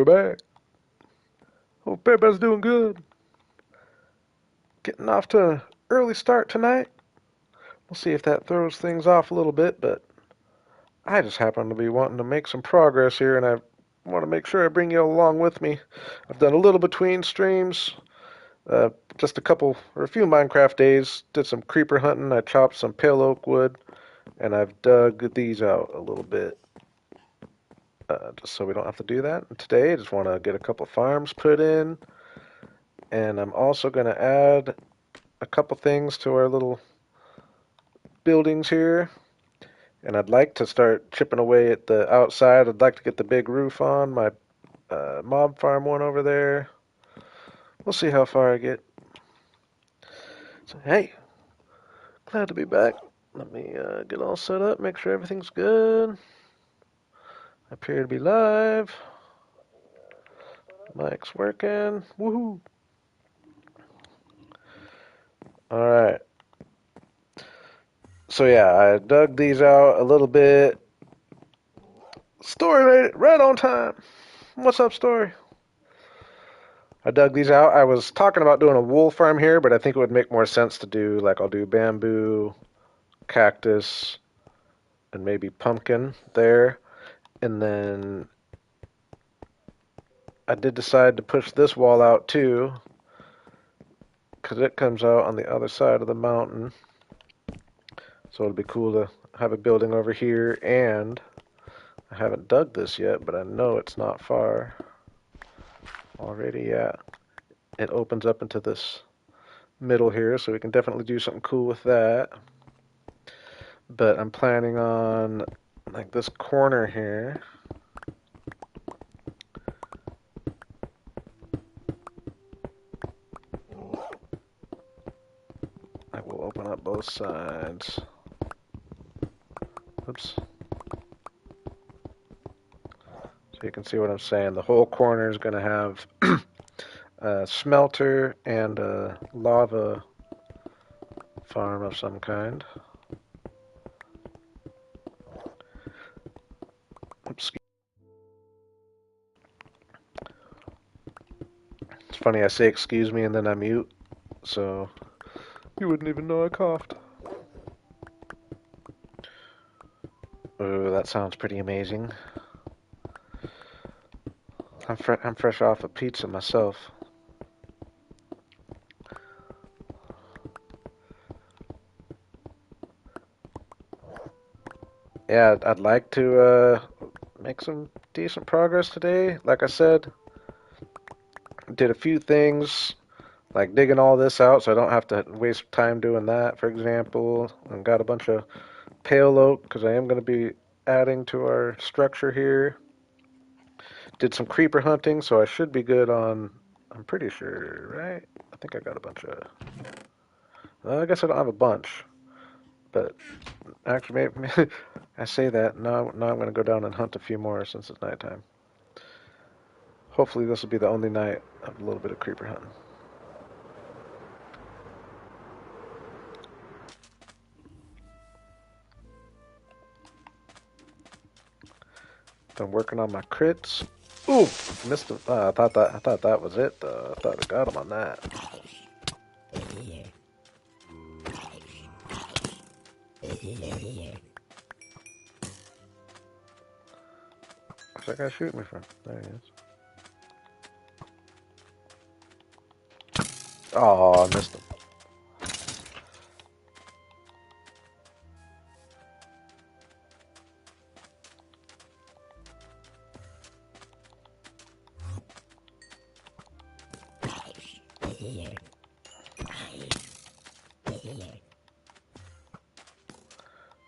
we're back. Hope everybody's doing good. Getting off to an early start tonight. We'll see if that throws things off a little bit, but I just happen to be wanting to make some progress here, and I want to make sure I bring you along with me. I've done a little between streams, just a couple or a few Minecraft days. Did some creeper hunting. I chopped some pale oak wood, and I've dug these out a little bit. Just so we don't have to do that. And today I just want to get a couple farms put in, and I'm also going to add a couple things to our little buildings here. And I'd like to start chipping away at the outside. I'd like to get the big roof on my mob farm one over there. We'll see how far I get. So, hey, glad to be back. Let me get all set up, make sure everything's good. I appear to be live. Mic's working. Woohoo! Alright. So yeah, I dug these out a little bit. Story made it right on time. What's up, Story? I dug these out. I was talking about doing a wool farm here, but I think it would make more sense to do, like, I'll do bamboo, cactus, and maybe pumpkin there. And then I did decide to push this wall out too, because it comes out on the other side of the mountain. So it'll be cool to have a building over here, and I haven't dug this yet, but I know it's not far. Already, yeah. It opens up into this middle here, so we can definitely do something cool with that. But I'm planning on, like, this corner here. I will open up both sides. Oops. So you can see what I'm saying. The whole corner is going to have a smelter and a lava farm of some kind. Oops. It's funny, I say excuse me and then I mute, so you wouldn't even know I coughed. Ooh, that sounds pretty amazing. I'm fresh off a pizza myself. Yeah, I'd like to make some decent progress today. Like I said, did a few things, like digging all this out so I don't have to waste time doing that, for example. And got a bunch of pale oak because I am going to be adding to our structure here. Did some creeper hunting, so I should be good on, I'm pretty sure, right? I think I got a bunch of, I guess I don't have a bunch, but actually, maybe, I say that, now I'm going to go down and hunt a few more since it's nighttime. Hopefully this will be the only night of a little bit of creeper hunting. Been working on my crits. Ooh, missed him. I thought that was it. I thought I got him on that. Where's that guy shooting me from? There he is. Oh, I missed him.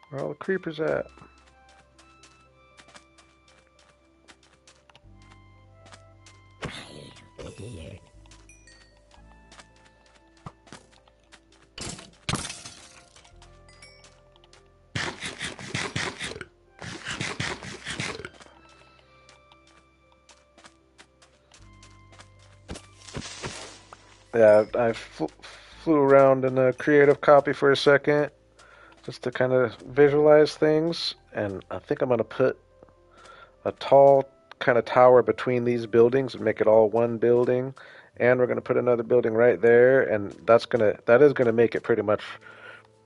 Where are all the creepers at? Yeah, I flew around in a creative copy for a second just to kind of visualize things, and I think I'm going to put a tall kind of tower between these buildings and make it all one building. And we're going to put another building right there, and that is gonna make it pretty much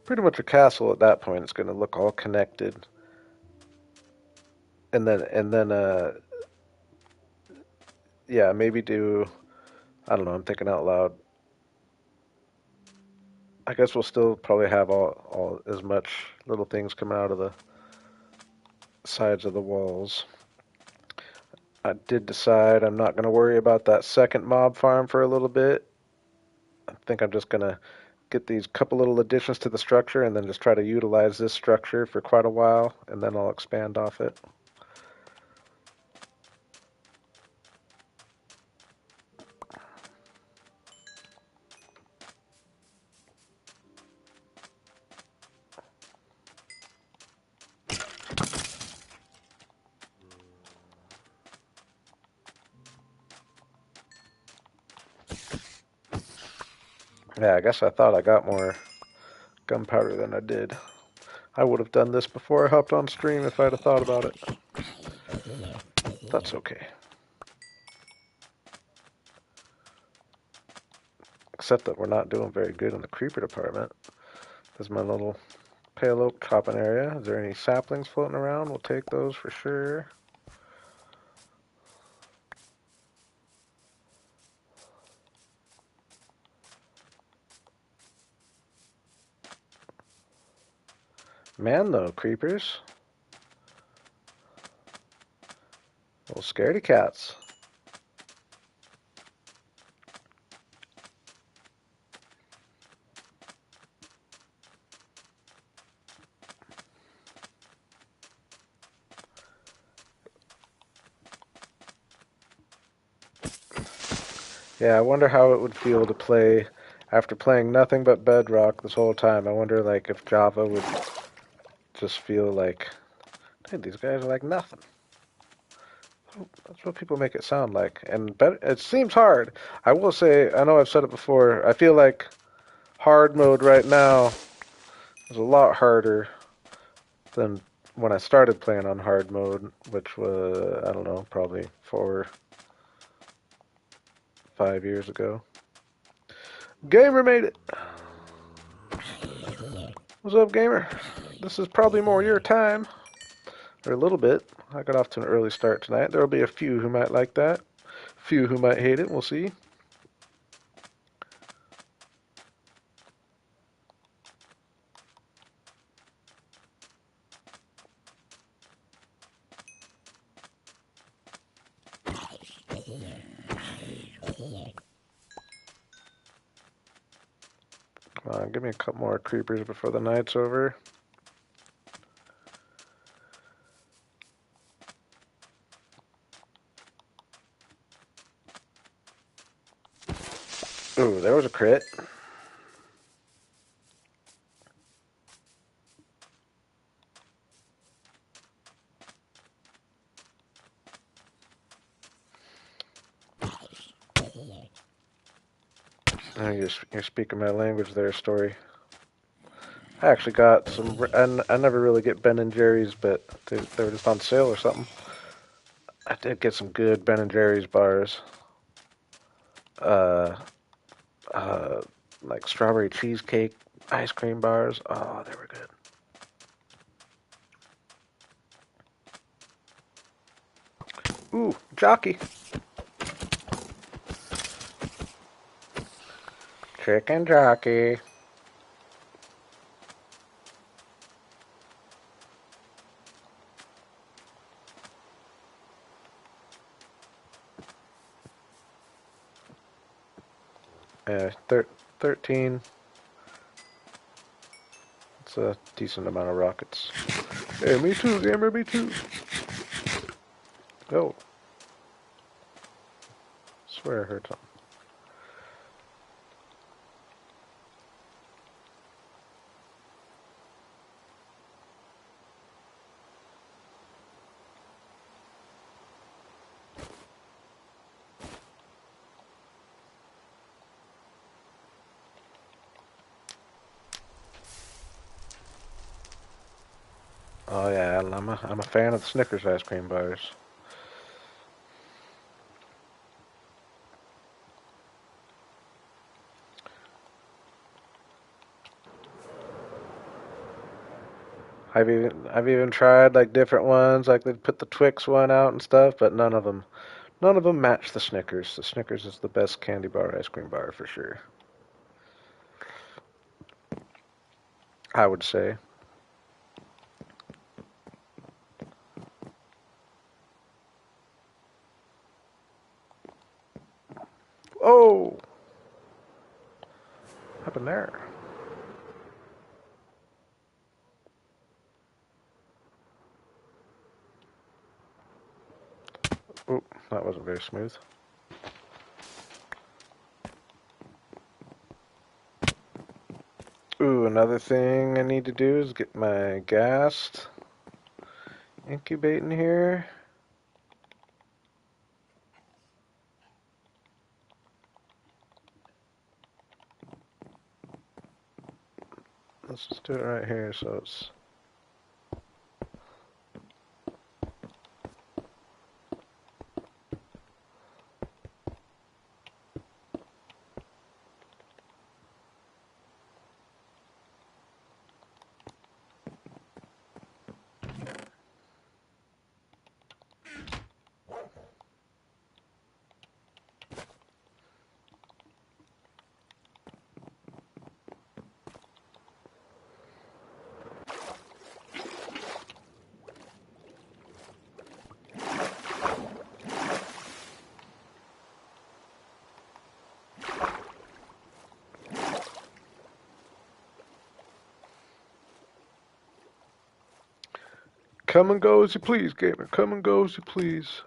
a castle at that point. It's gonna look all connected. And then yeah, maybe do, I don't know, I'm thinking out loud. I guess we'll still probably have all as much little things coming out of the sides of the walls. I did decide I'm not going to worry about that second mob farm for a little bit. I think I'm just going to get these couple little additions to the structure and then just try to utilize this structure for quite a while, and then I'll expand off it. Yeah, I guess I thought I got more gunpowder than I did. I would have done this before I hopped on stream if I'd have thought about it. That's okay. Except that we're not doing very good in the creeper department. There's my little pale oak chopping area. Is there any saplings floating around? We'll take those for sure. Man, though, creepers. Little scaredy cats. Yeah, I wonder how it would feel to play after playing nothing but Bedrock this whole time. I wonder, like, if Java would just feel like, hey, these guys are like nothing. That's what people make it sound like. And it seems hard. I will say, I know I've said it before, I feel like hard mode right now is a lot harder than when I started playing on hard mode, which was, I don't know, probably 5 years ago. Gamer made it! What's up, Gamer? This is probably more your time. Or a little bit. I got off to an early start tonight. There'll be a few who might like that. A few who might hate it. We'll see. Come on, give me a couple more creepers before the night's over. Ooh, there was a crit. Oh, you're speaking my language there, Story. I actually got some. I never really get Ben and Jerry's, but they were just on sale or something. I did get some good Ben and Jerry's bars. Uh, uh, like strawberry cheesecake ice cream bars. Oh, they were good. Ooh, jockey. Chicken jockey. 13. It's a decent amount of rockets. Hey, me too, gamer, me too. Oh, swear I heard something. Oh yeah, I'm a fan of the Snickers ice cream bars. I've even tried like different ones, like they put the Twix one out and stuff, but none of them match the Snickers. The Snickers is the best candy bar ice cream bar for sure, I would say. Oh, what happened there? Oh, that wasn't very smooth. Ooh, another thing I need to do is get my gas incubating here. Let's just do it right here so it's... Come and go as you please, gamer. Come and go as you please.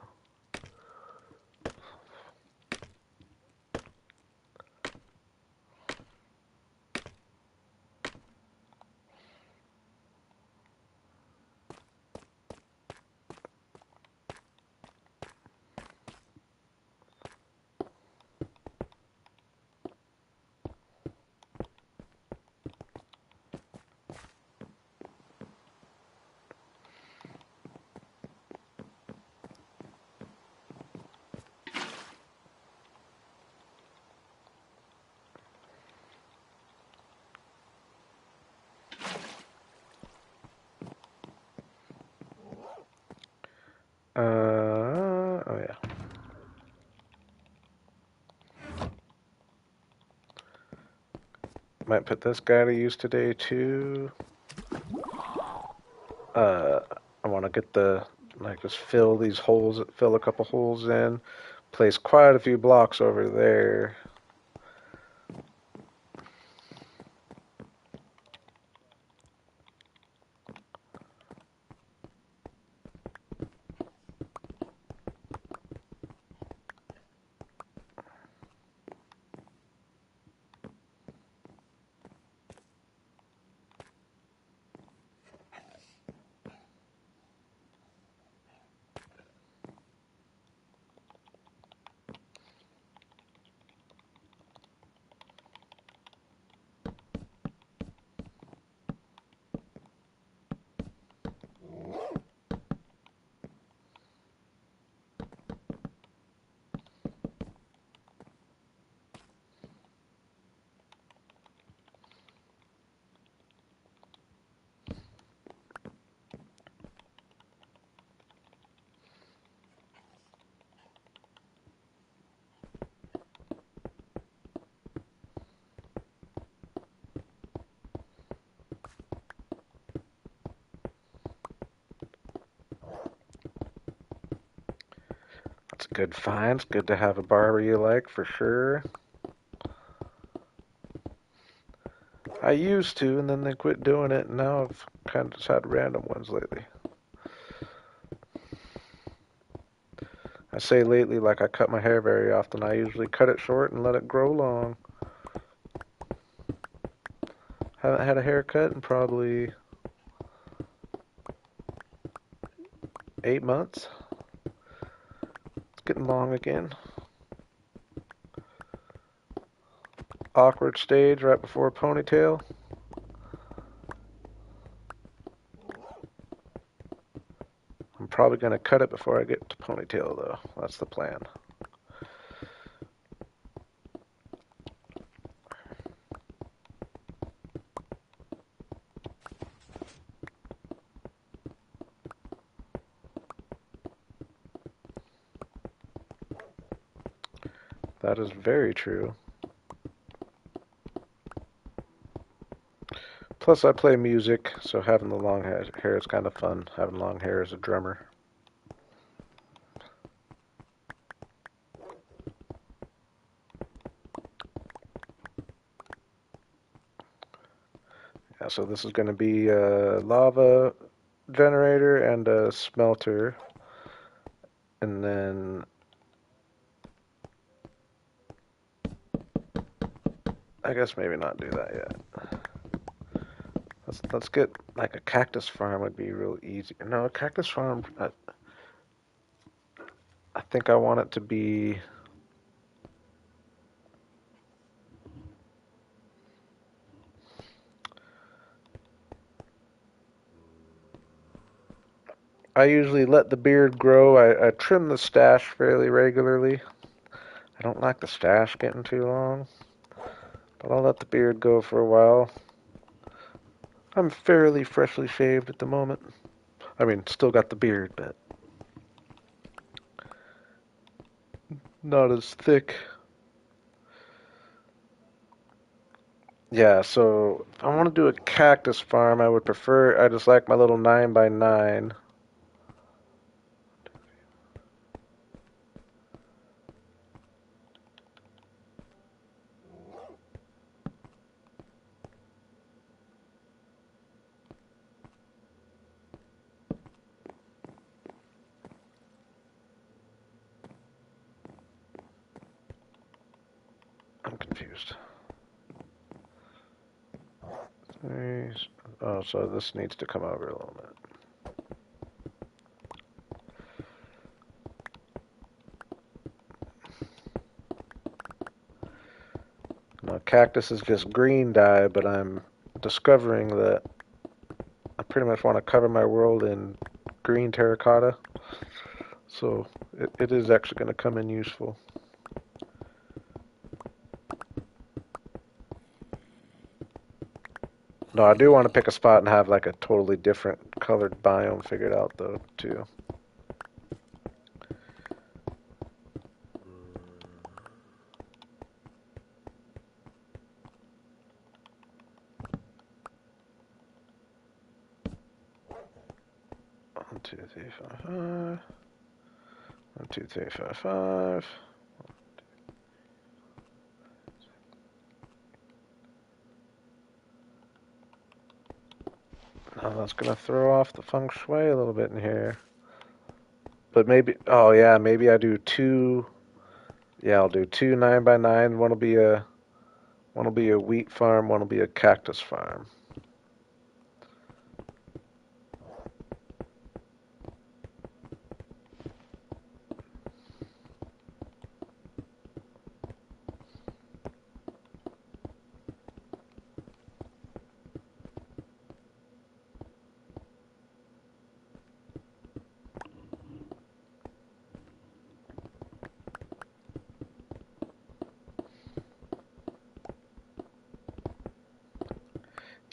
Oh yeah. Might put this guy to use today too. Uh, I want to get just fill these holes, fill a couple holes in, place quite a few blocks over there. That's a good find. It's good to have a barber you like for sure. I used to, and then they quit doing it, and now I've kind of just had random ones lately. I say lately like I cut my hair very often. I usually cut it short and let it grow long. Haven't had a haircut in probably 8 months. It's getting long again. Awkward stage right before a ponytail. I'm probably going to cut it before I get to ponytail though. That's the plan. That is very true. Plus, I play music, so having the long hair is kind of fun. Having long hair as a drummer. Yeah, so this is going to be a lava generator and a smelter, and then I guess maybe not do that yet. Let's get like a cactus farm would be real easy. No, a cactus farm. I think I want it to be. I usually let the beard grow. I trim the stash fairly regularly. I don't like the stash getting too long, but I'll let the beard go for a while. I'm fairly freshly shaved at the moment. I mean, still got the beard, but not as thick. Yeah, so if I want to do a cactus farm, I would prefer, I just like my little 9 by 9. I'm confused. Oh, so this needs to come over a little bit. Now, cactus is just green dye, but I'm discovering that I pretty much want to cover my world in green terracotta. So it is actually going to come in useful. No, I do want to pick a spot and have like a totally different colored biome figured out though, too. 1, 2, 3, 4, 5. 1, 2, 3, 4, 5. Now that's gonna throw off the feng shui a little bit in here. But maybe, oh yeah, maybe I do two. Yeah, I'll do two 9 by 9. One will be a wheat farm. One will be a cactus farm.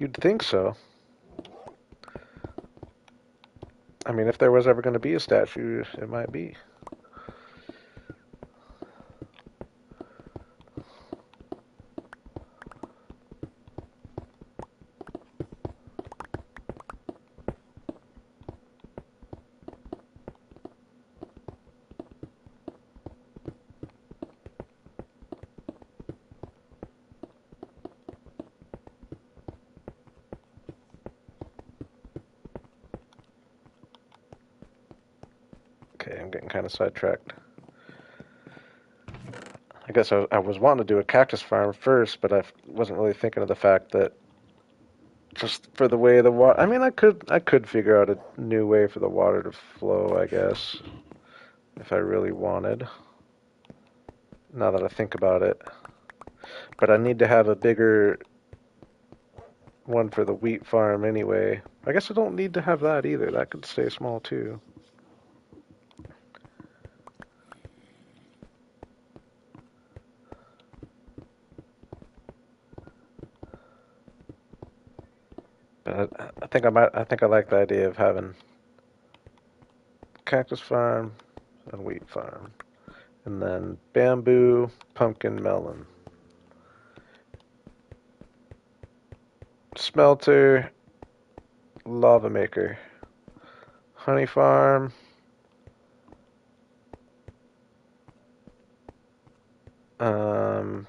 You'd think so. I mean, if there was ever going to be a statue, it might be. Okay, I'm getting kind of sidetracked. I guess I was wanting to do a cactus farm first, but I wasn't really thinking of the fact that just for the way the water. I mean, I could figure out a new way for the water to flow, I guess, if I really wanted. Now that I think about it, but I need to have a bigger one for the wheat farm anyway. I guess I don't need to have that either. That could stay small too. But I think I might. I think I like the idea of having cactus farm and wheat farm. And then bamboo, pumpkin, melon. Smelter, lava maker. Honey farm. Um,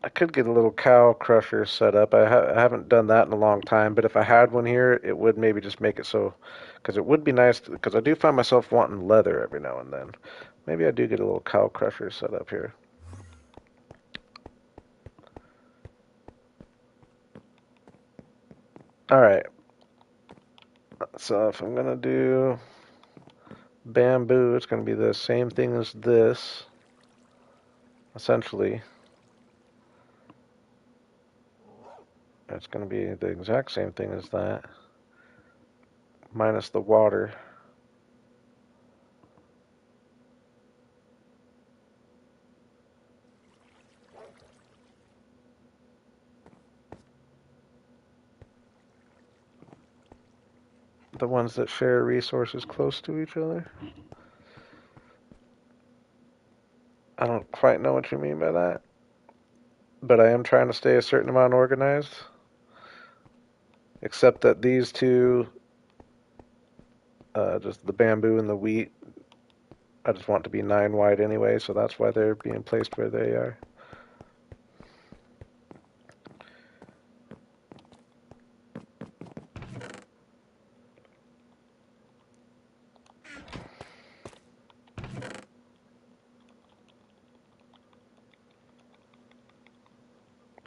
I could get a little cow crusher set up. I haven't done that in a long time, but if I had one here, it would maybe just make it so, because it would be nice, because I do find myself wanting leather every now and then. Maybe I do get a little cow crusher set up here. Alright, so if I'm going to do bamboo, it's going to be the same thing as this, essentially. It's going to be the exact same thing as that, minus the water. The ones that share resources close to each other. I don't quite know what you mean by that, but I am trying to stay a certain amount organized. Except that these two, just the bamboo and the wheat, I just want to be 9 wide anyway, so that's why they're being placed where they are.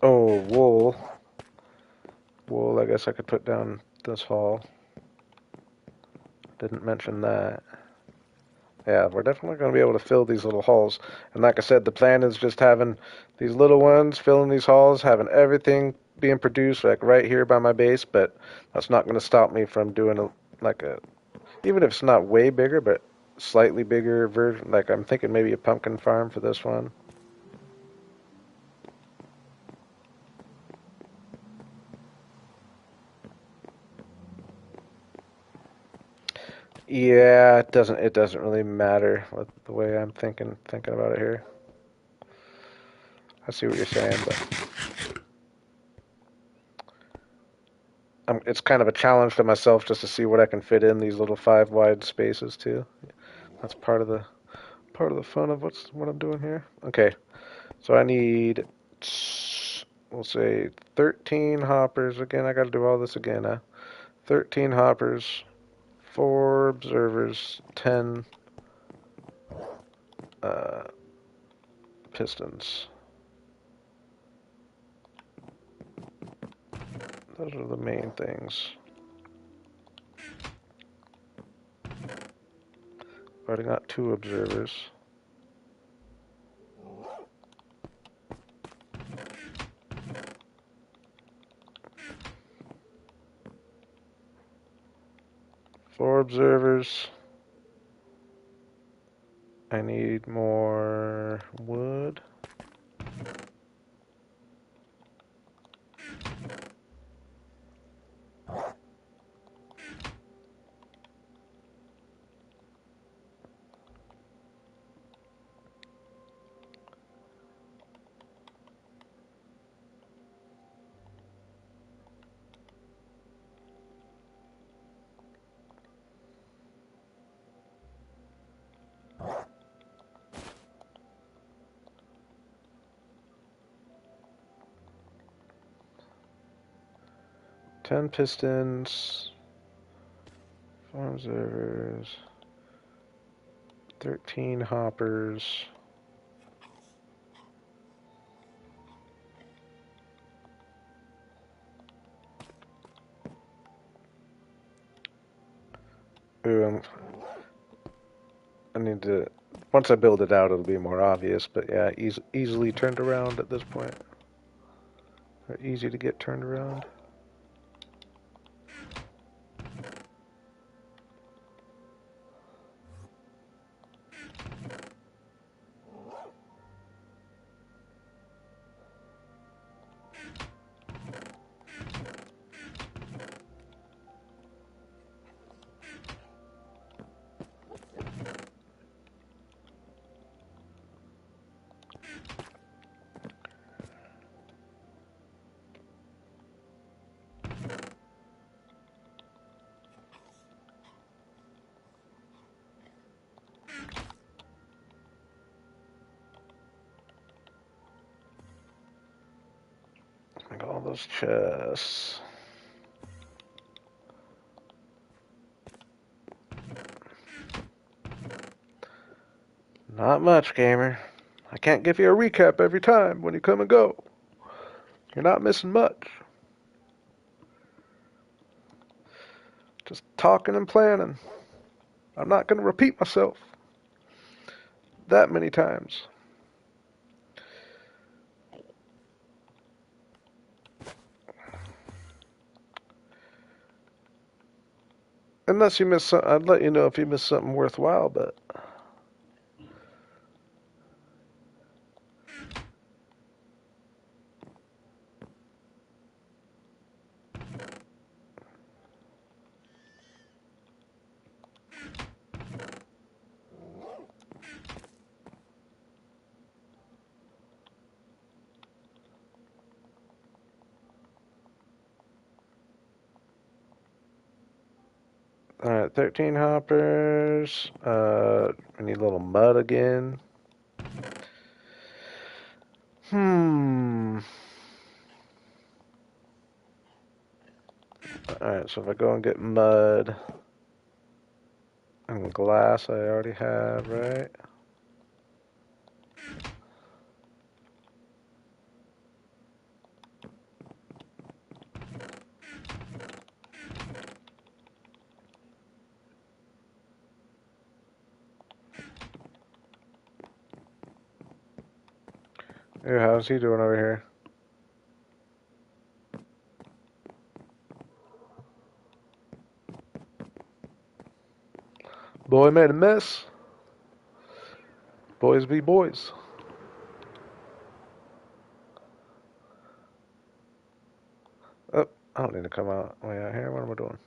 Oh, wool. Wool, I guess I could put down this hall. Didn't mention that. Yeah, we're definitely going to be able to fill these little halls. And like I said, the plan is just having these little ones, filling these halls, having everything being produced like right here by my base, but that's not going to stop me from doing even if it's not way bigger, but slightly bigger version. Like I'm thinking maybe a pumpkin farm for this one. Yeah, it doesn't really matter with the way I'm thinking about it here. I see what you're saying, but it's kind of a challenge to myself just to see what I can fit in these little 5 wide spaces too. That's part of the fun of what I'm doing here. Okay, so I need, we'll say 13 hoppers. Again, I got to do all this again. 13 hoppers, 4 observers, 10 uh, pistons. Those are the main things. Already got 2 observers. Four observers. I need more wood. Ten pistons. 4 observers. 13 hoppers. Ooh, I need to. Once I build it out, it'll be more obvious. But yeah, easily turned around at this point. Or easy to get turned around. those chests. Not much, gamer. I can't give you a recap every time when you come and go. You're not missing much. Just talking and planning. I'm not going to repeat myself that many times. Unless you miss something, I'd let you know if you miss something worthwhile, but alright, 13 hoppers. We need a little mud again. Alright, so if I go and get mud and glass, I already have, right? Hey, how's he doing over here? Boy made a mess. Boys be boys. Oh, I don't need to come out way out here. What am I doing?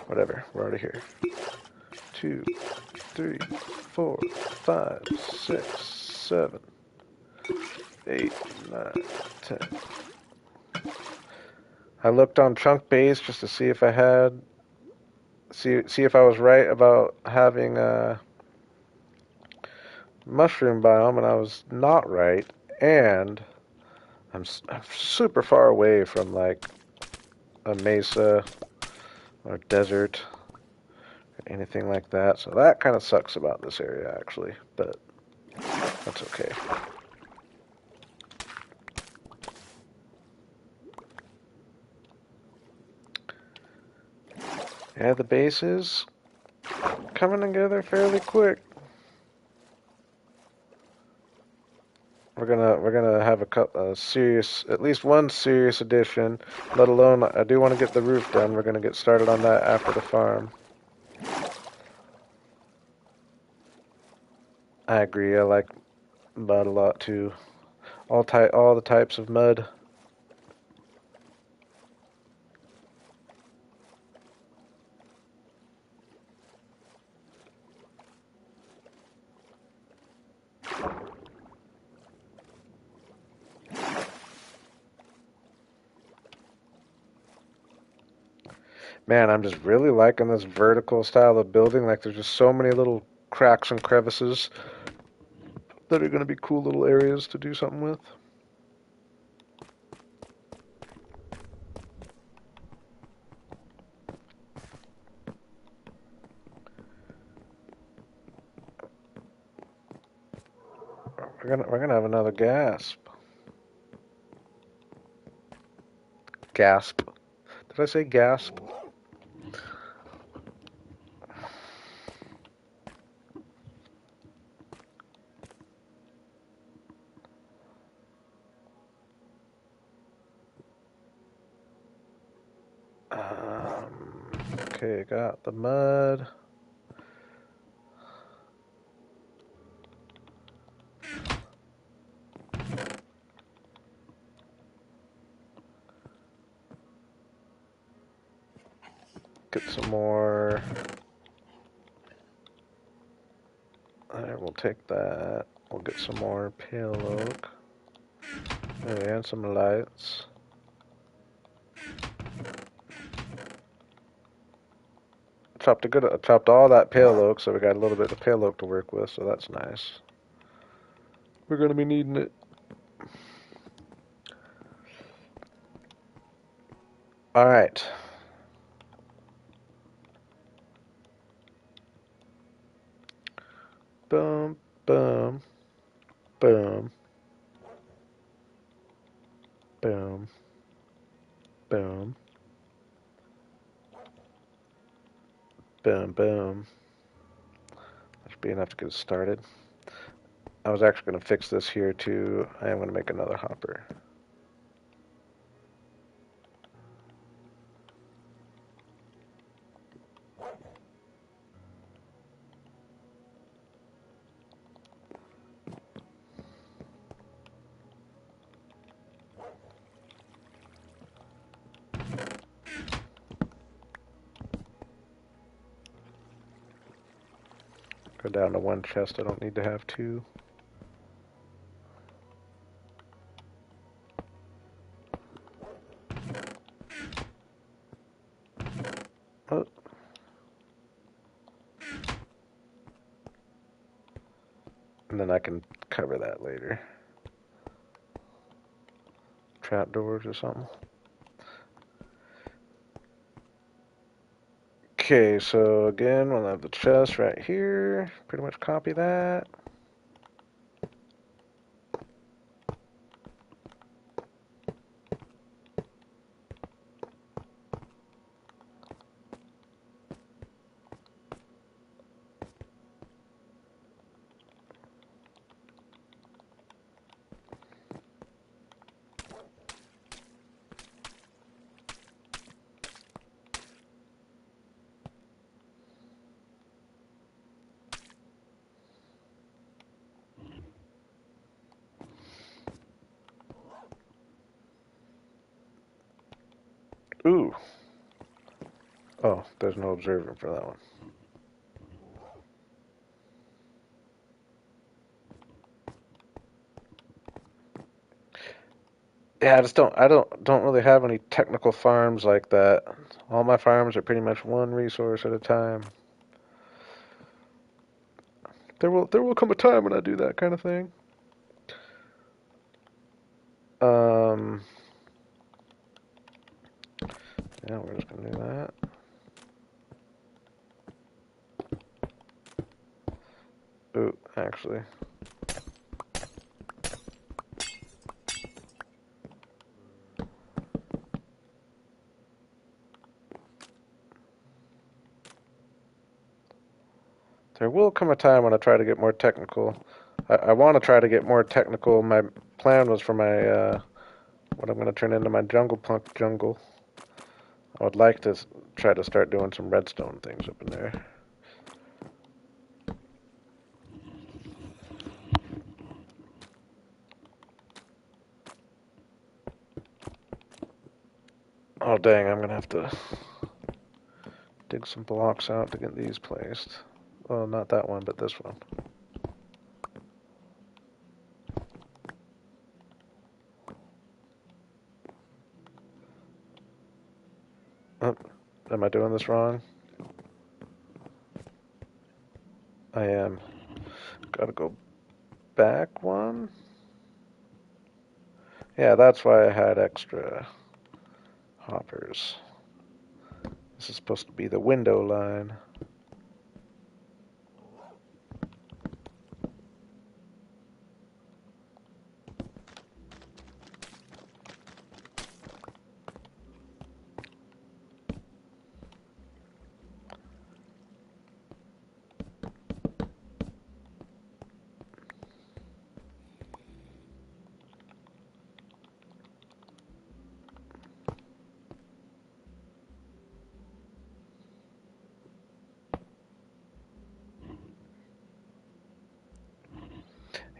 Whatever, we're already here. 2, 3, 4, 5, 6, 7, 8, 9, 10. I looked on chunk base just to see if I had, see if I was right about having a mushroom biome, and I was not right. And I'm super far away from like a mesa or desert or anything like that, so that kind of sucks about this area actually, but that's okay. Yeah, the base is coming together fairly quick. We're gonna have a serious, at least one serious addition. Let alone, I do want to get the roof done. We're gonna get started on that after the farm. I agree. I like mud a lot too. All the types of mud. Man, I'm just really liking this vertical style of building. Like, there's just so many little cracks and crevices that are going to be cool little areas to do something with. We're gonna have another gasp. Gasp. Did I say gasp? Okay, got the mud. Get some more. Alright, we'll take that. We'll get some more pale oak. And some lights. Chopped all that pale oak, so we got a little bit of pale oak to work with, so that's nice. We're gonna be needing it. All right. Boom, boom, boom, boom, boom, boom, boom. That should be enough to get us started. I was actually going to fix this here too. I am going to make another hopper. Go down to one chest. I don't need to have two. Oh. And then I can cover that later. Trapdoors or something. Okay, so again, we'll have the chest right here. Pretty much copy that. Ooh. Oh, there's no observer for that one. Yeah, I don't really have any technical farms like that. All my farms are pretty much one resource at a time. There will come a time when I do that kind of thing. Um, yeah, we're just gonna do that. Ooh, actually. There will come a time when I try to get more technical. I want to try to get more technical. My plan was for my what I'm going to turn into my jungle punk jungle. I would like to try to start doing some redstone things up in there. Oh dang, I'm going to have to dig some blocks out to get these placed. Well, not that one, but this one. Oh, am I doing this wrong? I am. Gotta go back one. Yeah, that's why I had extra hoppers. This is supposed to be the window line.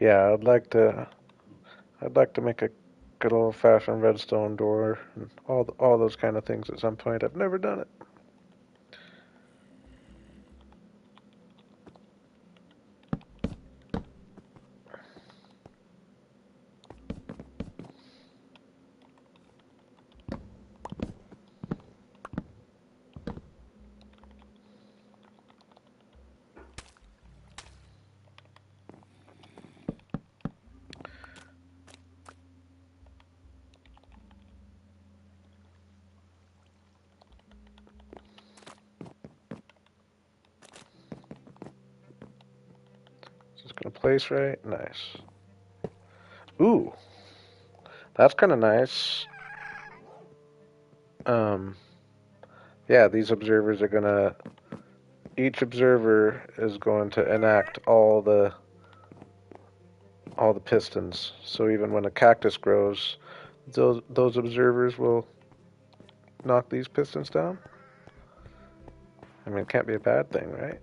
Yeah, I'd like to make a good old-fashioned redstone door and all those kind of things at some point. I've never done it. place right. Nice. Ooh, that's kind of nice. Um, yeah, these observers are gonna. Each observer is going to enact all the pistons. So even when a cactus grows, those observers will knock these pistons down. I mean, it can't be a bad thing, right?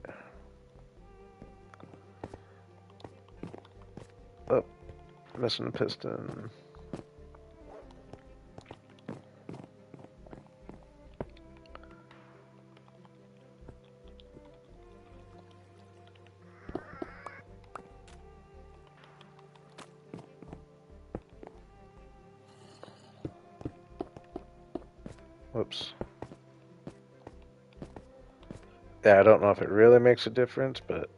Oh, missing a piston. Whoops. Yeah, I don't know if it really makes a difference, but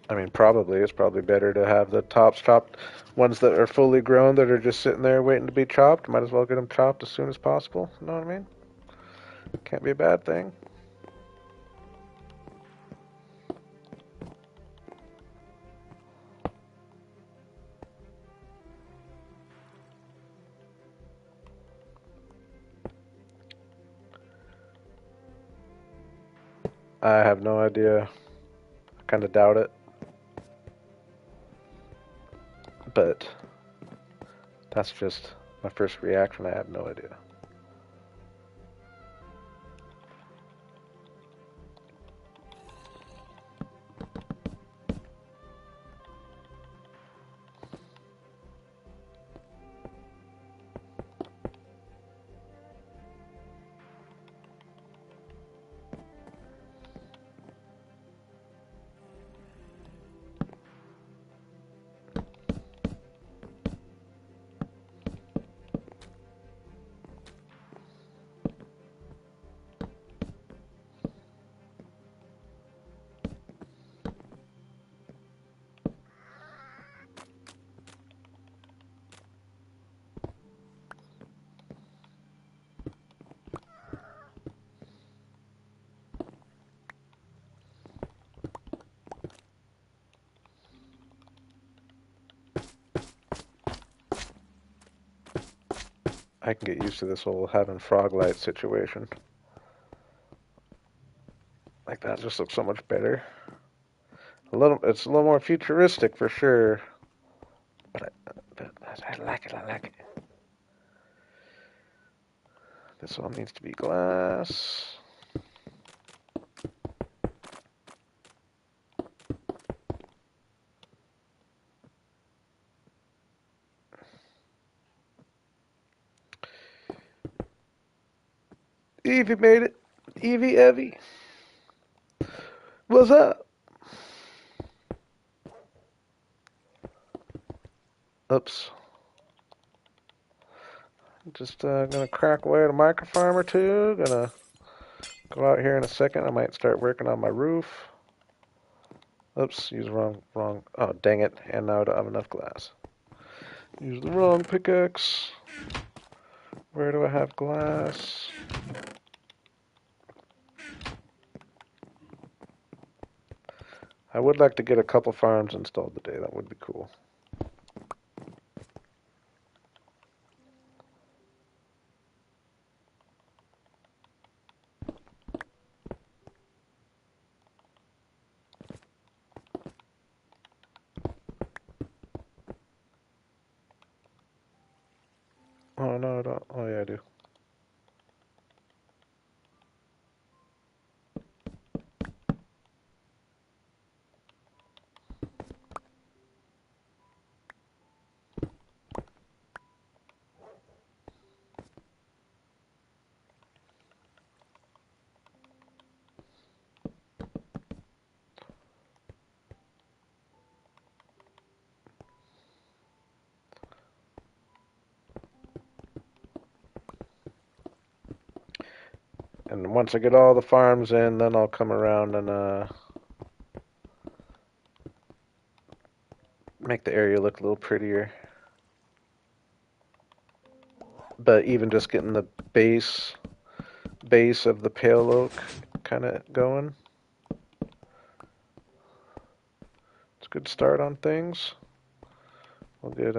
I mean, probably. It's probably better to have the tops chopped. Ones that are fully grown that are just sitting there waiting to be chopped, might as well get them chopped as soon as possible. You know what I mean? Can't be a bad thing. I have no idea. I kind of doubt it, but that's just my first reaction. I have no idea. I can get used to this whole having frog light situation. Like that just looks so much better. It's a little more futuristic for sure. But I like it. I like it. This all needs to be glass. Evie made it. Evie. What's up? Oops. Just gonna crack away at a microfarm or two. Gonna go out here in a second. I might start working on my roof. Oops, use wrong. Oh, dang it. And now I don't have enough glass. Use the wrong pickaxe. Where do I have glass? I would like to get a couple farms installed today. That would be cool. Oh, no, I don't. Oh, yeah, I do. And once I get all the farms in, then I'll come around and make the area look a little prettier. But even just getting the base of the pale oak kind of going. good start on things. We'll get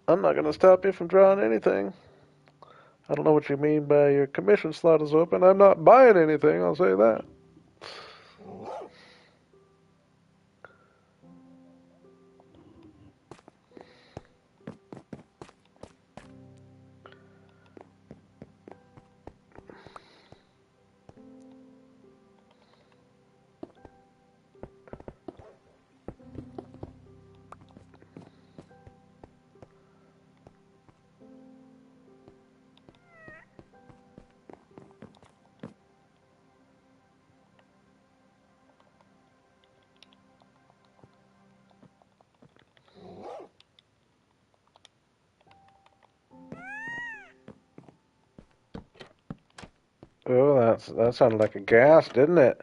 I'm not gonna stop you from drawing anything. I don't know what you mean by your commission slot is open. I'm not buying anything, I'll say that. Oh, that sounded like a gas, didn't it?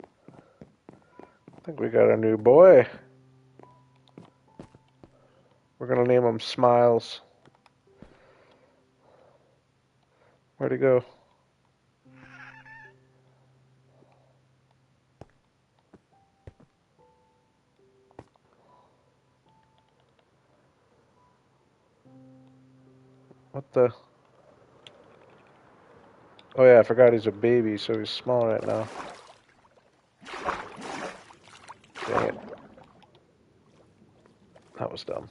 I think we got a new boy. We're gonna name him Smiles. Where'd he go? What the? Oh yeah, I forgot he's a baby, so he's small right now. Dang it. That was dumb.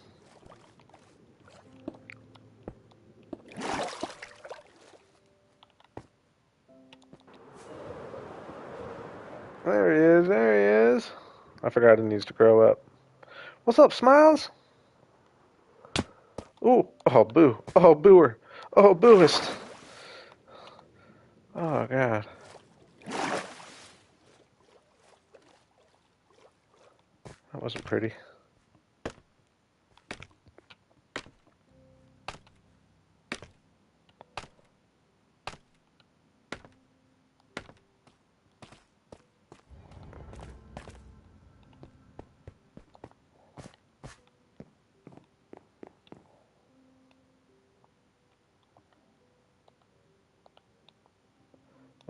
There he is, there he is. I forgot he needs to grow up. What's up, Smiles? Ooh, oh, boo. Oh, booer. Oh, booist. Oh, God. That wasn't pretty.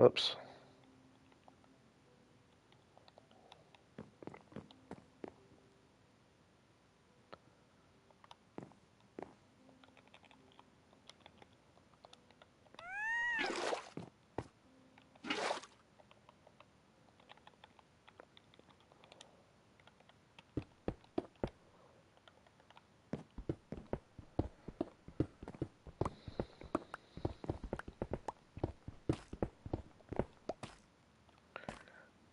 Oops.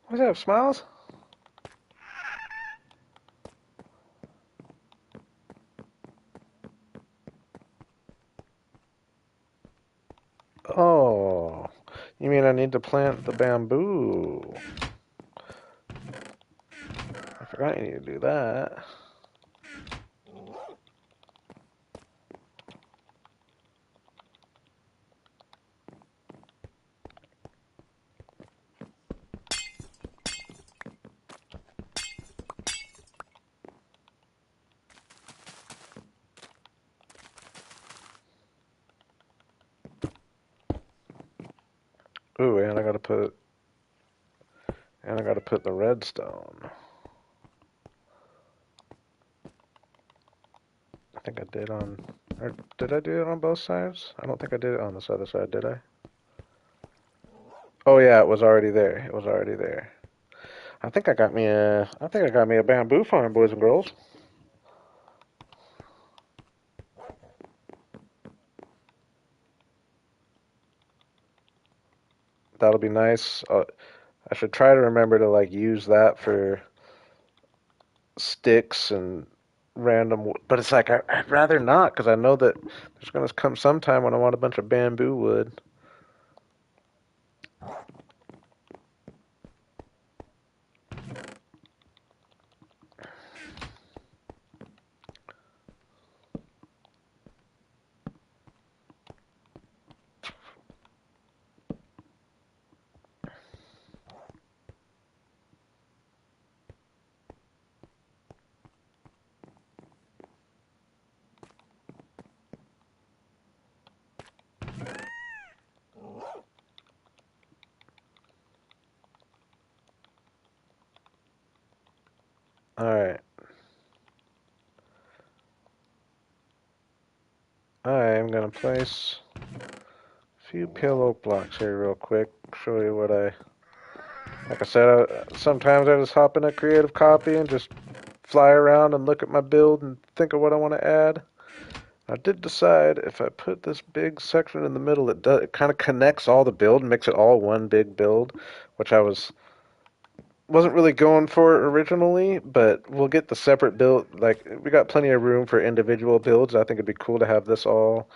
What's up, Smiles? Oh, you mean I need to plant the bamboo? I forgot you need to do that. Ooh, and I gotta put the redstone. I think I did on, or did I do it on both sides? I don't think I did it on this other side, did I? Oh yeah, it was already there. It was already there. I think I got me a bamboo farm, boys and girls. That'll be nice. I should try to remember to like use that for sticks and random, but it's like I'd rather not because I know that there's gonna come some time when I want a bunch of bamboo wood. Alright. I'm gonna place a few pale oak blocks here real quick. Show you what like I said, sometimes I just hop in a creative copy and just fly around and look at my build and think of what I want to add. I did decide if I put this big section in the middle, it kind of connects all the build and makes it all one big build, which I wasn't really going for originally, but we'll get the separate build. Like we got plenty of room for individual builds. I think it'd be cool to have this all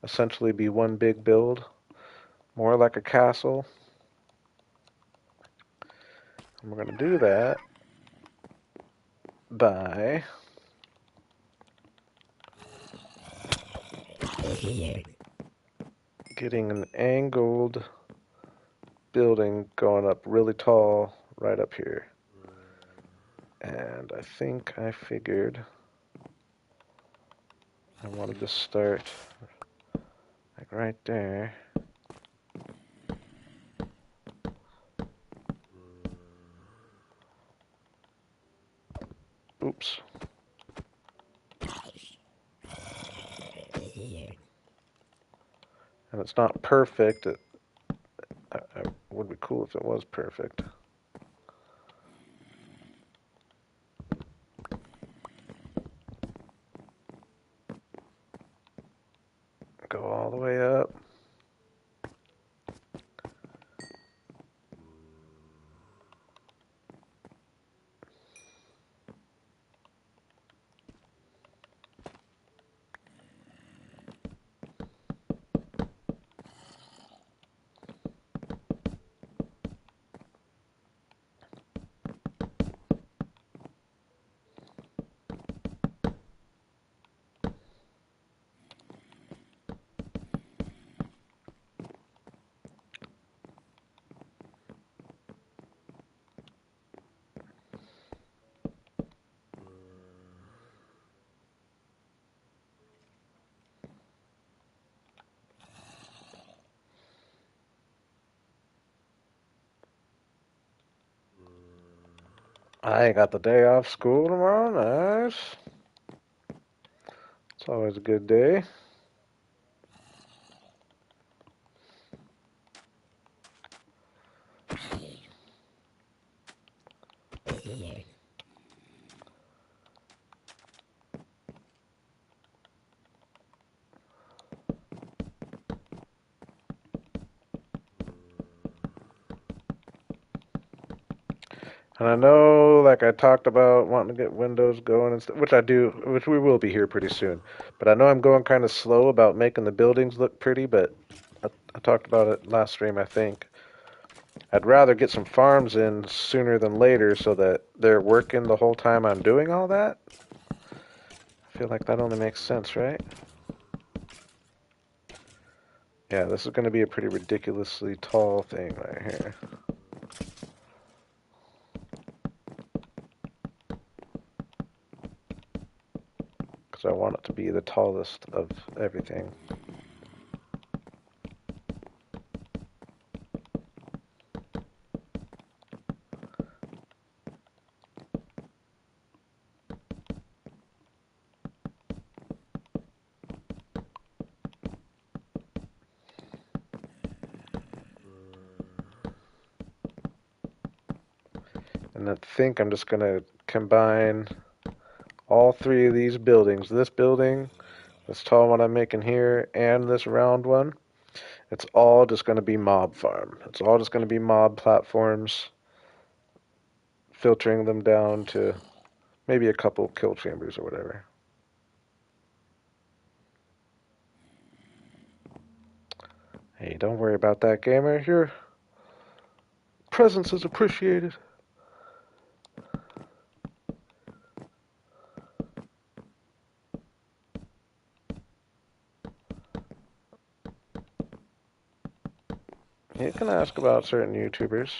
essentially be one big build, more like a castle. And we're gonna do that by getting an angled building going up really tall right up here. And I think I figured I wanted to start like right there. Oops. And it's not perfect. It would be cool if it was perfect. Go all the way up. I got the day off school tomorrow. Nice. It's always a good day. And I know, like I talked about wanting to get Windows going and stuff, which I do, which we will be here pretty soon. But I know I'm going kind of slow about making the buildings look pretty, but I talked about it last stream, I think. I'd rather get some farms in sooner than later so that they're working the whole time I'm doing all that. I feel like that only makes sense, right? Yeah, this is going to be a pretty ridiculously tall thing right here. Because I want it to be the tallest of everything. And I think I'm just going to combine all three of these buildings. This building, this tall one I'm making here, and this round one. It's all just going to be mob farm. It's all just going to be mob platforms, filtering them down to maybe a couple kill chambers or whatever. Hey, don't worry about that, gamer. Your presence is appreciated. You can ask about certain YouTubers.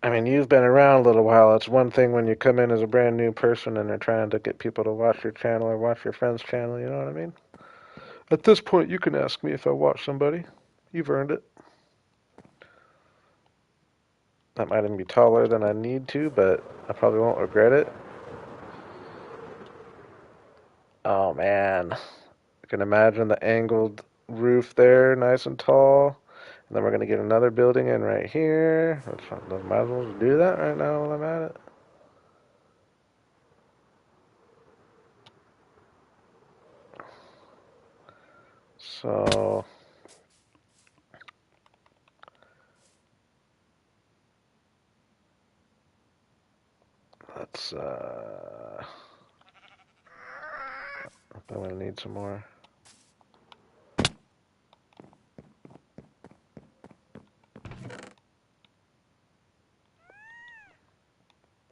I mean, you've been around a little while. It's one thing when you come in as a brand new person and they're trying to get people to watch your channel or watch your friend's channel, you know what I mean? At this point, you can ask me if I watch somebody. You've earned it. That might even be taller than I need to, but I probably won't regret it. Oh man, I can imagine the angled roof there, nice and tall. And then we're gonna get another building in right here. Might as well do that right now while I'm at it. So let's I'm gonna need some more.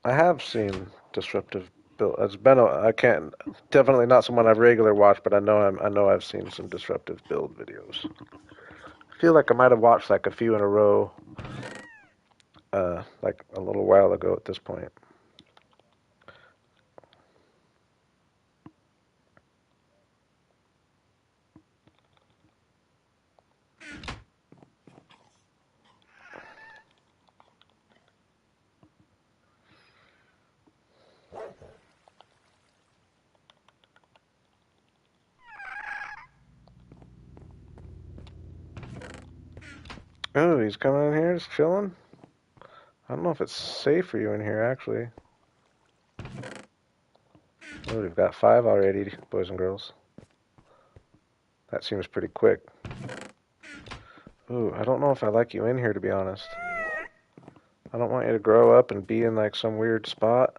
I have seen disruptive build. It's been I can't definitely not someone I've regular watched, but I know I've seen some disruptive build videos. I feel like I might have watched like a few in a row, like a little while ago at this point. Oh, he's coming in here, just chilling. I don't know if it's safe for you in here, actually. Oh, we've got 5 already, boys and girls. That seems pretty quick. Ooh, I don't know if I like you in here, to be honest. I don't want you to grow up and be in like some weird spot.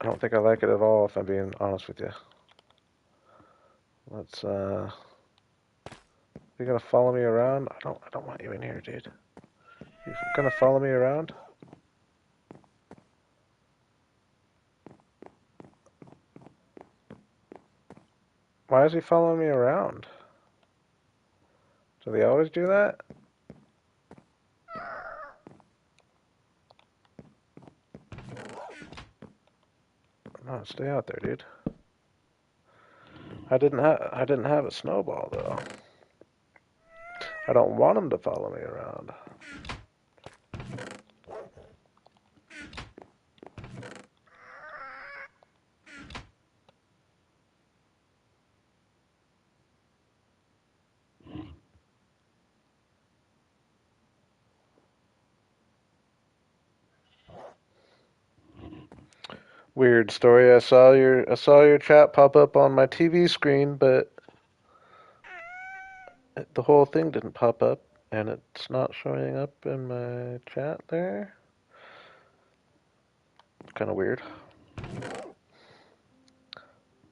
I don't think I like it at all, if I'm being honest with you. Let's, you gonna follow me around? I don't want you in here, dude. You gonna follow me around? Why is he following me around? Do they always do that? No, stay out there, dude. I didn't have a snowball though. I don't want him to follow me around. Weird story. I saw your chat pop up on my TV screen, but the whole thing didn't pop up, and it's not showing up in my chat there. Kind of weird.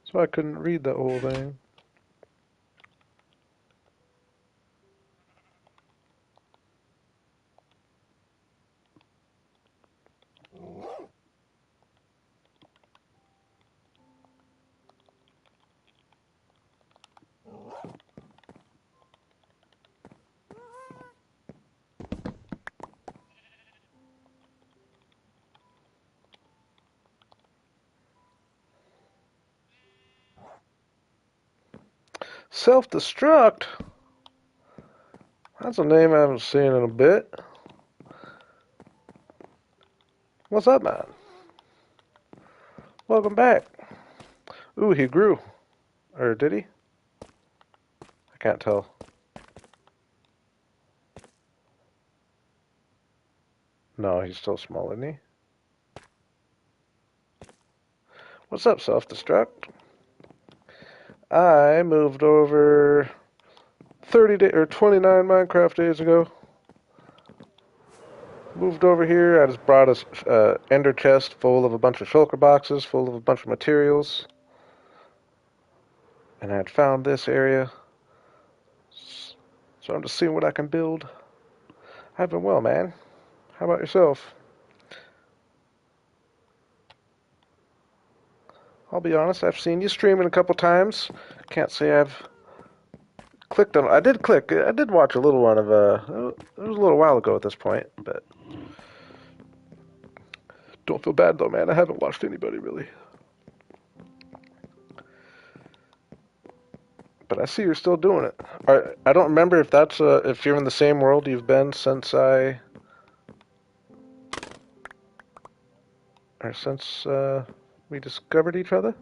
So I couldn't read the whole thing. Self-destruct? That's a name I haven't seen in a bit. What's up, man? Welcome back. Ooh, he grew. Or did he? I can't tell. No, he's still small, isn't he? What's up, self-destruct? I moved over 30 day or 29 Minecraft days ago. Moved over here. I just brought a ender chest full of a bunch of shulker boxes, full of a bunch of materials, and I had found this area. So I'm just seeing what I can build. I've been well, man. How about yourself? I'll be honest, I've seen you streaming a couple times. Can't say I've clicked on. I did click. I did watch a little one of it was a little while ago at this point, but don't feel bad though, man. I haven't watched anybody really. I see you're still doing it. I don't remember if that's if you're in the same world you've been since we discovered each other.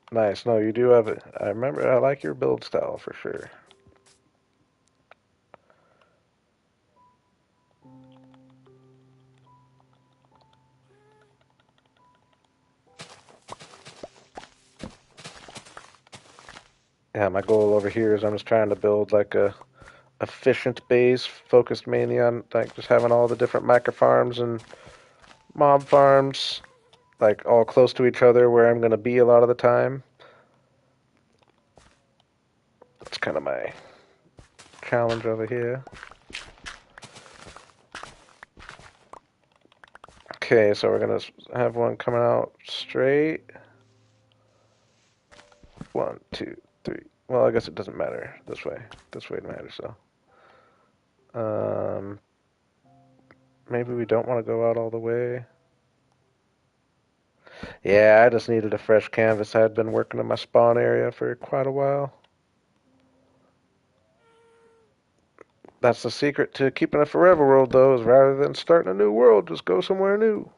Nice. No, you do have it. I remember. I like your build style for sure. Yeah, my goal over here is I'm just trying to build like a efficient base focused mainly on like just having all the different micro farms and mob farms like all close to each other where I'm gonna be a lot of the time. That's kind of my challenge over here. Okay, so we're gonna have one coming out straight. One, two, three. Well, I guess it doesn't matter this way. This way it matters, so. Um, maybe we don't want to go out all the way. Yeah, I just needed a fresh canvas. I had been working in my spawn area for quite a while. That's the secret to keeping a forever world, though, is rather than starting a new world, just go somewhere new.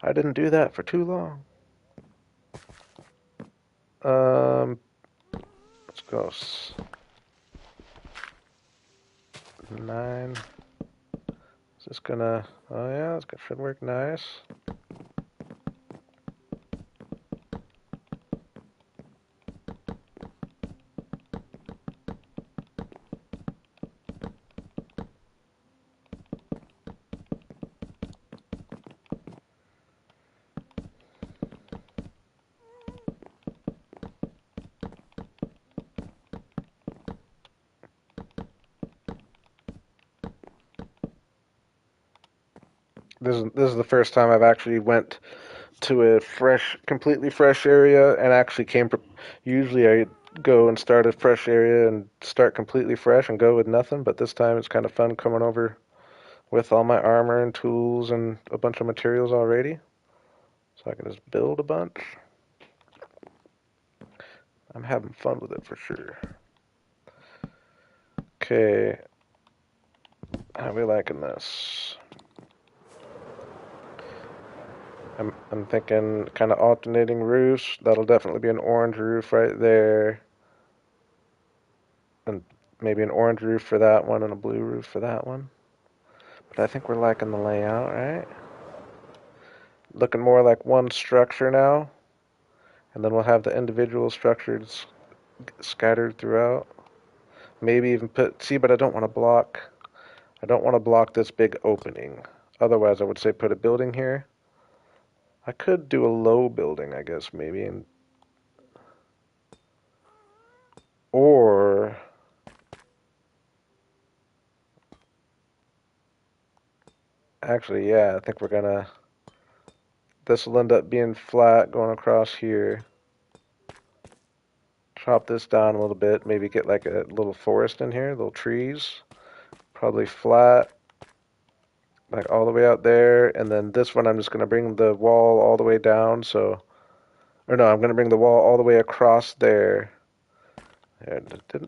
I didn't do that for too long. Let's go 9. Is this gonna? Oh yeah, this should work nice. This is the first time I've actually went to a completely fresh area and actually came. Usually I go and start a fresh area and start completely fresh and go with nothing, but this time it's kind of fun coming over with all my armor and tools and a bunch of materials already, so I can just build a bunch. I'm having fun with it for sure. Okay, how are we liking this? I'm thinking kind of alternating roofs. That'll definitely be an orange roof right there, and maybe an orange roof for that one and a blue roof for that one. But I think we're liking the layout, right? Looking more like one structure now, and then we'll have the individual structures scattered throughout. Maybe even see, but I don't want to block. I don't want to block this big opening. Otherwise, I would say put a building here. I could do a low building, I guess, maybe, or actually, yeah, I think we're gonna. This will end up being flat going across here. Chop this down a little bit. Maybe get like a little forest in here, little trees. Probably flat, like all the way out there. And then this one, I'm just gonna bring the wall all the way down. So, or no, I'm gonna bring the wall all the way across there.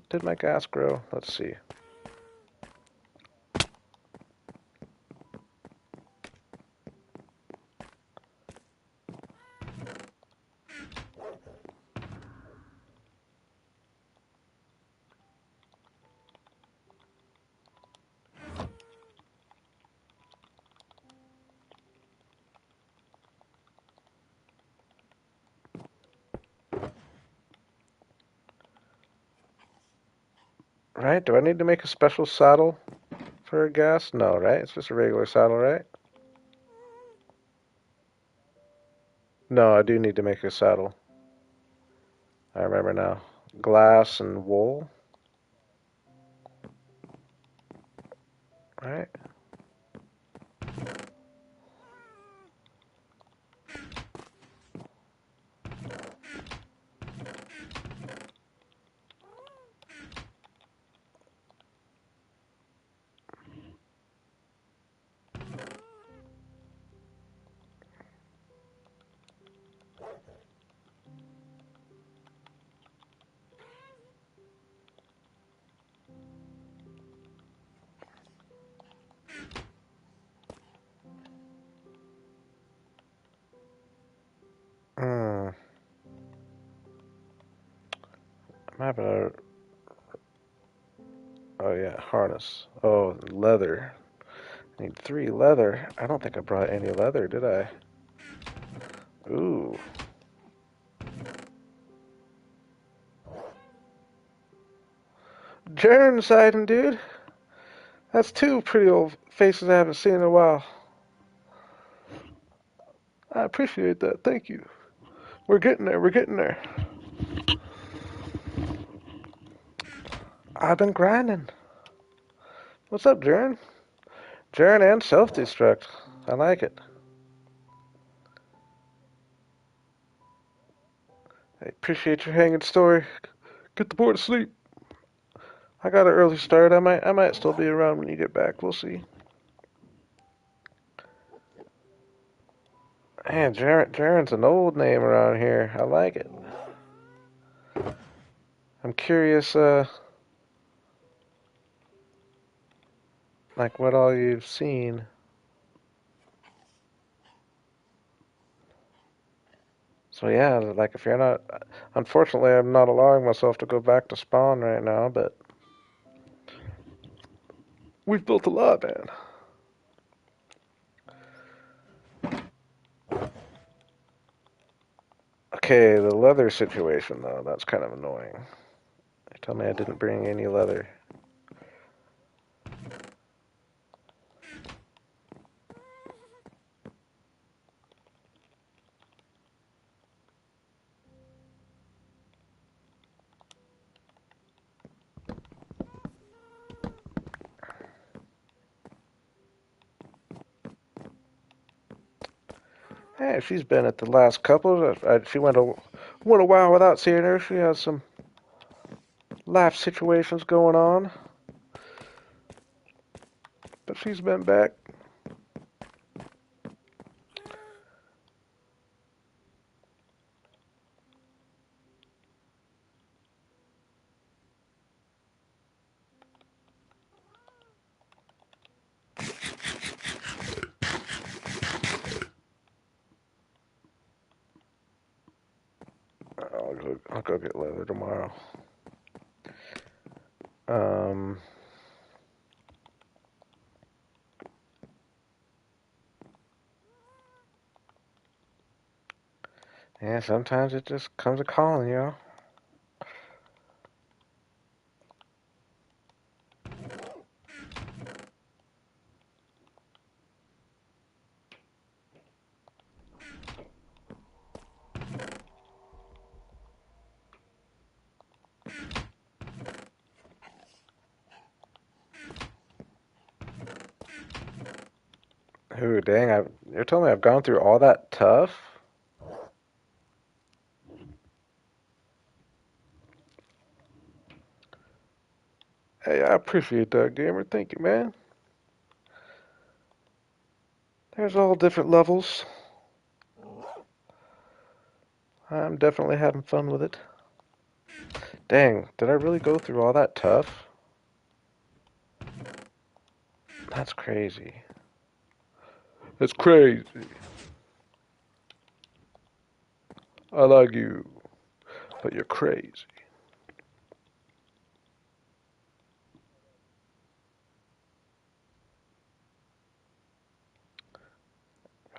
Did my gas grow? Let's see. Right? Do I need to make a special saddle for gas? No, right? It's just a regular saddle, right? No, I do need to make a saddle. I remember now. Glass and wool. Right? I'm having a... Oh, yeah, harness. Oh, leather. I need 3 leather. I don't think I brought any leather, did I? Ooh. Jern siding, dude. That's 2 pretty old faces I haven't seen in a while. I appreciate that. Thank you. We're getting there. We're getting there. I've been grinding. What's up, Jern? Jern and self-destruct. I like it. I appreciate your hanging story. Get the boy to sleep. I got an early start. I might still be around when you get back. We'll see. Man, Jaren's an old name around here. I like it. I'm curious, like what all you've seen. So yeah, like if you're not, unfortunately, I'm not allowing myself to go back to spawn right now, but we've built a lot, man. Okay, the leather situation though, that's kind of annoying. They tell me I didn't bring any leather. Hey, she's been at the last couple. She went a while without seeing her. She has some life situations going on, but she's been back. I'll go get leather tomorrow. Um, yeah, sometimes it just comes a calling, you know. Ooh, dang! You're telling me I've gone through all that tough? Hey, I appreciate that, gamer. Thank you, man. There's all different levels. I'm definitely having fun with it. Dang, did I really go through all that tough? That's crazy. That's crazy. I like you, but you're crazy.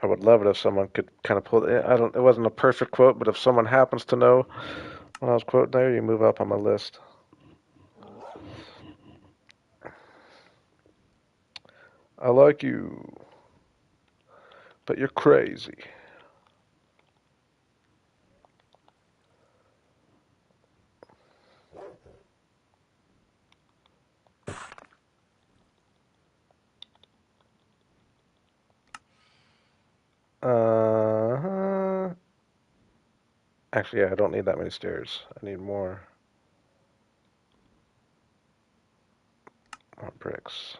I would love it if someone could kind of pull it. I don't. It wasn't a perfect quote, but if someone happens to know when I was quoting there, you move up on my list. I like you, but you're crazy. Uh, actually, yeah, I don't need that many stairs. I need more bricks.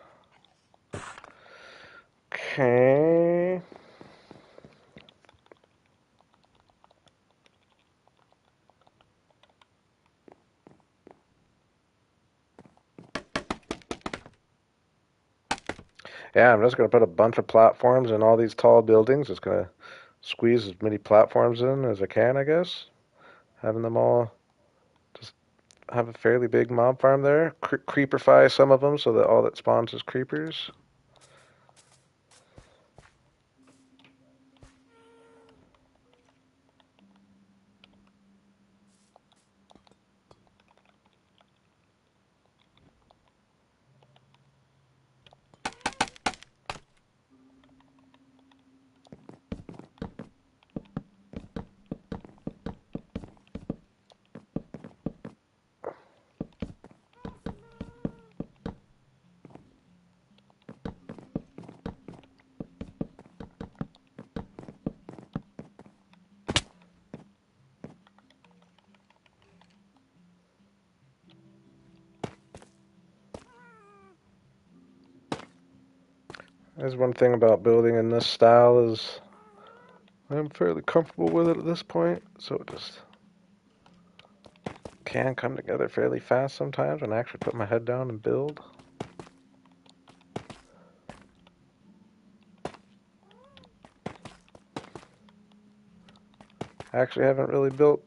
Okay. Yeah, I'm just gonna put a bunch of platforms in all these tall buildings. Just gonna squeeze as many platforms in as I can, I guess. Having them all just have a fairly big mob farm there. Creeperfy some of them so that all that spawns is creepers. There's one thing about building in this style is I'm fairly comfortable with it at this point, so it just can come together fairly fast sometimes when I actually put my head down and build. I actually haven't really built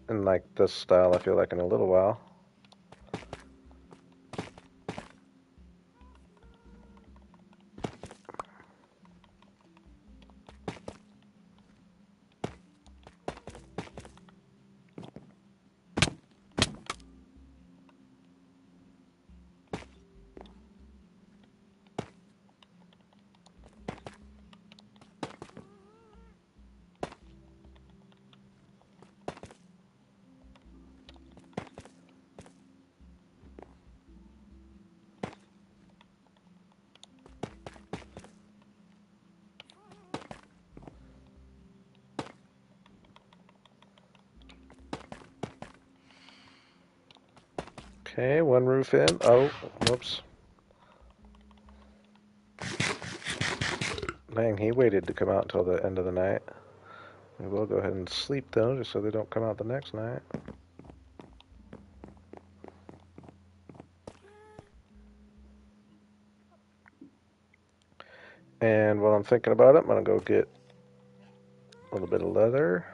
in like this style, I feel like, in a little while. Okay, one roof in. Oh, whoops. Dang, he waited to come out until the end of the night. We will go ahead and sleep though, just so they don't come out the next night. And while I'm thinking about it, I'm gonna go get a little bit of leather.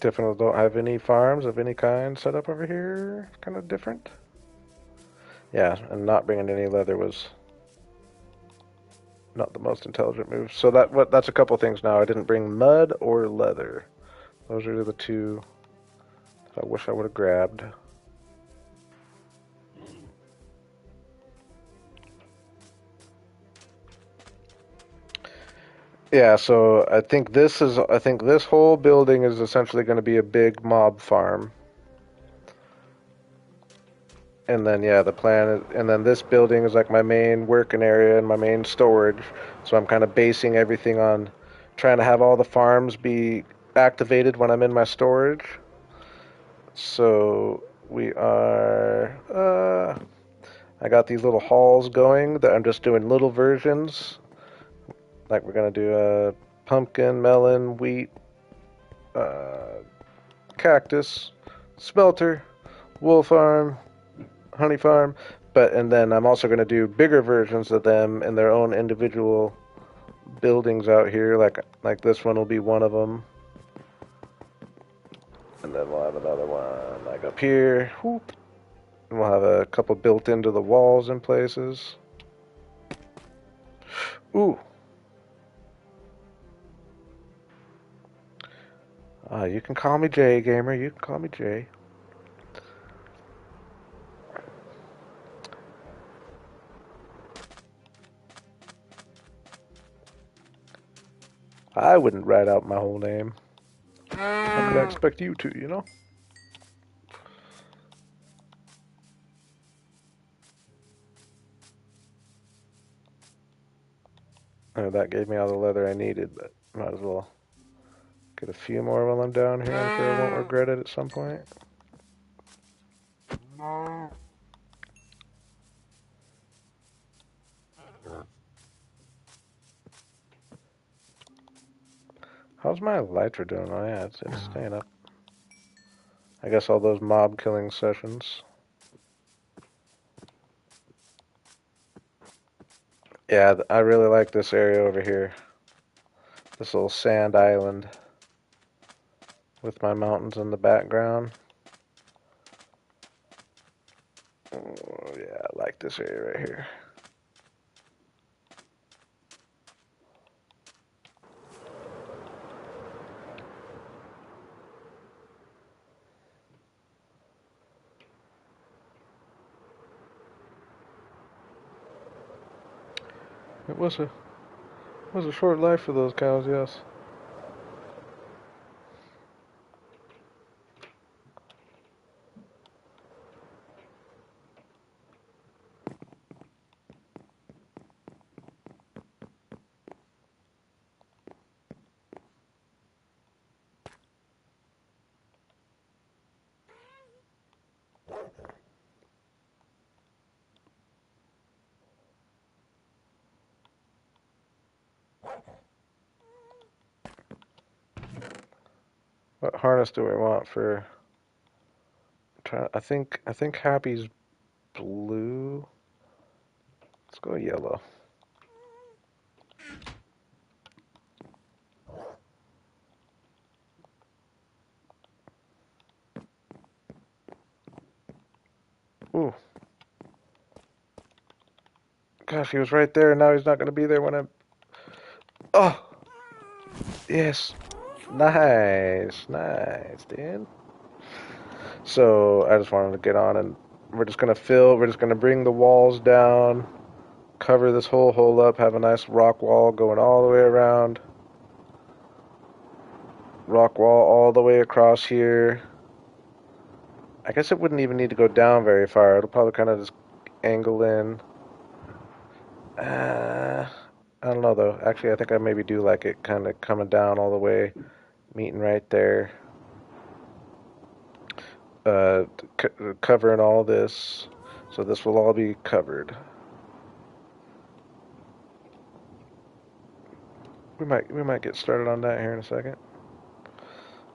Definitely don't have any farms of any kind set up over here. Kind of different. Yeah, and not bringing any leather was not the most intelligent move. So that's a couple things now. I didn't bring mud or leather. Those are the two that I wish I would have grabbed. Yeah, so I think this whole building is essentially going to be a big mob farm. And then yeah, the plan is, and then this building is like my main working area and my main storage. So I'm kind of basing everything on trying to have all the farms be activated when I'm in my storage. So we are I got these little halls going that I'm just doing little versions. Like we're gonna do a pumpkin, melon, wheat, uh, cactus, smelter, wool farm, honey farm, and then I'm also going to do bigger versions of them in their own individual buildings out here. Like this one will be one of them, and then we'll have another one like up here. Whoop. And we'll have a couple built into the walls in places. Ooh. You can call me Jay, gamer. You can call me Jay. I wouldn't write out my whole name. How could I expect you to, you know? That gave me all the leather I needed, but might as well get a few more while I'm down here. I'm sure I won't regret it at some point. How's my elytra doing? Oh yeah, it's staying up. I guess all those mob killing sessions. Yeah, I really like this area over here. This little sand island with my mountains in the background. Oh yeah, I like this area right here. It was a short life for those cows, yes. What harness do I want for? I think Happy's blue. Let's go yellow. Ooh, gosh, he was right there, and now he's not going to be there when I'm. Oh, yes, nice, dude. So I just wanted to get on, and we're just gonna fill. We're just gonna bring the walls down, cover this whole hole up, have a nice rock wall going all the way around. Rock wall all the way across here. I guess it wouldn't even need to go down very far. It'll probably kind of just angle in. Uh, I don't know though. Actually, I think I maybe do like it kind of coming down all the way, meeting right there. Covering all this, so this will all be covered. We might get started on that here in a second.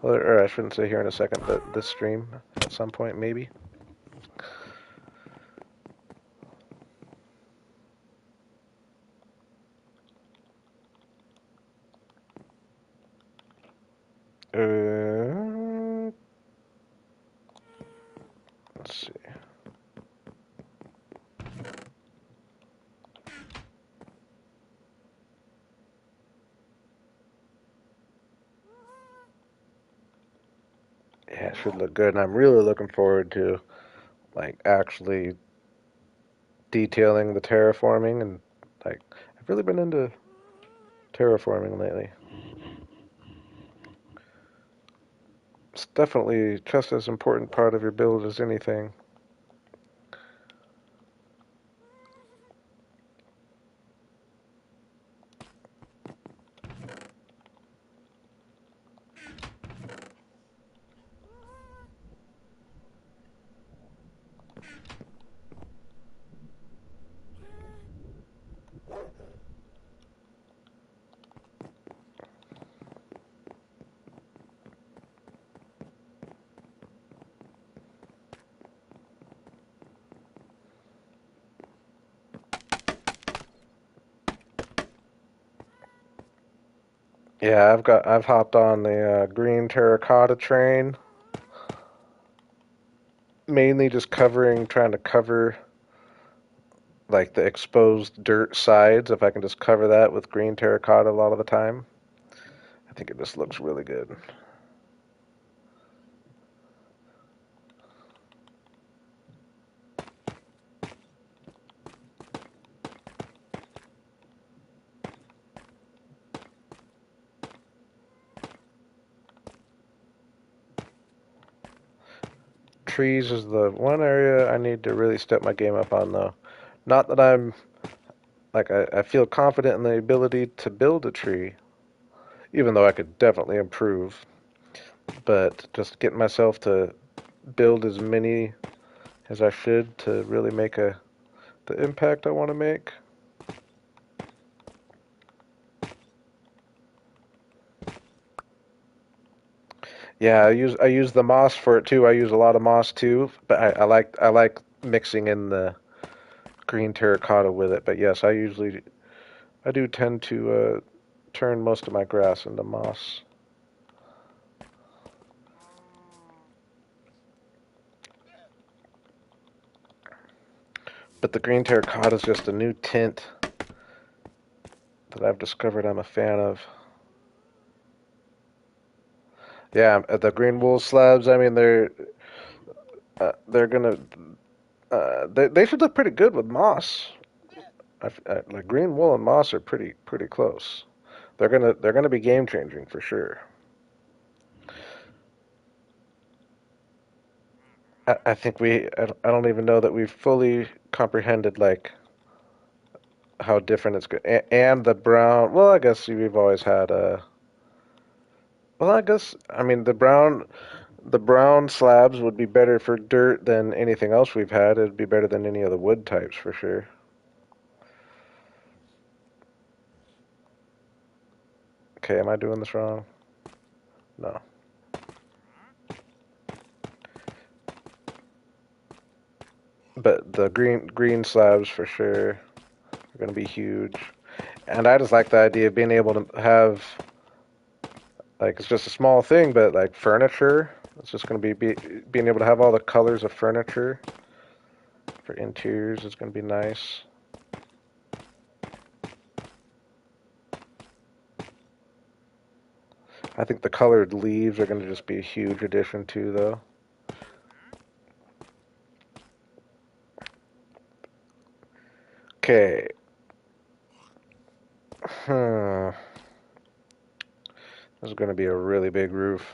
Or I shouldn't say here in a second, but this stream at some point maybe. Uh, let's see. Yeah, it should look good, and I'm really looking forward to like actually detailing the terraforming and like I've really been into terraforming lately. It's definitely just as important part of your build as anything. Yeah, I've hopped on the green terracotta train, mainly just trying to cover like the exposed dirt sides. If I can just cover that with green terracotta a lot of the time, I think it just looks really good. Trees is the one area I need to really step my game up on, though. Not that I'm like I feel confident in the ability to build a tree, even though I could definitely improve. But just getting myself to build as I should to really make the impact I want to make. Yeah, I use the moss for it too. I use a lot of moss too, but I like mixing in the green terracotta with it. But yes, I do tend to turn most of my grass into moss. But the green terracotta is just a new tint that I've discovered I'm a fan of. Yeah, the green wool slabs. I mean, they're gonna they should look pretty good with moss. Like green wool and moss are pretty close. They're gonna be game changing for sure. I think I don't even know that we've fully comprehended like how different it's good. And the brown. Well, I guess we've always had a. Well, I guess I mean the brown slabs would be better for dirt than anything else we've had. It'd be better than any of the wood types for sure. Okay, am I doing this wrong? No. But the green slabs for sure are gonna be huge. And I just like the idea of being able to have like it's just a small thing, but like furniture. It's just gonna be being able to have all the colors of furniture for interiors is gonna be nice. I think the colored leaves are gonna just be a huge addition too, though. Okay. Hmm. This is gonna be a really big roof.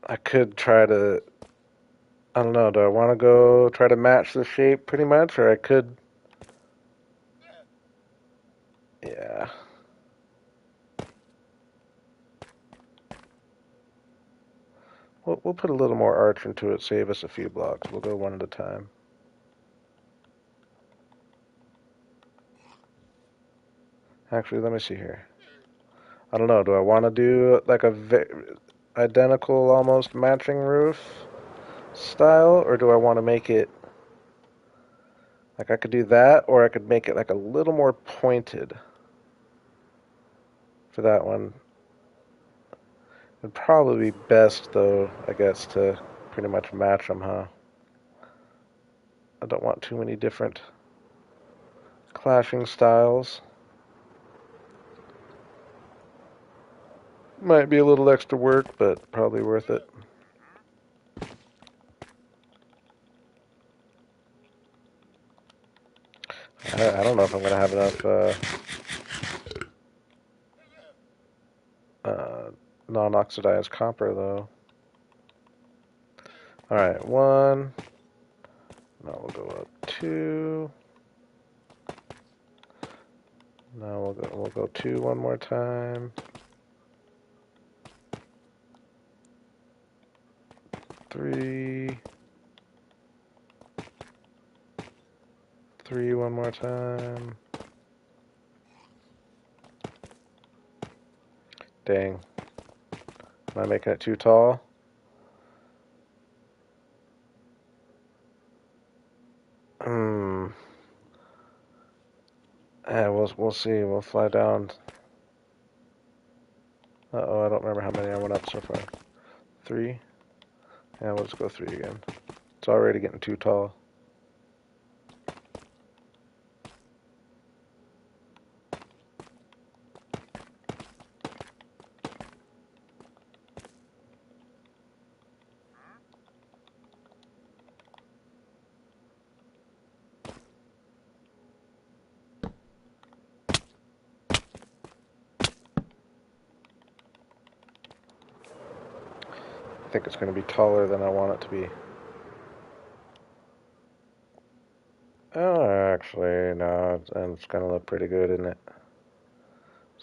I could try to. I don't know. Do I want to go try to match the shape pretty much, or I could. Yeah. We'll put a little more arch into it, save us a few blocks. We'll go one at a time. Actually, let me see here. I don't know. Do I want to do like a identical, almost matching roof style, or do I want to make it like I could do that, or I could make it like a little more pointed for that one. It'd probably be best, though, I guess, to pretty much match them, huh? I don't want too many different clashing styles. Might be a little extra work, but probably worth it. I don't know if I'm gonna have enough uh, non-oxidized copper though. All right, one. Now we'll go up two. Now we'll go two one more time. Three. Three one more time. Dang. Am I making it too tall? Hmm. We'll see. We'll fly down. Uh-oh, I don't remember how many I went up so far. Three? Yeah, we'll just go three again. It's already getting too tall. I think it's going to be taller than I want it to be. Oh, actually, no, and it's going to look pretty good, isn't it?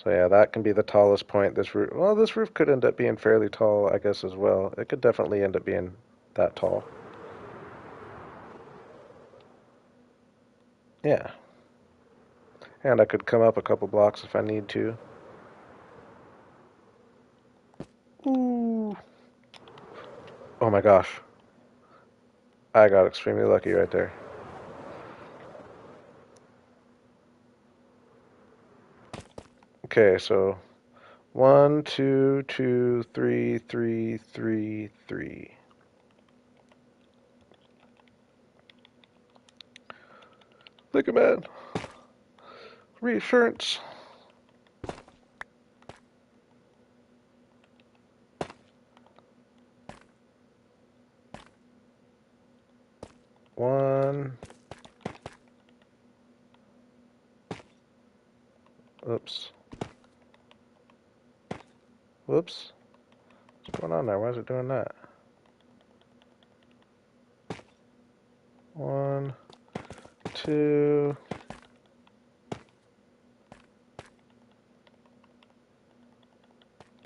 So yeah, that can be the tallest point. This roof could end up being fairly tall, I guess, as well. It could definitely end up being that tall. Yeah. And I could come up a couple blocks if I need to. Ooh. Oh my gosh. I got extremely lucky right there. Okay, so one, two, two, three, three, three, three. Think man. Reassurance. One. Oops. Whoops. What's going on there? Why is it doing that? One, two.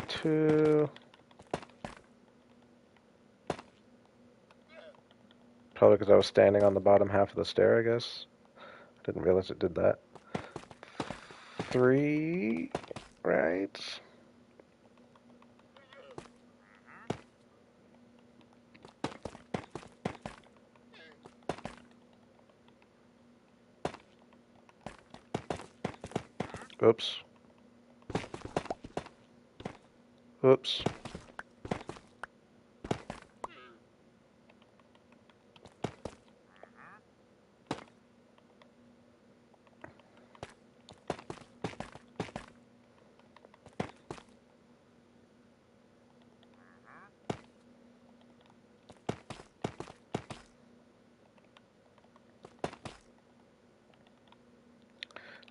Two. Probably because I was standing on the bottom half of the stair, I guess. Didn't realize it did that. Three. Right. Oops. Oops.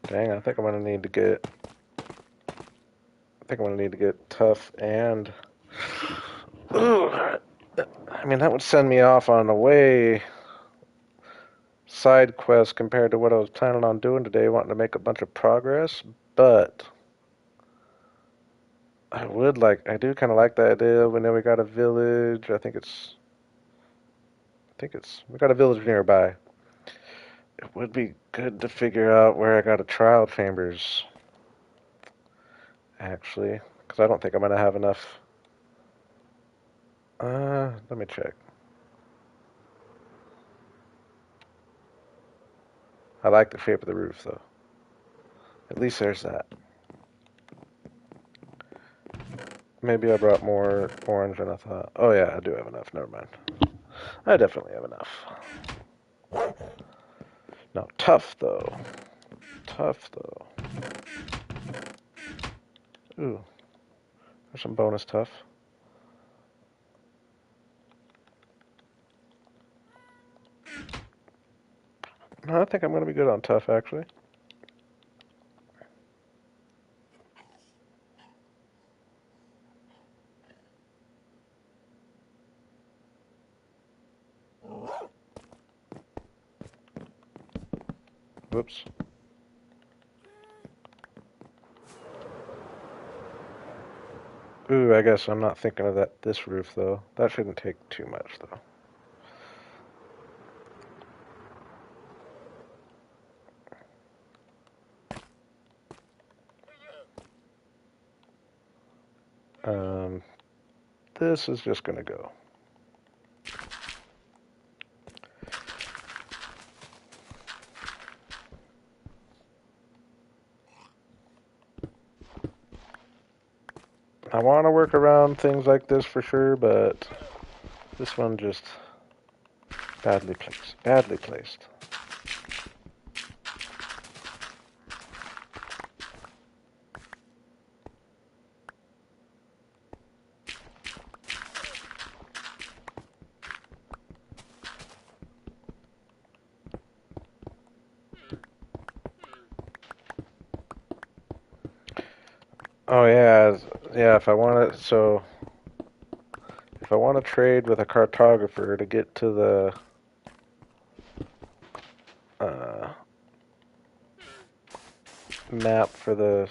Dang, I think I'm gonna need to get. I think I'm gonna need to get tough and. Ooh, I mean, that would send me off on a way side quest compared to what I was planning on doing today, wanting to make a bunch of progress. But I do kind of like the idea. We know we got a village. We got a village nearby. It would be good to figure out where I got a trial chambers, actually, because I don't think I'm gonna have enough. Let me check. I like the shape of the roof, though. At least there's that. Maybe I brought more orange than I thought. Oh yeah, I do have enough. Never mind. I definitely have enough. Now, tough, though. Tough, though. Ooh, there's some bonus tough. No, I think I'm going to be good on tough, actually. Whoops. Ooh, I guess I'm not thinking of this roof, though. That shouldn't take too much, though. This is just going to go. I want to work around things like this for sure, but this one just badly placed. Badly placed. Oh yeah, yeah. If I want to trade with a cartographer to get to the uh, map for the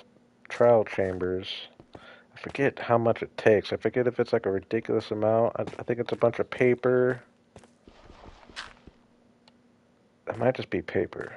trial chambers. I forget how much it takes. I forget if it's like a ridiculous amount. I think it's a bunch of paper. It might just be paper.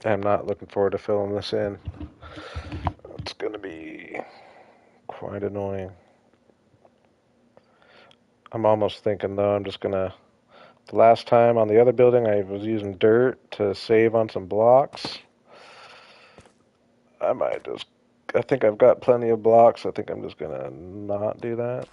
I'm not looking forward to filling this in. It's going to be quite annoying. I'm almost thinking, though, I'm just going to... The last time on the other building, I was using dirt to save on some blocks. I might just... I think I've got plenty of blocks. I think I'm just going to not do that.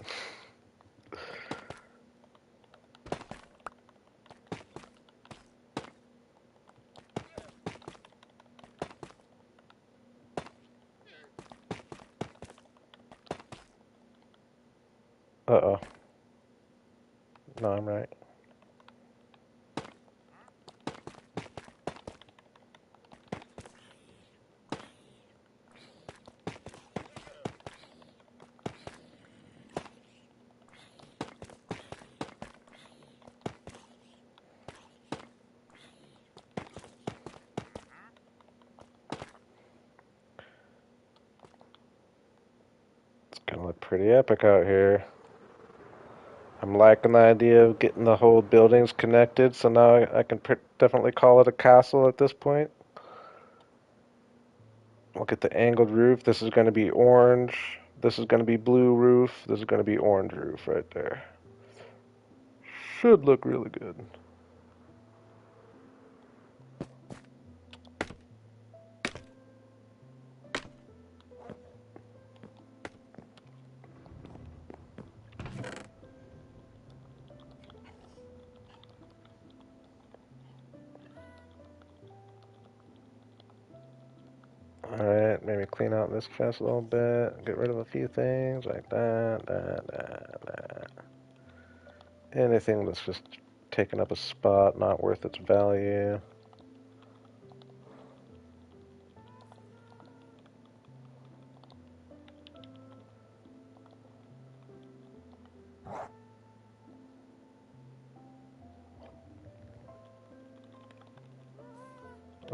Uh-oh. No, I'm right. It's going to look pretty epic out here. I'm liking the idea of getting the whole buildings connected, so now I can definitely call it a castle at this point. Look at the angled roof. This is going to be orange. This is going to be blue roof. This is going to be orange roof right there. Should look really good. Alright, maybe clean out this chest a little bit. Get rid of a few things like that. Anything that's just taking up a spot, not worth its value.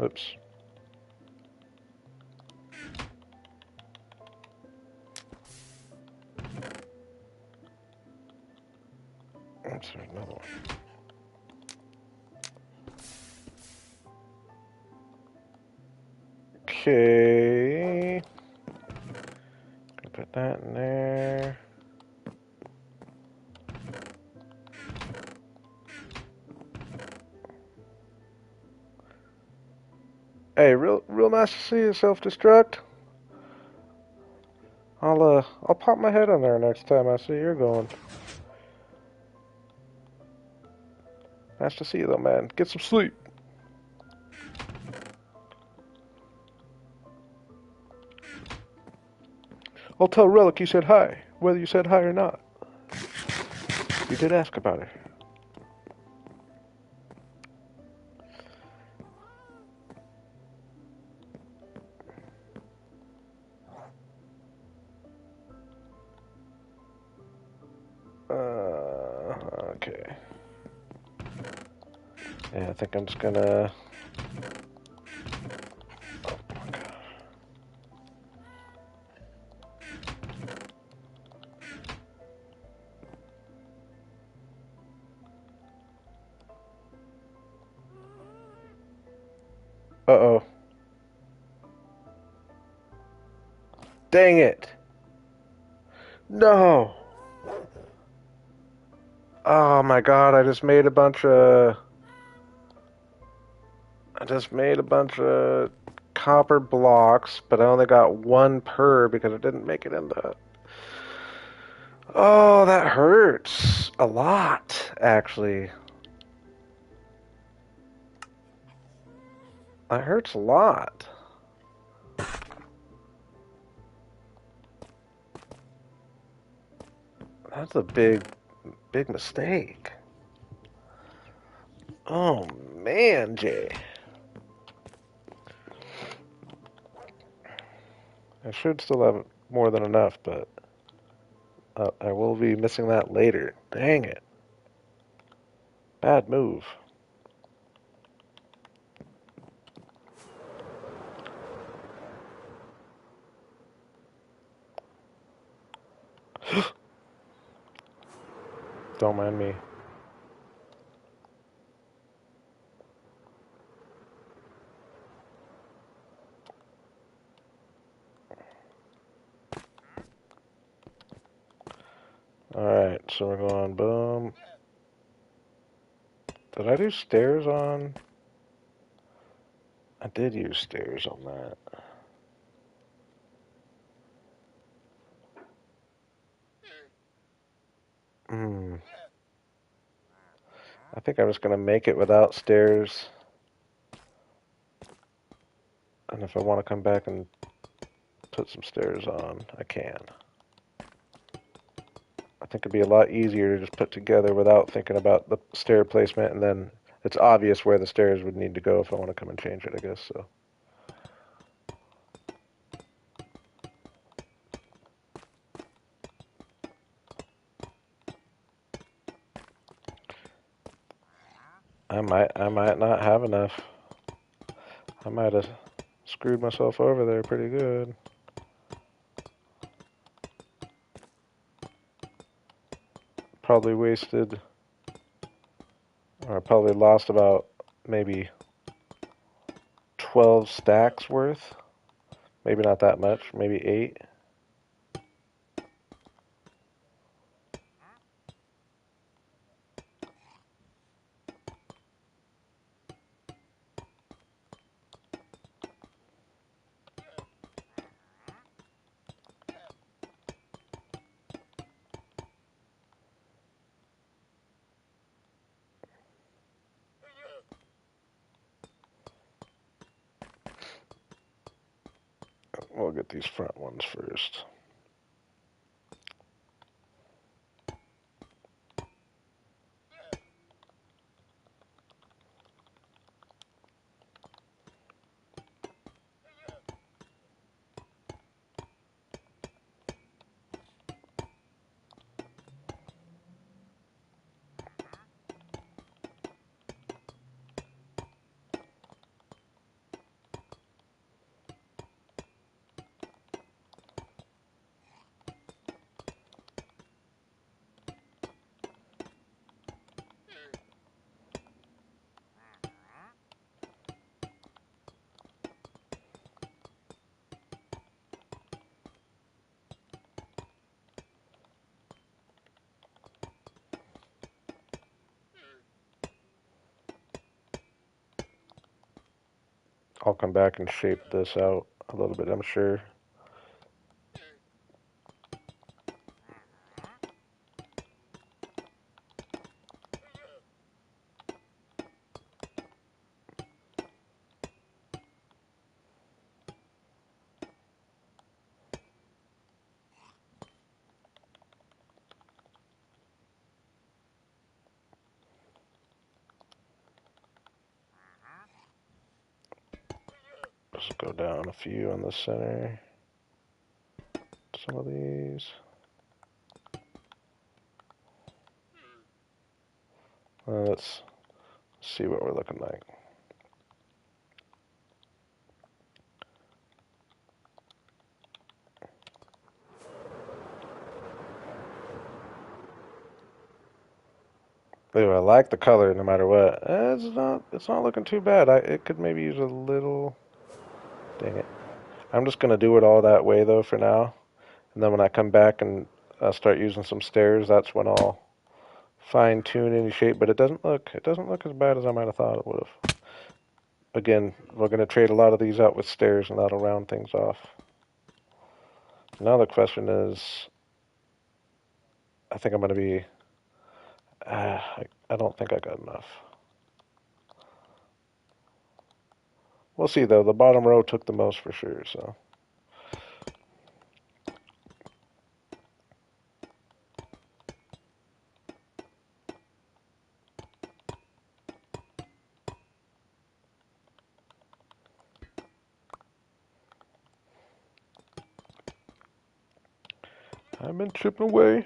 Oops. Oops, there's another one. Okay. Put that in there. Hey, real nice to see you self-destruct. I'll pop my head in there next time I see you're going. Nice to see you though, man. Get some sleep. I'll tell Relic you said hi, whether you said hi or not. You did ask about her. Okay. Yeah, I think I'm just gonna... Oh my god. Uh-oh. Dang it. No. Oh my god, I just made a bunch of copper blocks, but I only got one per because it didn't make it into. Oh, that hurts a lot, actually. That hurts a lot. That's a big mistake. Oh man, Jay. I should still have more than enough, but I will be missing that later. Dang it. Bad move. Don't mind me. Alright, so we're going boom. Did I do stairs on? I did use stairs on that. Hmm. I think I'm just going to make it without stairs. And if I want to come back and put some stairs on, I can. I think it'd be a lot easier to just put together without thinking about the stair placement, and then it's obvious where the stairs would need to go if I want to come and change it, I guess. So I might not have enough. I might have screwed myself over there pretty good. Probably wasted, or probably lost about maybe 12 stacks worth. Maybe not that much, maybe 8. We'll get these front ones first. I'll come back and shape this out a little bit, I'm sure. Just go down a few in the center. Some of these. Let's see what we're looking like. Ooh, I like the color no matter what. It's not looking too bad. It could maybe use a little. Dang it. I'm just gonna do it all that way though for now. And then when I come back and start using some stairs, that's when I'll fine tune any shape. But it doesn't look as bad as I might have thought it would have. Again, we're gonna trade a lot of these out with stairs, and that'll round things off. Now the question is, I think I'm gonna be. I don't think I got enough. We'll see though. The bottom row took the most for sure. So I've been chipping away.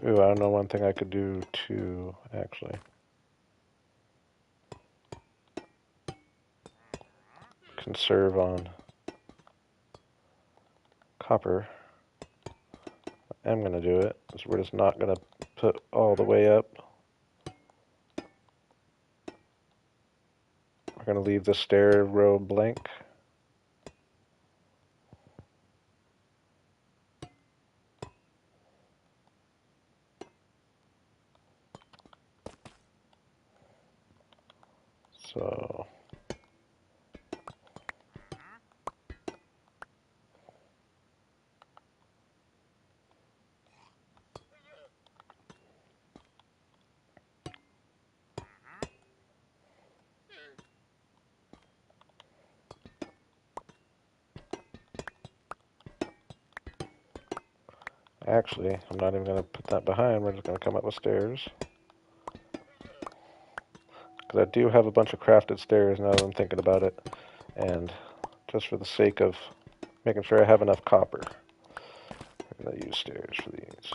Ooh, I don't know one thing I could do to actually conserve on copper. I'm gonna do it. So we're just not gonna put all the way up. We're gonna leave the stair row blank. So actually, I'm not even gonna put that behind. We're just gonna come up with stairs. Because I do have a bunch of crafted stairs now that I'm thinking about it. And just for the sake of making sure I have enough copper, I'm gonna use stairs for these.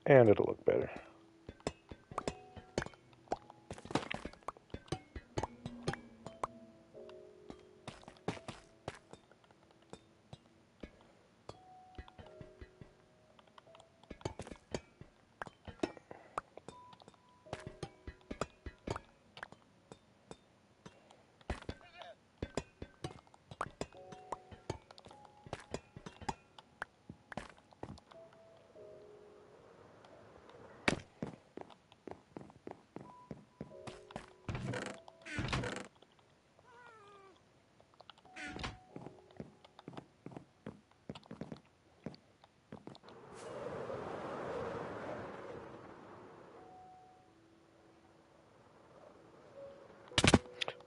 And it'll look better.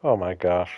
Oh my gosh.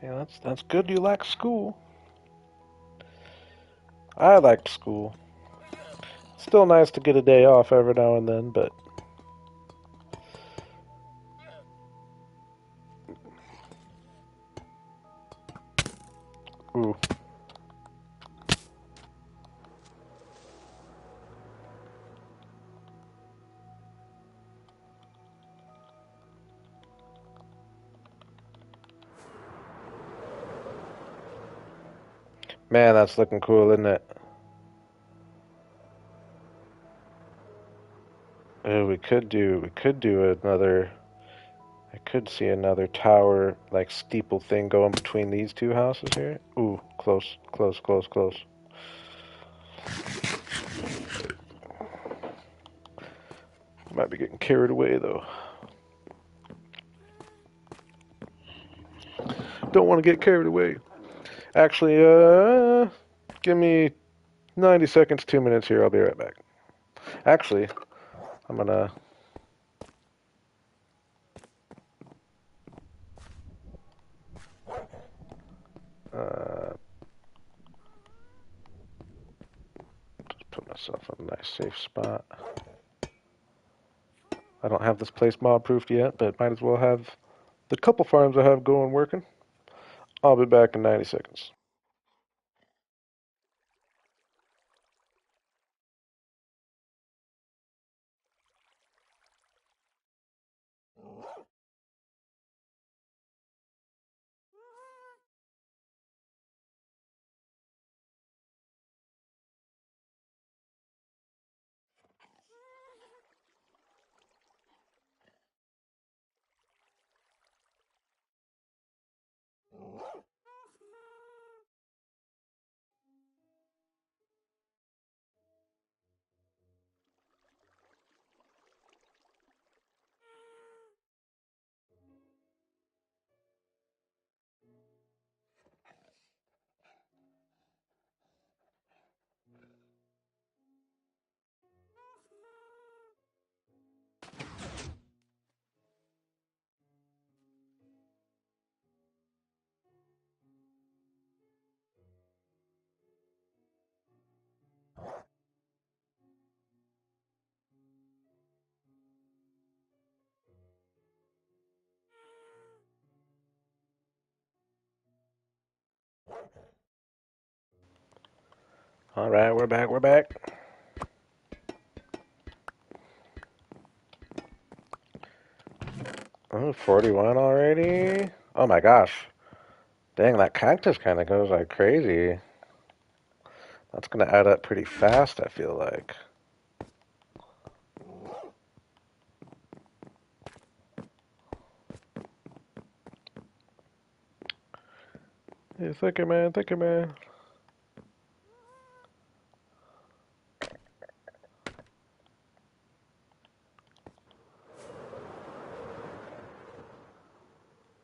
Yeah, that's good. You like school. I liked school. Still nice to get a day off every now and then, but ooh, man, that's looking cool, isn't it? We could do another. I could see another tower, like steeple thing going between these two houses here. Ooh, close, close, close, close. Might be getting carried away though. Don't want to get carried away. Actually, give me 90 seconds, 2 minutes here. I'll be right back. Actually, I'm gonna uh, just put myself in a nice safe spot. I don't have this place mob proofed yet, but might as well have the couple farms I have going working. I'll be back in 90 seconds. All right, we're back. We're back. Oh, 41 already? Oh my gosh. Dang, that cactus kind of goes like crazy. That's gonna add up pretty fast, I feel like. Hey, thank you, man. Thank you, man.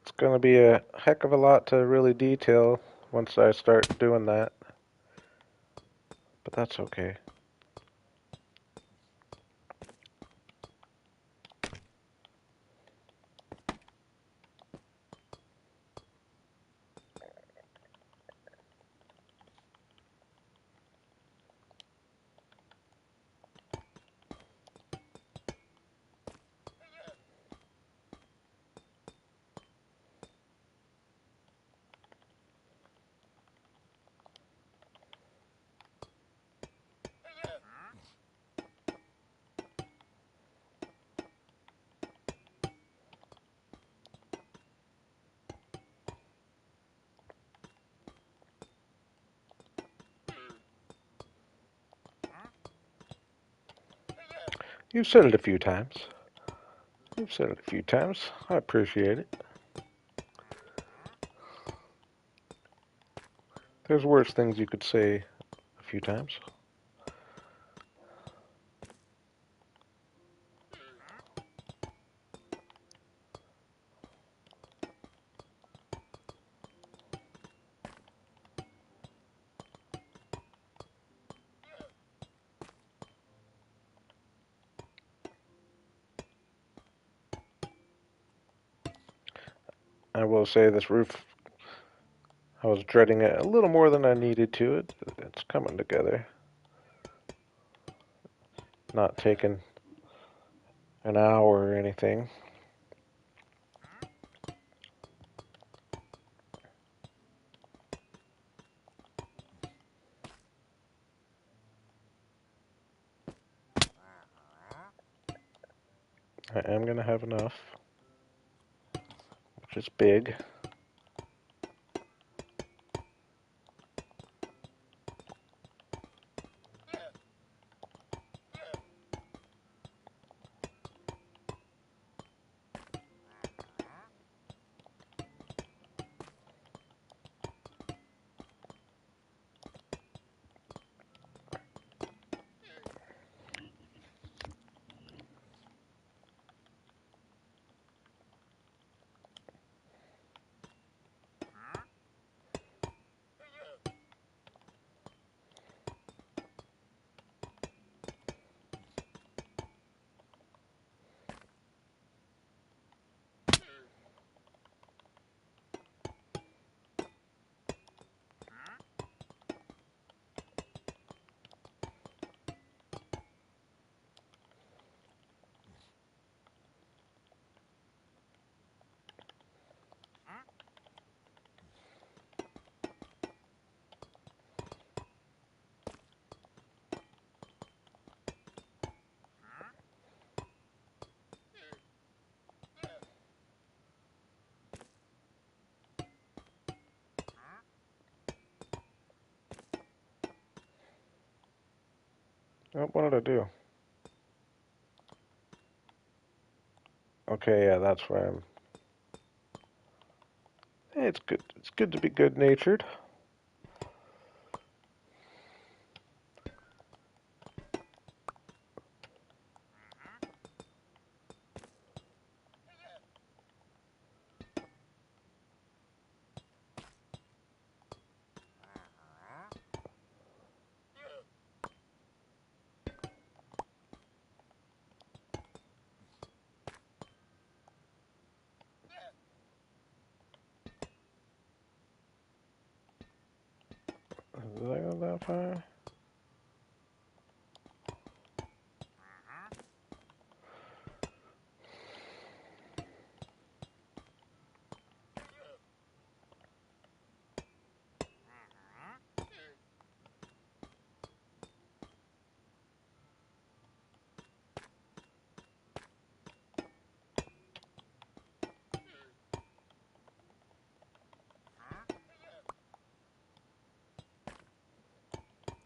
It's gonna be a heck of a lot to really detail once I start doing that, but that's okay. You've said it a few times. You've said it a few times. I appreciate it. There's worse things you could say a few times. I will say this roof I was dreading it a little more than I needed to. It's coming together. Not taking an hour or anything. I am going to have enough, which is big. Oh, what did I do? Okay, yeah, that's where I'm. Hey, it's good. It's good to be good-natured. Did I go that far?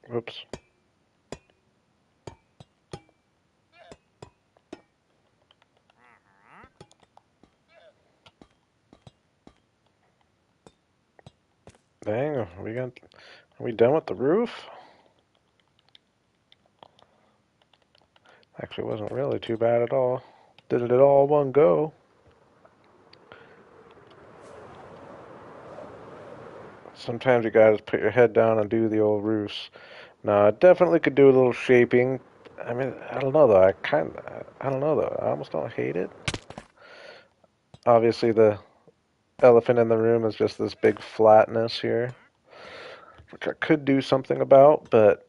Whoops. Dang, are we done with the roof? Actually, it wasn't really too bad at all. Did it all one go. Sometimes you gotta put your head down and do the old roofs. No, I definitely could do a little shaping. I mean, I don't know though. I don't know though. I almost don't hate it. Obviously, the elephant in the room is just this big flatness here, which I could do something about, but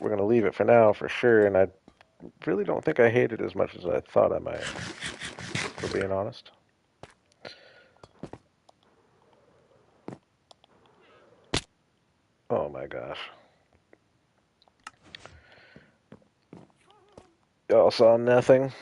we're gonna leave it for now for sure. And I really don't think I hate it as much as I thought I might, for being honest. Oh my gosh. Y'all saw nothing?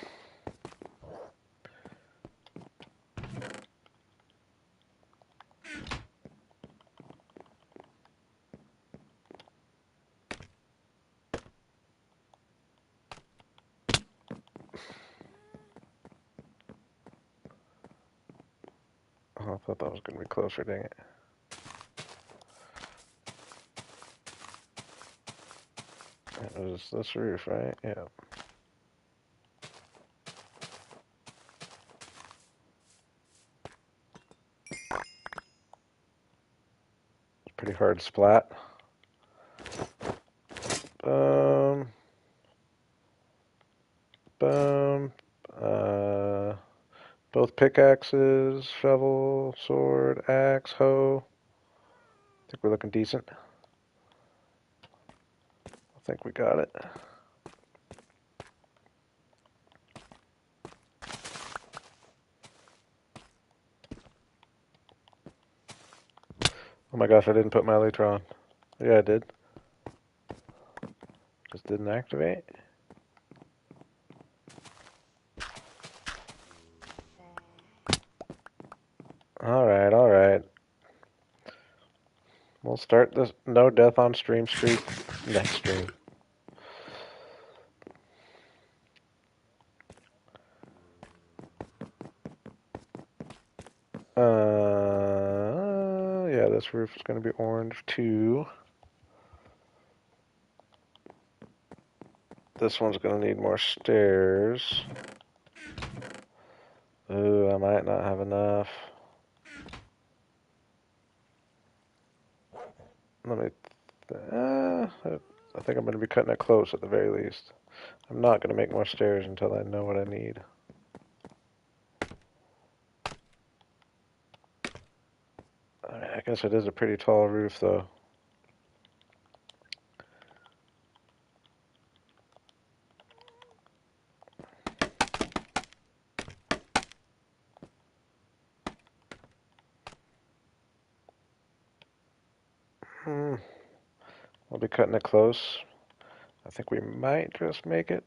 Oh, I thought that was gonna be closer, dang it. It was this roof, right? Yeah. It's pretty hard splat. Um, boom. Uh, both pickaxes, shovel, sword, axe, hoe. Think we're looking decent. I think we got it. Oh my gosh, I didn't put my elytra on. Yeah, I did. Just didn't activate. Alright, alright. We'll start this no death on stream streak next stream. Yeah, this roof is going to be orange too. This one's going to need more stairs. Ooh, I might not have enough. Let me. I think I'm going to be cutting it close at the very least. I'm not going to make more stairs until I know what I need. I guess it is a pretty tall roof, though. I'll be cutting it close. I think we might just make it.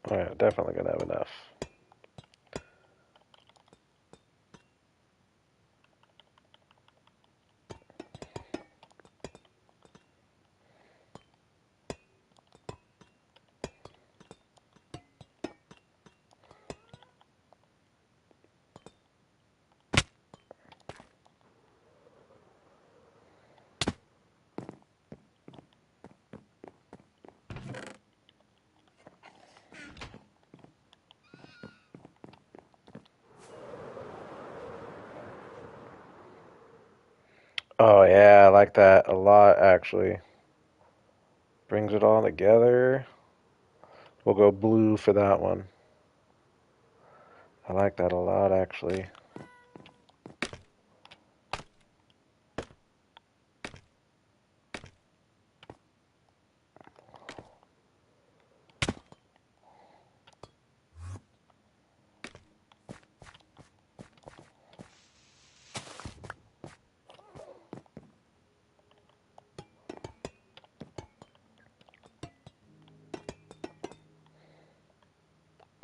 Alright, definitely gonna have enough. Oh yeah, I like that a lot actually. Brings it all together. We'll go blue for that one. I like that a lot actually.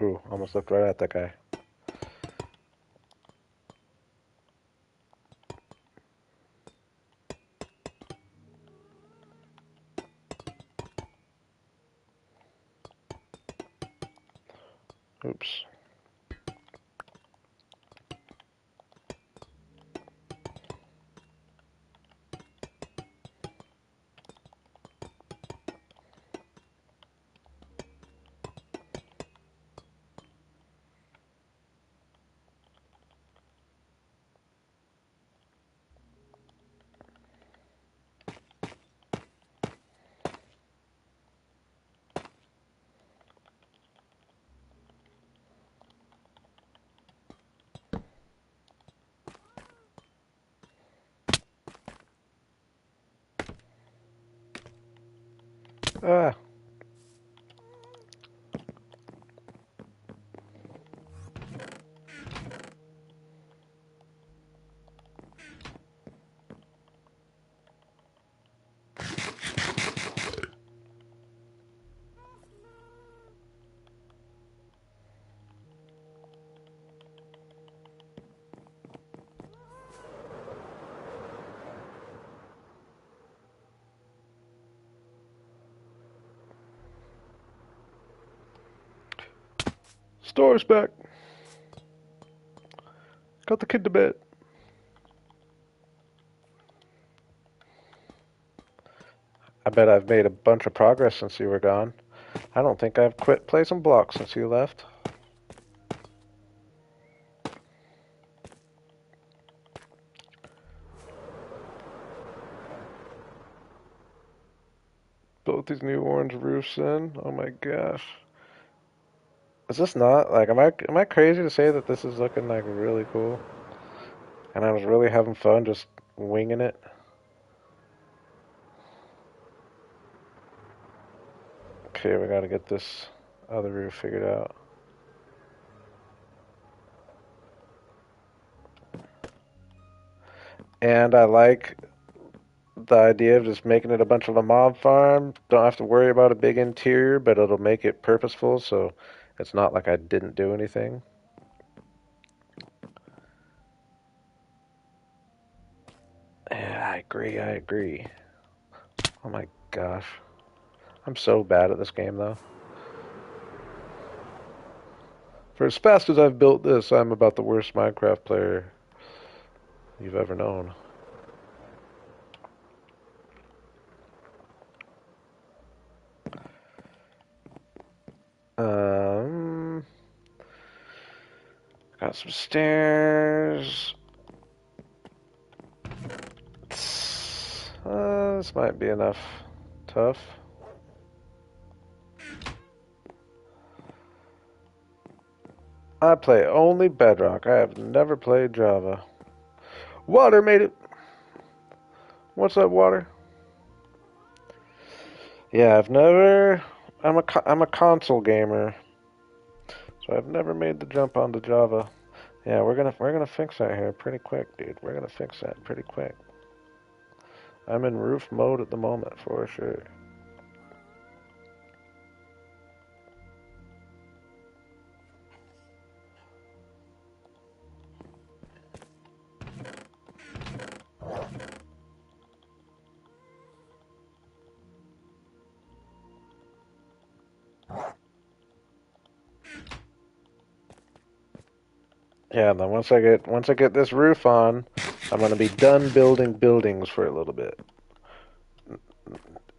Ooh, almost looked right at that guy. Oops. Ah. Store's back. Got the kid to bed. I bet I've made a bunch of progress since you were gone. I don't think I've quit placing blocks since you left. Built these new orange roofs in. Oh my gosh. Is this not like am I crazy to say that this is looking like really cool? And I was really having fun just winging it. Okay, we gotta get this other roof figured out. And I like the idea of just making it a bunch of a mob farm. Don't have to worry about a big interior, but it'll make it purposeful so it's not like I didn't do anything. Yeah, I agree, I agree. Oh my gosh. I'm so bad at this game though. For as fast as I've built this, I'm about the worst Minecraft player you've ever known. Um, got some stairs. This might be enough. Tough. I play only Bedrock. I have never played Java. Water made it. What's up, Water? Yeah, I've never. I'm a console gamer, so I've never made the jump onto Java. Yeah, we're gonna fix that here pretty quick, dude. We're gonna fix that pretty quick. I'm in roof mode at the moment for sure. Yeah, and then once I get this roof on, I'm gonna be done building buildings for a little bit.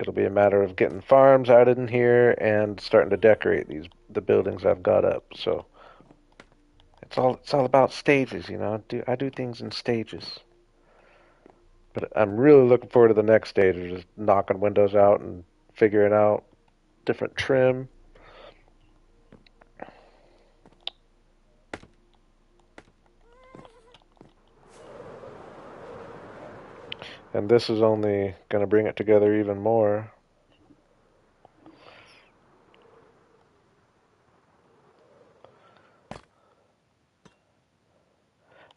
It'll be a matter of getting farms out in here and starting to decorate the buildings I've got up. So it's all about stages, you know. I do things in stages. But I'm really looking forward to the next stage of just knocking windows out and figuring out different trim. And this is only going to bring it together even more.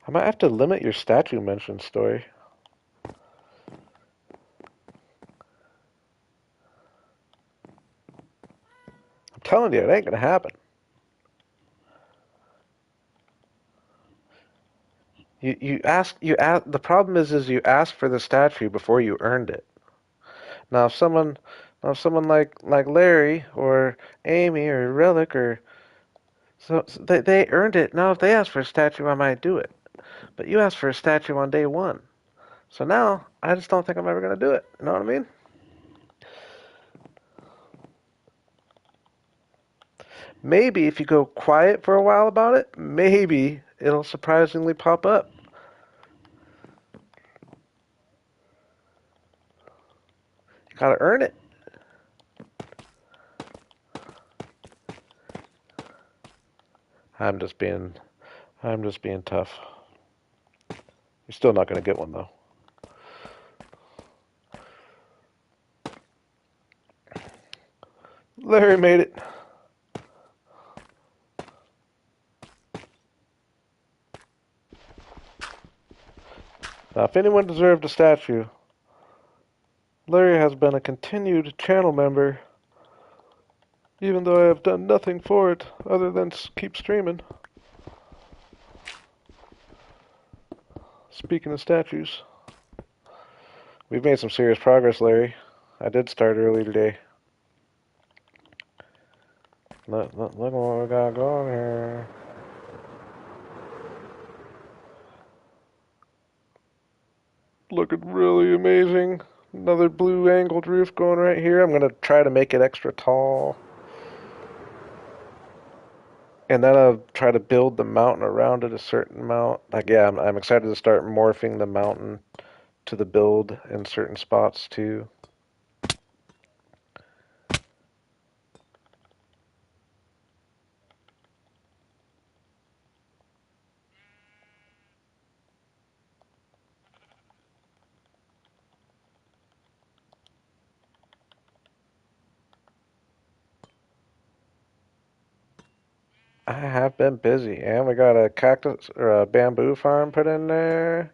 I might have to limit your statue mention story. I'm telling you, it ain't going to happen. The problem is you asked for the statue before you earned it. Now if someone like Larry or Amy or Relic or so they earned it. Now if they ask for a statue, I might do it. But you asked for a statue on day one. So now I just don't think I'm ever gonna do it. You know what I mean? Maybe if you go quiet for a while about it, maybe it'll surprisingly pop up. You gotta earn it. I'm just being I'm just being tough. You're still not gonna get one though. Larry made it. Now if anyone deserved a statue, Larry has been a continued channel member, even though I have done nothing for it other than keep streaming. Speaking of statues, we've made some serious progress, Larry. I did start early today. Look what we got going here. Looking really amazing. Another blue angled roof going right here. I'm gonna try to make it extra tall. And then I'll try to build the mountain around it a certain amount. Like, yeah, I'm excited to start morphing the mountain to the build in certain spots too. I have been busy, and we got a cactus or a bamboo farm put in there.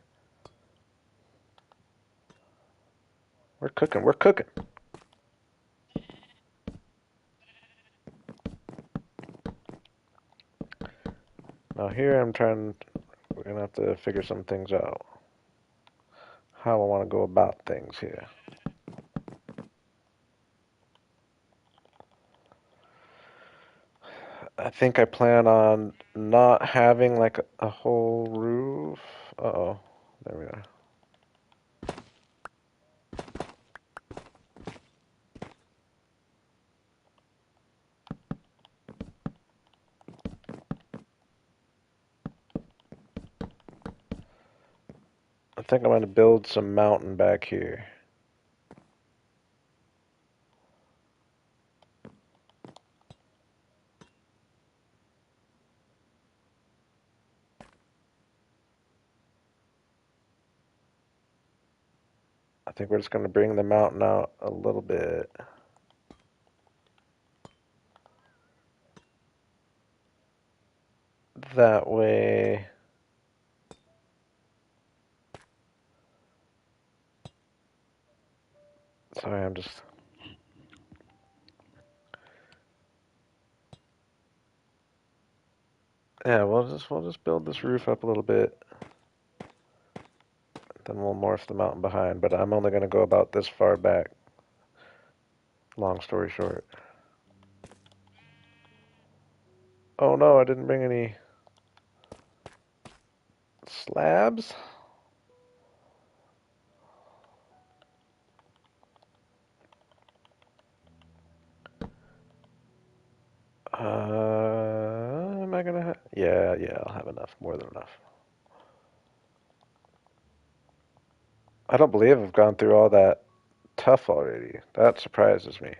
We're cooking. We're cooking. Now here I'm trying. We're gonna have to figure some things out. How I want to go about things here. I think I plan on not having like a whole roof. Uh-oh. There we are. I think I'm going to build some mountain back here. I think we're just going to bring the mountain out a little bit. That way. Sorry, I'm just. Yeah, we'll just build this roof up a little bit. Then we'll morph the mountain behind. But I'm only going to go about this far back. Long story short. Oh no, I didn't bring any slabs. Am I gonna have? Yeah, I'll have enough, more than enough. I don't believe I've gone through all that tough already. That surprises me.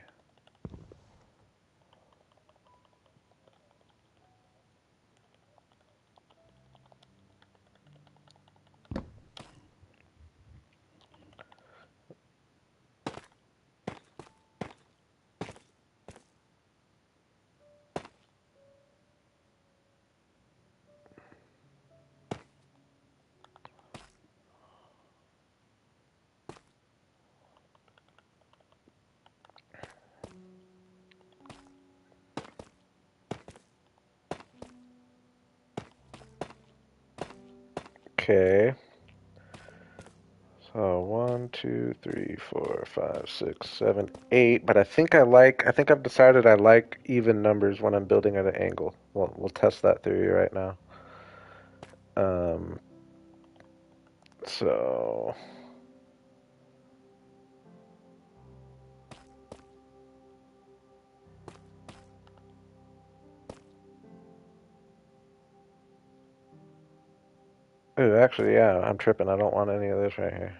Okay. So 1, 2, 3, 4, 5, 6, 7, 8. But I think I've decided I like even numbers when I'm building at an angle. We'll test that theory right now. Um, so ooh, actually, yeah, I'm tripping. I don't want any of this right here.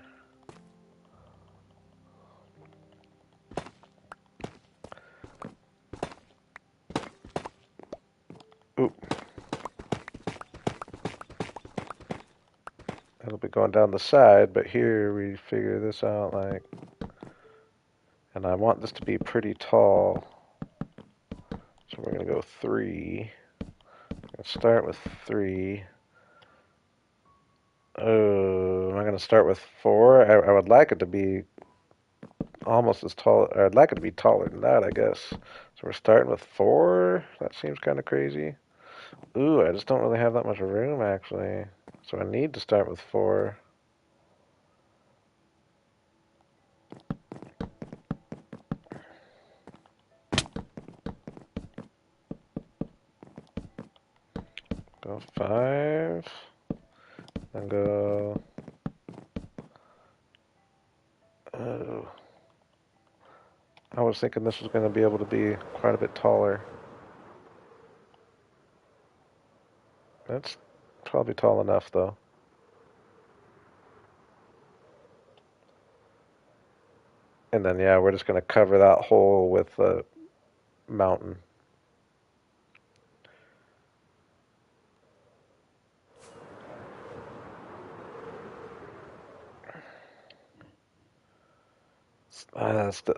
Ooh, it'll be going down the side, but here we figure this out like, and I want this to be pretty tall. So we're gonna go 3. Let's start with 3. Oh, am I gonna start with 4? I would like it to be almost as tall, or I'd like it to be taller than that, I guess. So we're starting with 4? That seems kind of crazy. Ooh, I just don't really have that much room, actually. So I need to start with 4. Go 5. And go... Oh. I was thinking this was going to be able to be quite a bit taller. That's probably tall enough, though. And then, yeah, we're just going to cover that hole with a mountain.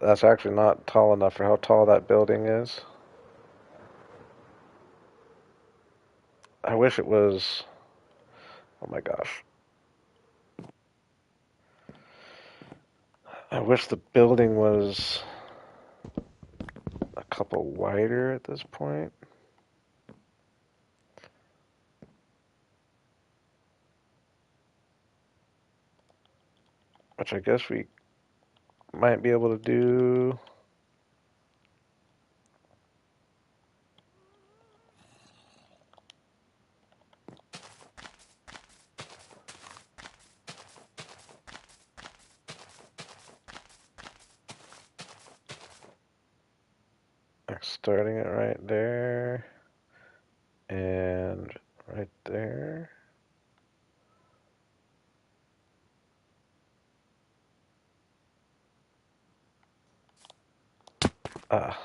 That's actually not tall enough for how tall that building is. I wish it was... Oh my gosh. I wish the building was a couple wider at this point. Which I guess we might be able to do. Starting it right there. And right there. Ah.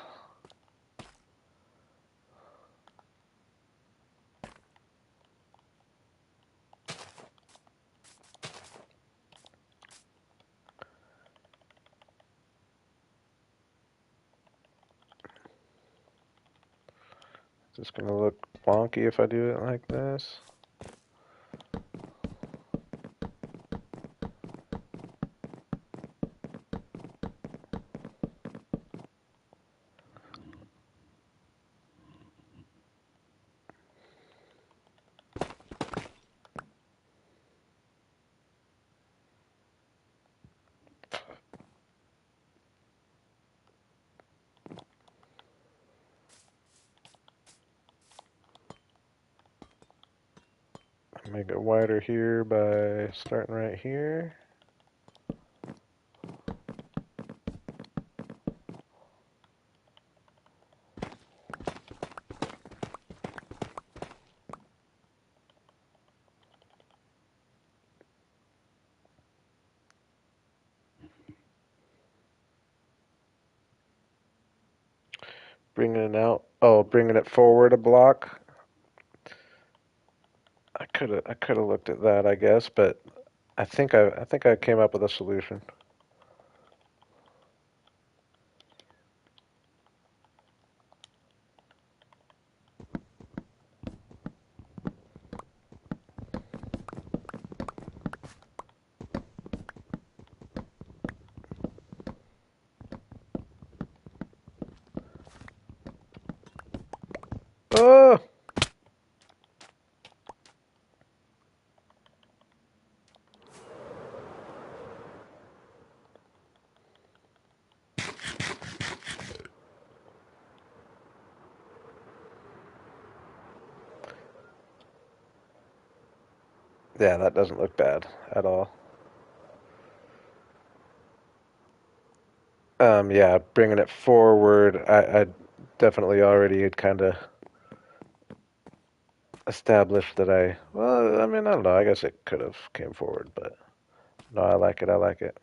It's gonna look wonky if I do it like this. Make it wider here by starting right here. Bringing it out. Oh, bringing it forward a block. I could have looked at that, I guess, but I think I came up with a solution. Oh! Yeah, that doesn't look bad at all. Yeah, bringing it forward, I definitely already had kind of established that well, I mean, I don't know. I guess it could have came forward, but no, I like it. I like it.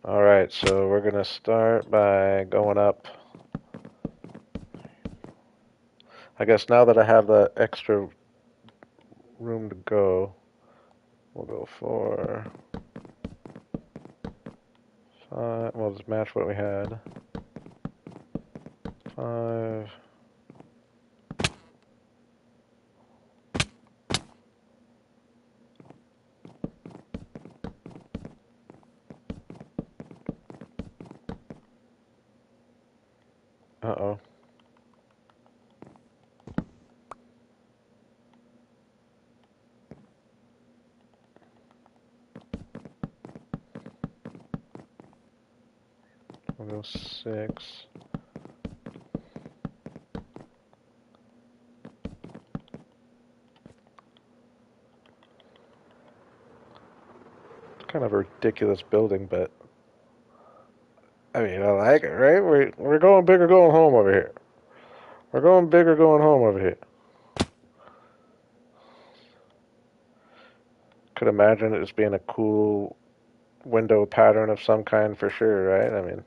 All right, so we're gonna start by going up. I guess now that I have the extra room to go, we'll go 4, 5. We'll just match what we had. 5. Uh-oh. We'll go 6. It's kind of a ridiculous building, but I mean, I like it, right? We're going big or going home over here. We're going big or going home over here. Could imagine it just being a cool window pattern of some kind for sure, right? I mean,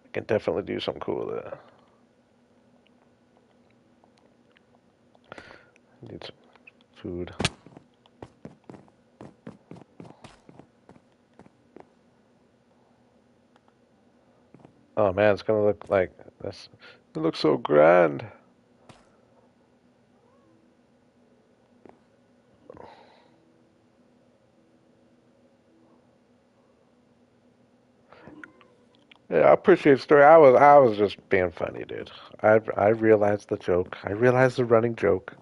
we can definitely do something cool with it. Need some food. Oh man, it's gonna look like this. It looks so grand. Yeah, I appreciate the story. I was just being funny, dude. I realized the joke. I realized the running joke.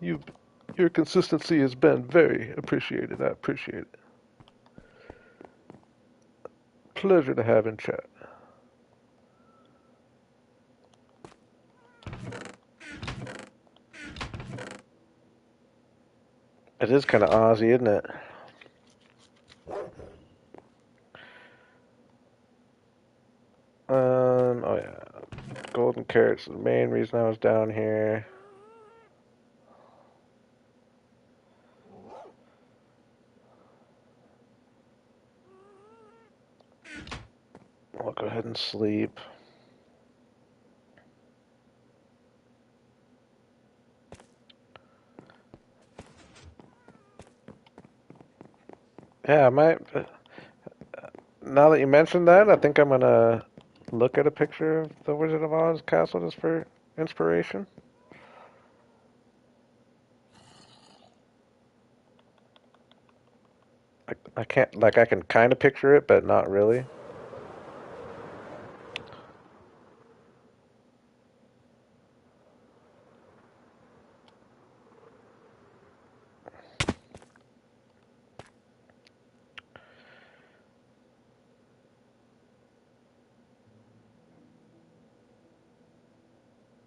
You, your consistency has been very appreciated. I appreciate it. Pleasure to have in chat. It is kind of Aussie, isn't it? Oh yeah, golden carrots. The main reason I was down here. I'll go ahead and sleep. Yeah, I might. Now that you mentioned that, I think I'm gonna look at a picture of the Wizard of Oz castle just for inspiration. I can't, like, I can kind of picture it, but not really.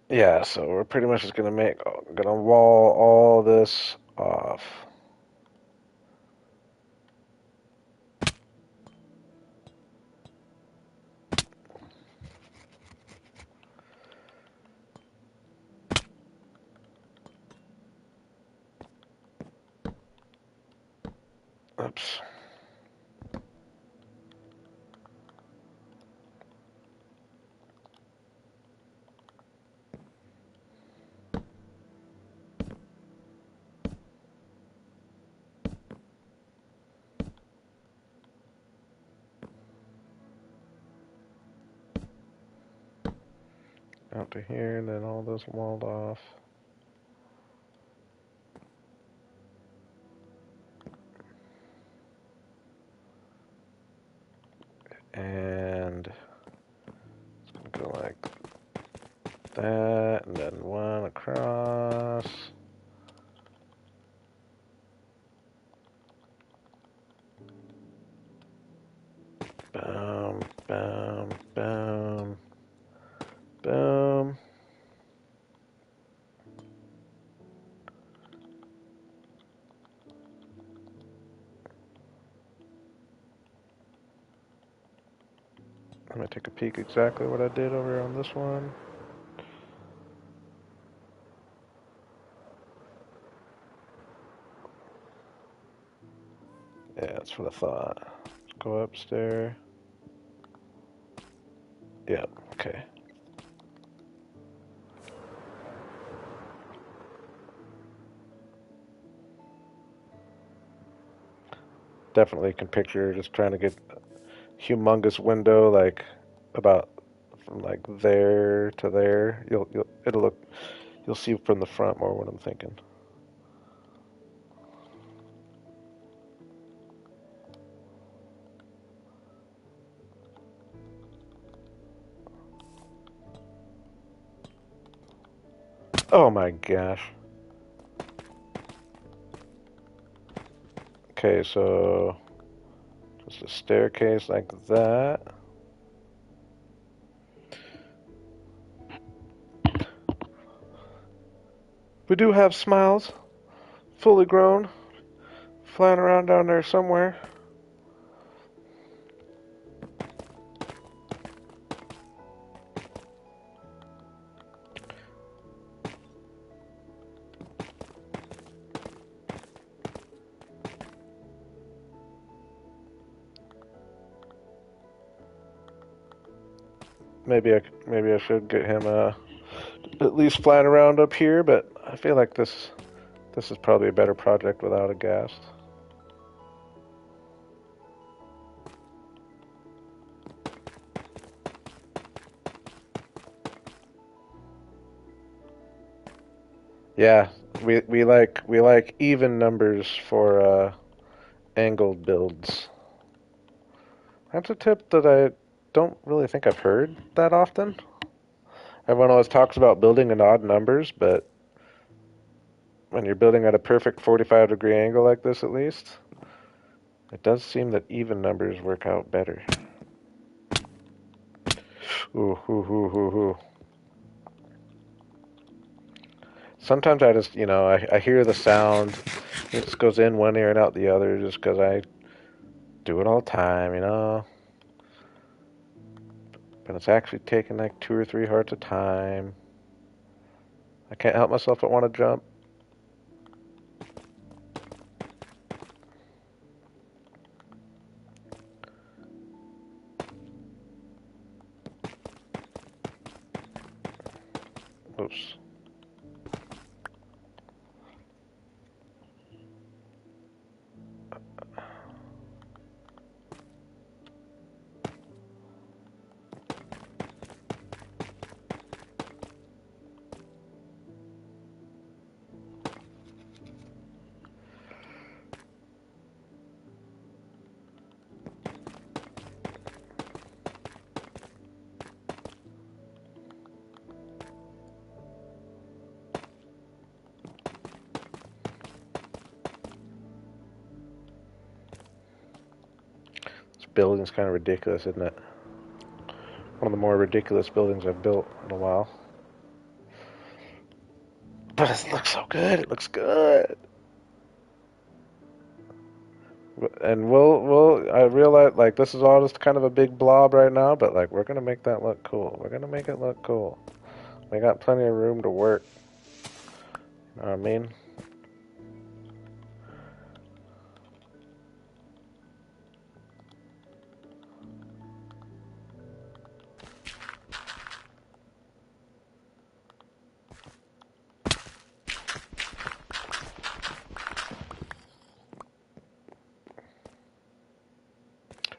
Yeah, so we're pretty much just gonna wall all this off. Oops. Out to here, and then all this walled off. And it's gonna go like that, and then one across. Boom, boom, boom, boom. I'm gonna take a peek exactly what I did over on this one. Yeah, that's what I thought. Let's go upstairs. Yeah, okay. definitely can picture just trying to get humongous window like about from like there to there. You'll see from the front more what I'm thinking. Oh my gosh. Okay, so just a staircase like that. We do have Smiles, fully grown, flying around down there somewhere. Maybe I should get him at least flying around up here, but I feel like this is probably a better project without a ghast. Yeah, we like even numbers for angled builds. That's a tip that I don't really think I've heard that often. Everyone always talks about building in odd numbers, but when you're building at a perfect 45-degree angle like this, at least, it does seem that even numbers work out better. Ooh, ooh, ooh, ooh, ooh. Sometimes I just, I hear the sound. It just goes in one ear and out the other just because I do it all the time. But it's actually taking like 2 or 3 hearts a time. I can't help myself. I want to jump. Oops. This building's kind of ridiculous, isn't it? One of the more ridiculous buildings I've built in a while. But it looks so good. It looks good. And I realize like this is all just kind of a big blob right now, but like we're gonna make that look cool. We're gonna make it look cool. We got plenty of room to work. You know what I mean?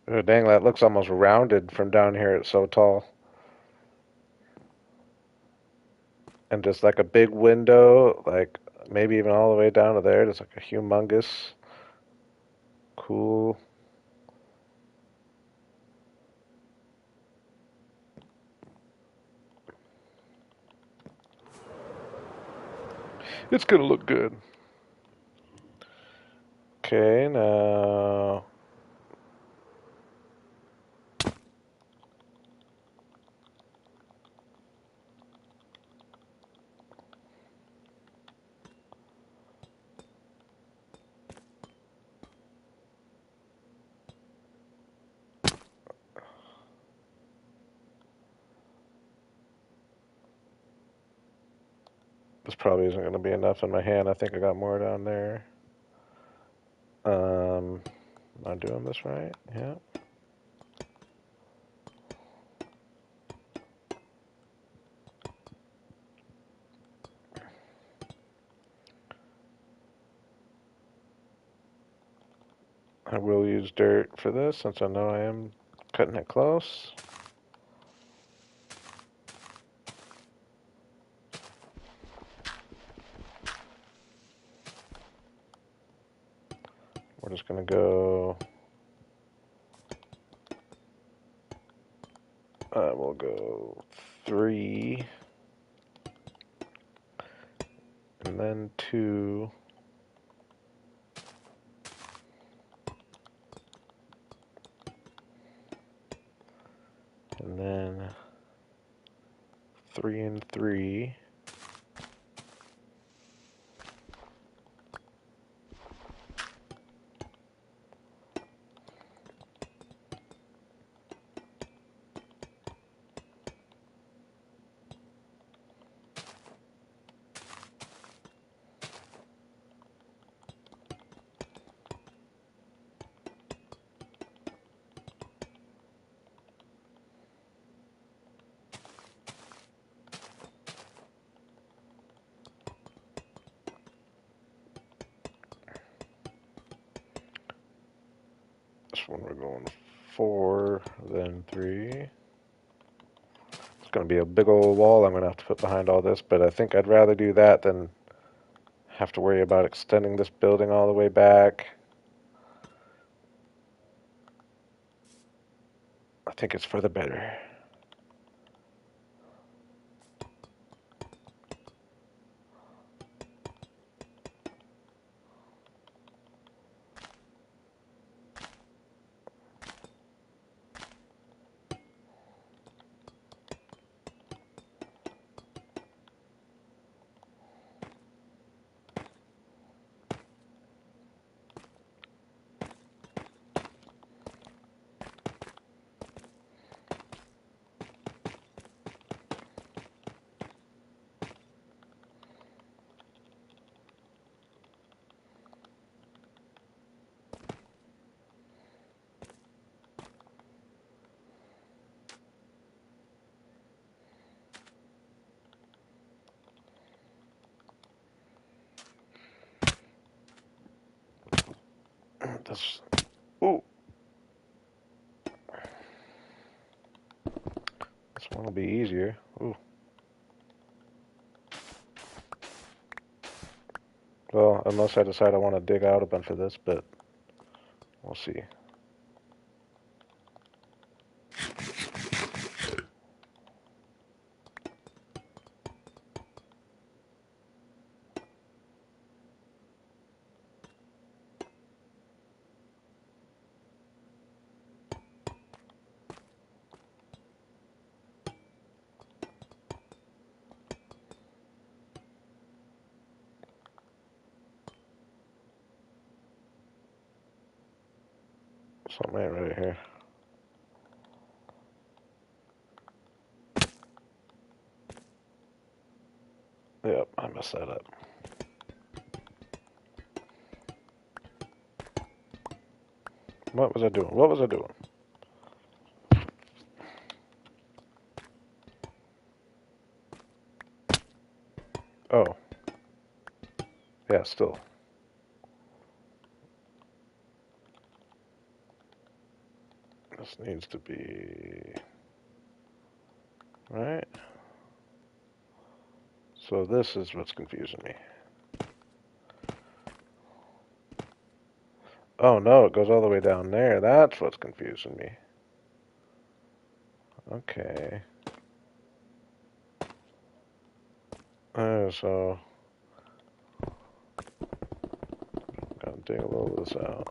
Oh, dang, that looks almost rounded from down here. It's so tall. And just like a big window, like maybe even all the way down to there, just like a humongous, cool. It's gonna look good. Okay, now this probably isn't gonna be enough in my hand. I think I got more down there. Am I doing this right? Yeah. I will use dirt for this since I know I am cutting it close. We're just going to go, we'll go 3, and then 2, and then 3 and 3. This one we're going 4, then 3. It's going to be a big old wall I'm going to have to put behind all this, but I think I'd rather do that than have to worry about extending this building all the way back. I think it's for the better. This, ooh, this one will be easier. Ooh. Well, unless I decide I want to dig out a bunch of this, but we'll see. Something ain't right here. Yep, I messed that up. What was I doing? What was I doing? Oh. Yeah, still. This needs to be... Right? So this is what's confusing me. Oh no, it goes all the way down there. That's what's confusing me. Okay. So... Gotta dig a little of this out.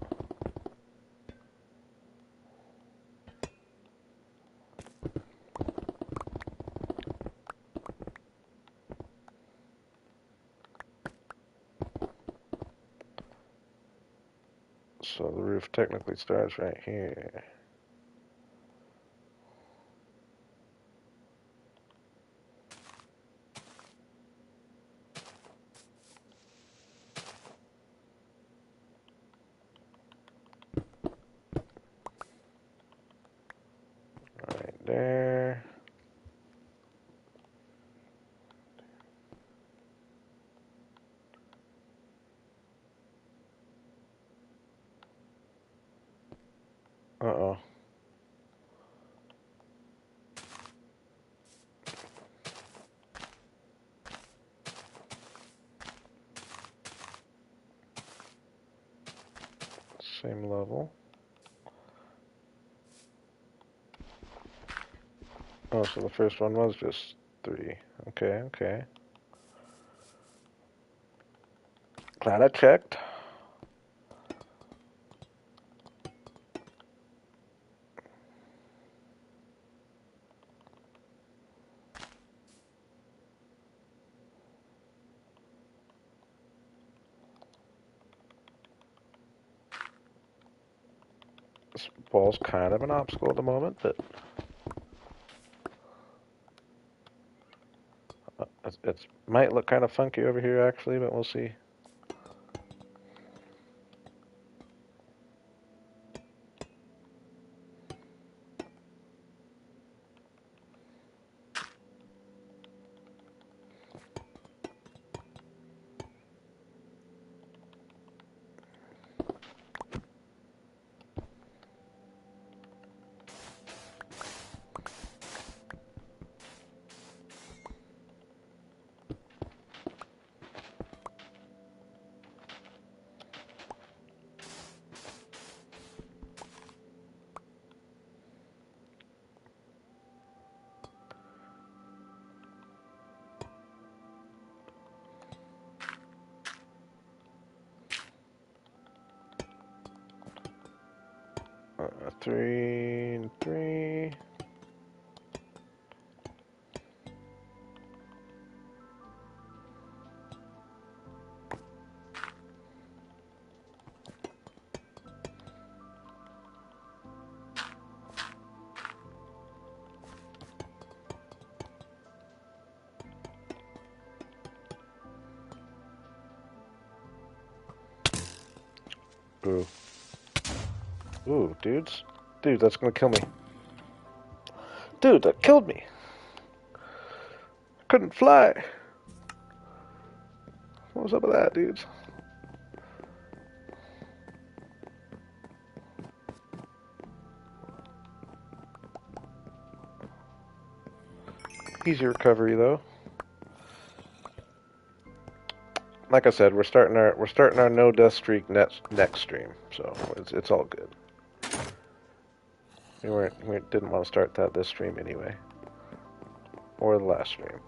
So the roof technically starts right here. Right there. Uh-oh. Same level. Oh, so the first one was just 3. Okay, okay. Glad I checked. This wall's kind of an obstacle at the moment, but it might look kind of funky over here actually, but we'll see. Uh, 3 and 3. Ooh. Ooh, dudes. Dude, that's gonna kill me. Dude, that killed me. Couldn't fly. What was up with that, dudes? Easy recovery though. Like I said, we're starting our no death streak next stream, so it's all good. We didn't want to start that this stream anyway, or the last stream.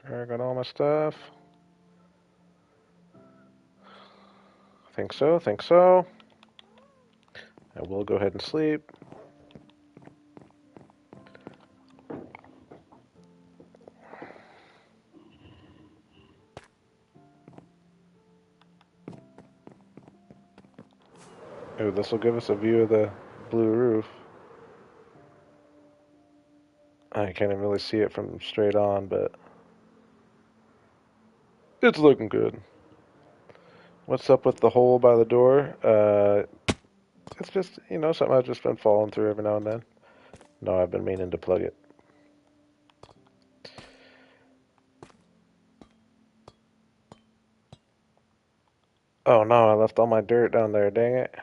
Sure, I got all my stuff. Think so, think so. I will go ahead and sleep. Ooh, this will give us a view of the blue roof. I can't even really see it from straight on, but it's looking good. What's up with the hole by the door? It's just, something I've just been falling through every now and then. No, I've been meaning to plug it. Oh no, I left all my dirt down there, dang it.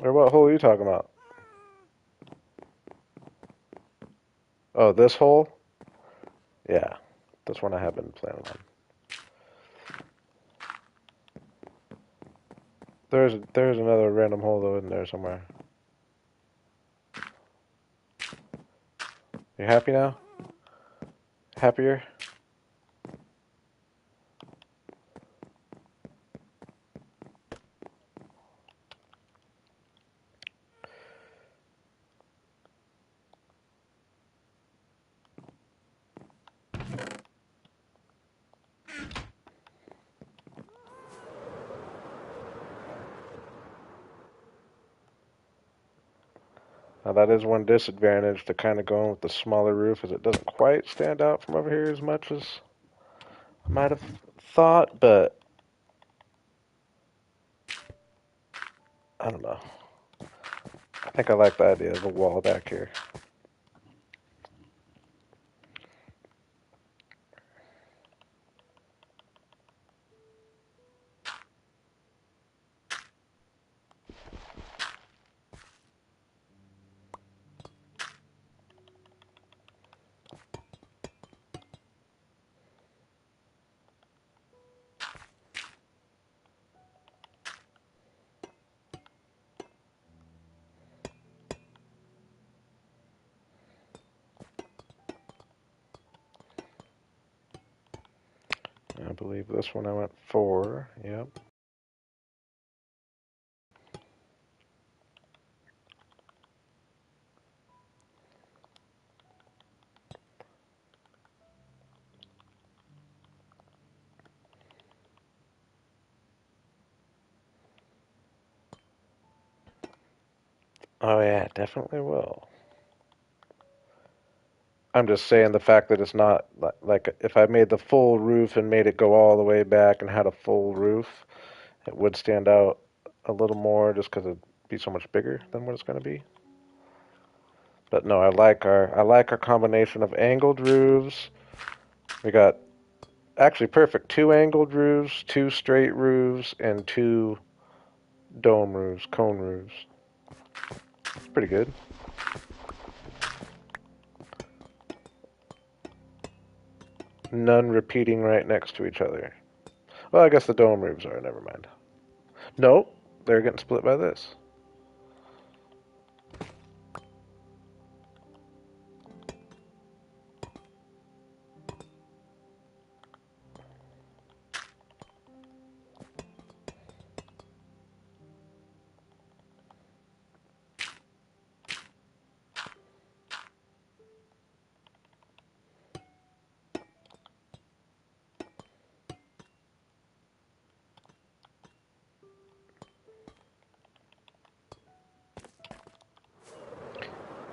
Or what hole are you talking about? Oh, this hole? Yeah. This one I have been planning on. There's another random hole though in there somewhere. You happy now? Happier? Now that is one disadvantage to kind of going with the smaller roof, is it doesn't quite stand out from over here as much as I might have thought, but I don't know. I think I like the idea of a wall back here. I believe this one I went 4. Yep. Oh yeah, it definitely will. I'm just saying the fact that it's not like if I made the full roof and made it go all the way back and had a full roof, it would stand out a little more just because it'd be so much bigger than what it's going to be. But no, I like our combination of angled roofs. We got actually perfect 2 angled roofs, 2 straight roofs, and 2 dome roofs, cone roofs. It's pretty good. None repeating right next to each other. Well, I guess the dome roofs are. Never mind. Nope, they're getting split by this.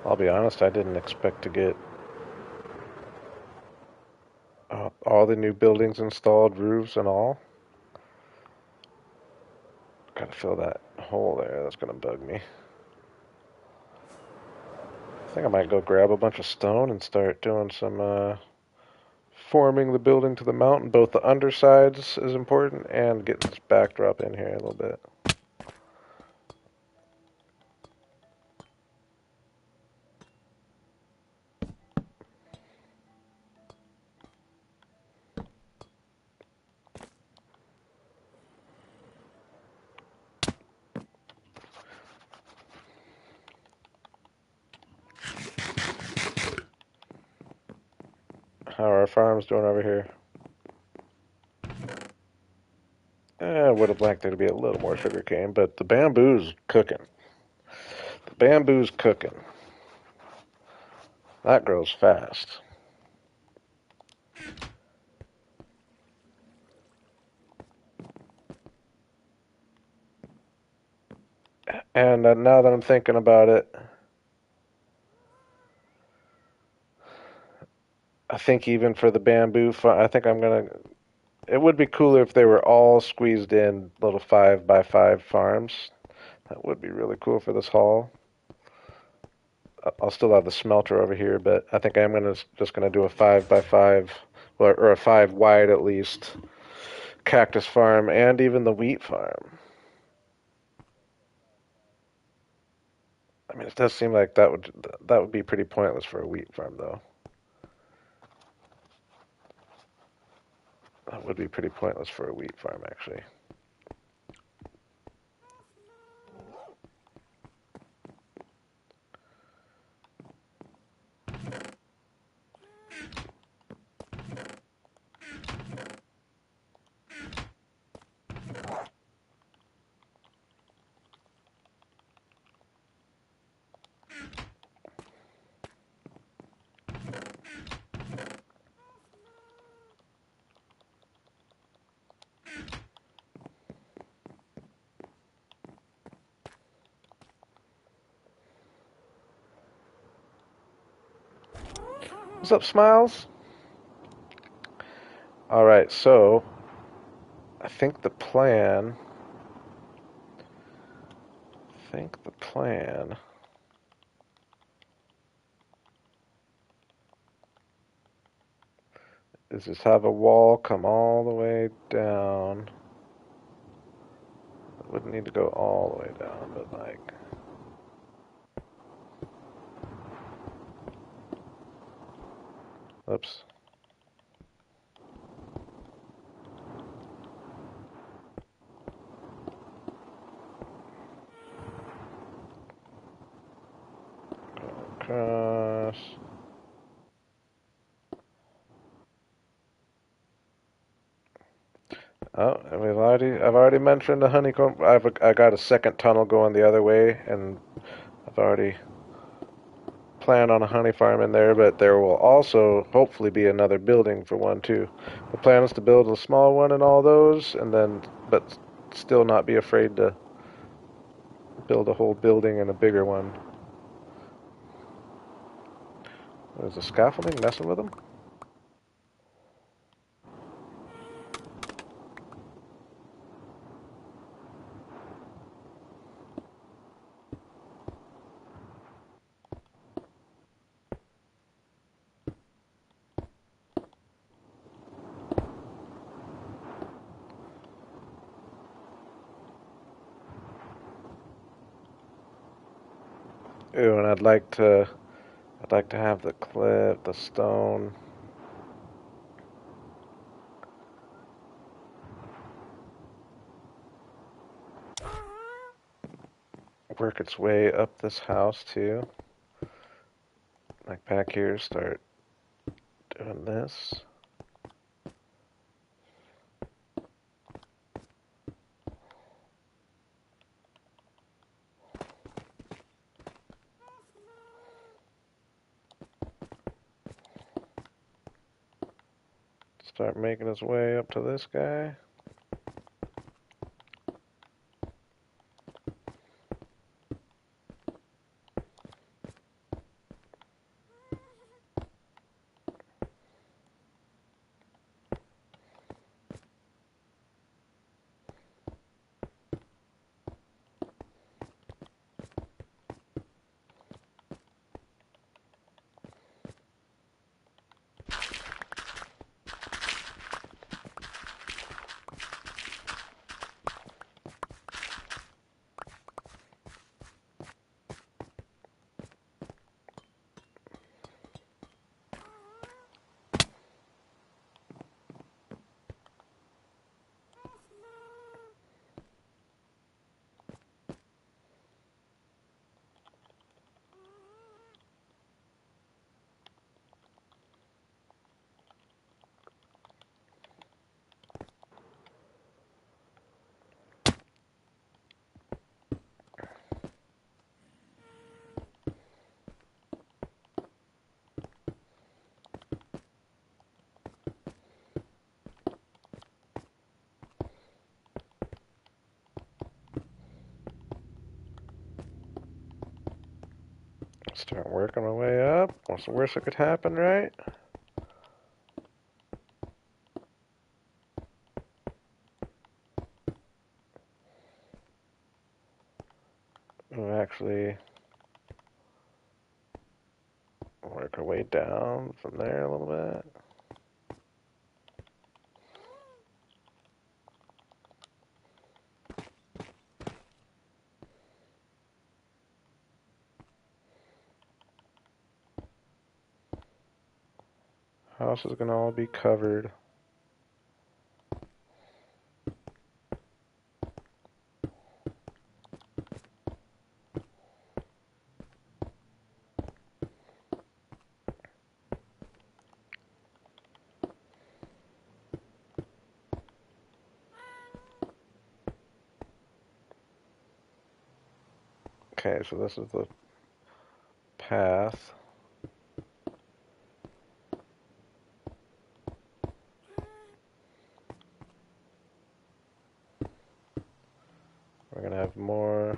I'll be honest, I didn't expect to get all the new buildings installed, roofs and all. Gotta fill that hole there. That's gonna bug me. I think I might go grab a bunch of stone and start doing some forming the building to the mountain. Both the undersides is important and getting this backdrop in here a little bit. How are our farms doing over here? I would have liked there to be a little more sugar cane, but the bamboo's cooking. The bamboo's cooking. That grows fast. And now that I'm thinking about it, I think even for the bamboo, I think I'm gonna. It would be cooler if they were all squeezed in little 5x5 farms. That would be really cool for this hall. I'll still have the smelter over here, but I think I'm just gonna do a 5x5, or a 5 wide at least, cactus farm and even the wheat farm. I mean, it does seem like that would be pretty pointless for a wheat farm, though. That would be pretty pointless for a wheat farm, actually. What's up, Smiles? Alright, so I think the plan is just have a wall come all the way down. It wouldn't need to go all the way down, but like, oops. Across. Oh, and I've already mentioned the honeycomb. I got a second tunnel going the other way, and I've already planned on a honey farm in there, but there will also hopefully be another building for one too. The plan is to build a small one in all those, and then, but still not be afraid to build a whole building and a bigger one. Is the scaffolding messing with them? Ooh, and I'd like to have the stone. Work its way up this house too. Like back here, start doing this. Start making his way up to this guy. Start working my way up. What's the worst that could happen, right? We'll actually work our way down from there a little bit. House is gonna all be covered. Okay, so this is the path. We're gonna have more.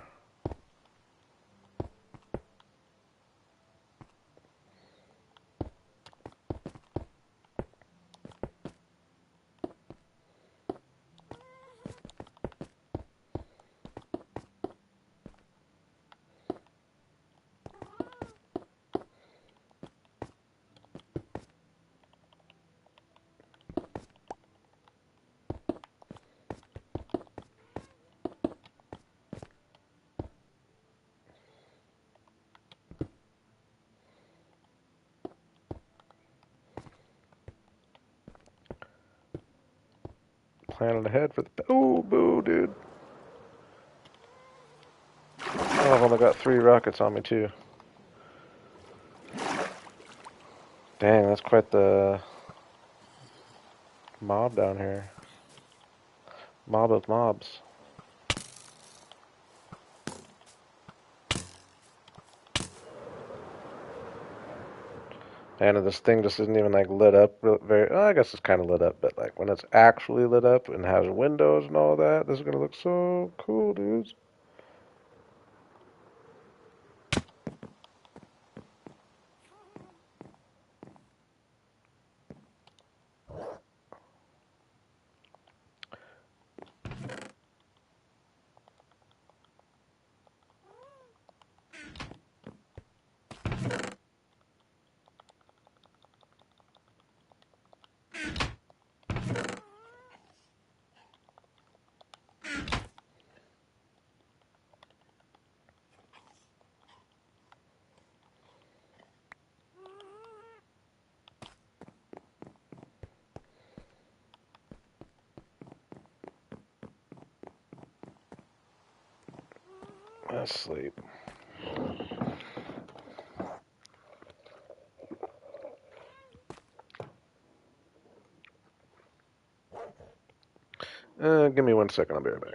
Planning ahead for the. Oh, boo, dude. Oh, I've only got 3 rockets on me, too. Dang, that's quite the mob down here. Mob of mobs. And this thing just isn't even like lit up very. Oh, I guess it's kind of lit up, but like when it's actually lit up and has windows and all that, this is gonna look so cool, dudes. Let's sleep. Give me 1 second. I'll be right back.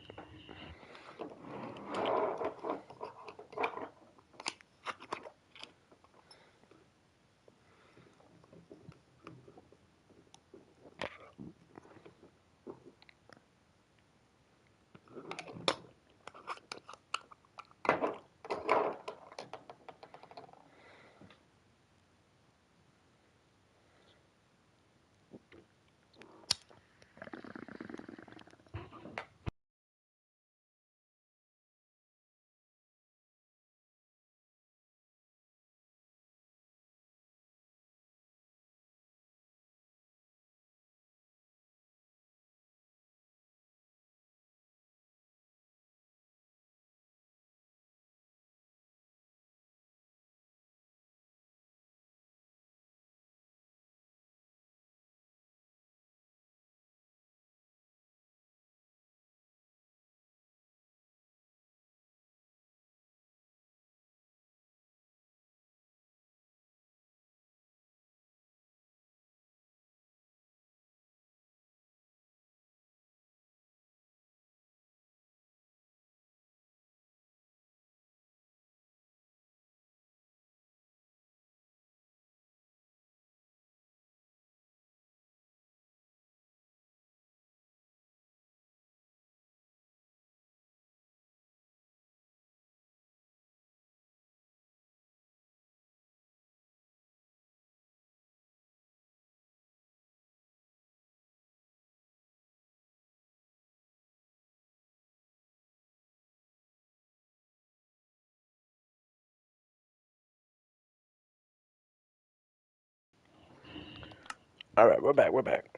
All right, we're back. We're back.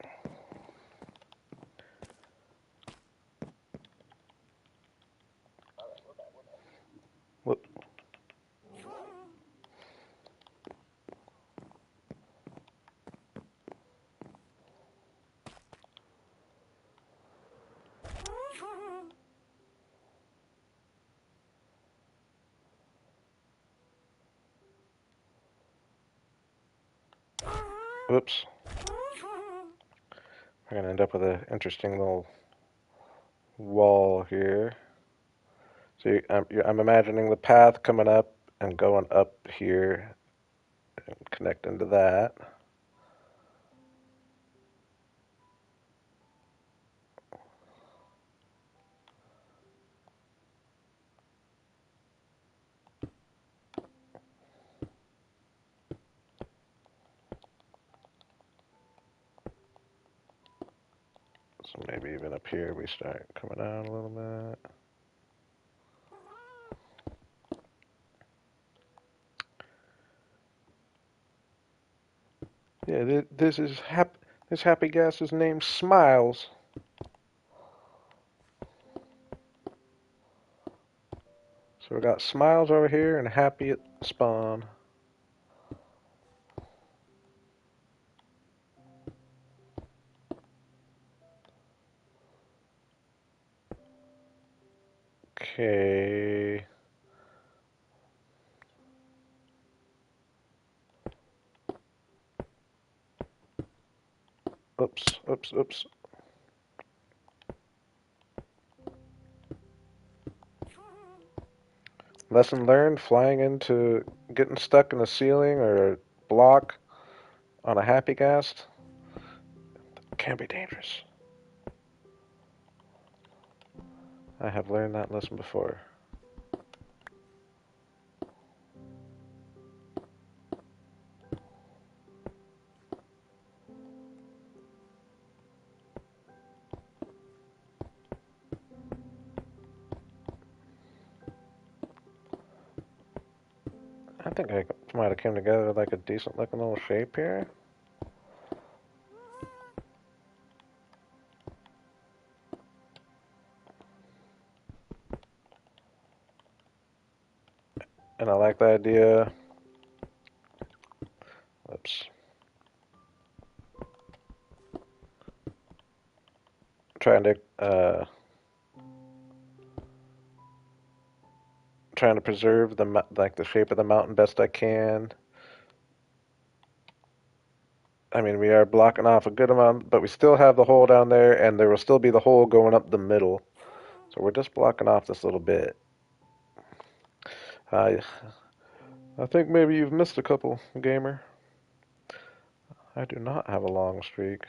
Whoop. Whoops. We're gonna end up with an interesting little wall here. So I'm imagining the path coming up and going up here and connecting to that. So maybe even up here we start coming out a little bit. Yeah, this happy gas is named Smiles. So we got Smiles over here and Happy at spawn. Okay. Oops, oops, oops. Lesson learned, flying into getting stuck in a ceiling or a block on a happy gas can be dangerous. I have learned that lesson before. I think I might have came together like a decent looking little shape here. And I like the idea. Oops. Trying to trying to preserve the shape of the mountain best I can. I mean, we are blocking off a good amount, but we still have the hole down there, and there will still be the hole going up the middle. So we're just blocking off this little bit. I I think maybe you've missed a couple, gamer. I do not have a long streak.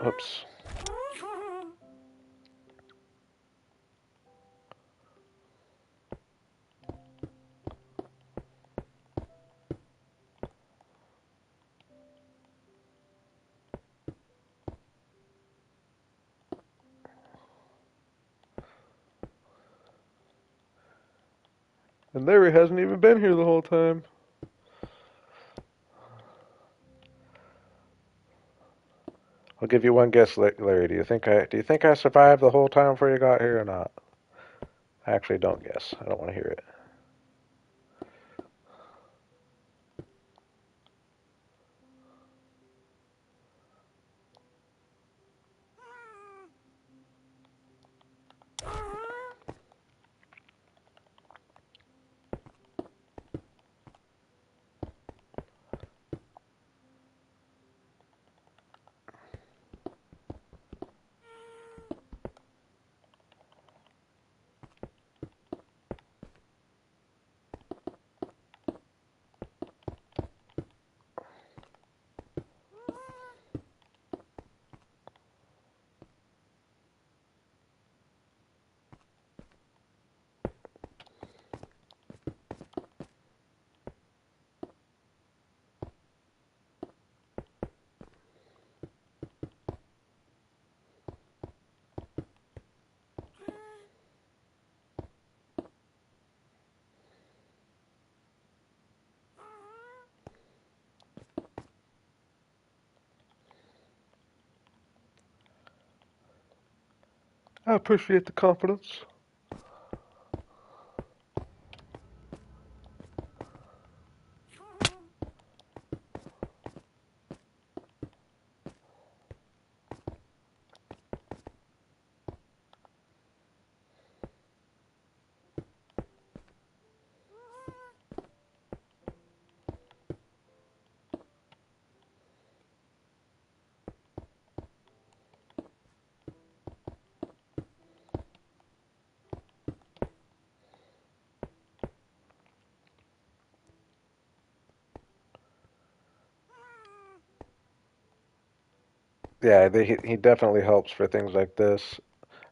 Oops. And Larry hasn't even been here the whole time. I'll give you one guess, Larry. Do you think I survived the whole time before you got here or not? Actually, don't guess. I don't want to hear it. I appreciate the confidence. Yeah, he definitely helps for things like this.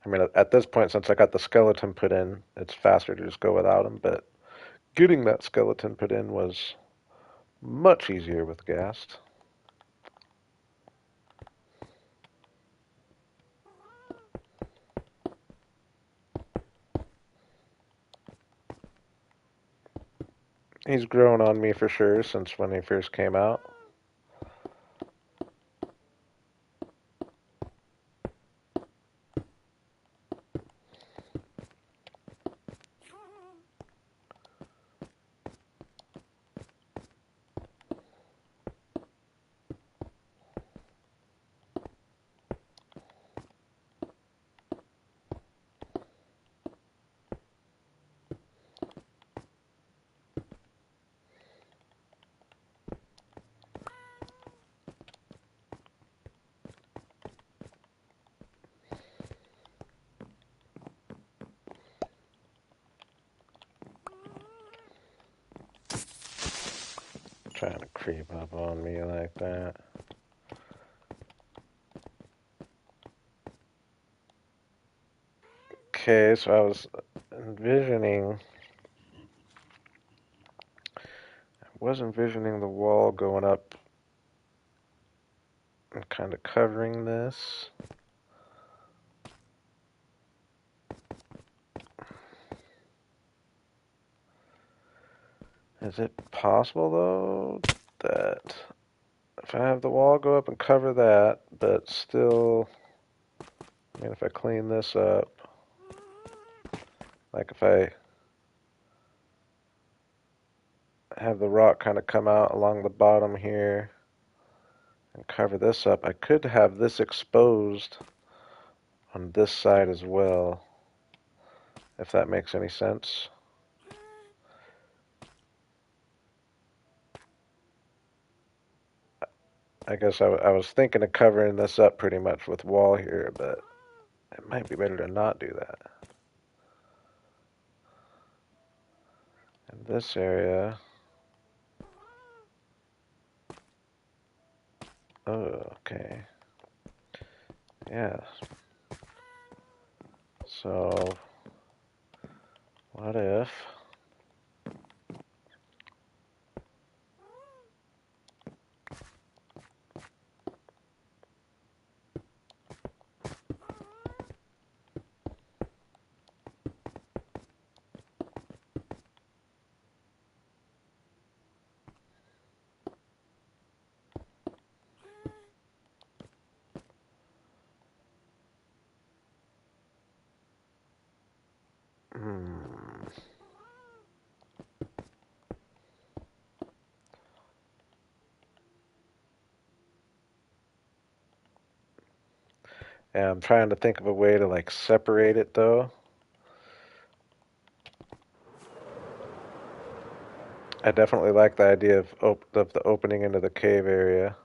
I mean, at this point, since I got the skeleton put in, it's faster to just go without him. But getting that skeleton put in was much easier with Ghast. He's grown on me for sure since when he first came out. Trying to creep up on me like that. Okay, so I was envisioning, the wall going up and kind of covering this. Is it possible though that if I have the wall go up and cover that, but still, I mean, if I clean this up, like if I have the rock kind of come out along the bottom here and cover this up, I could have this exposed on this side as well, if that makes any sense. I guess I was thinking of covering this up pretty much with wall here, but it might be better to not do that. In this area, oh, okay. Yeah. So, what if hmm, yeah, I'm trying to think of a way to like separate it though. I definitely like the idea of the opening into the cave area.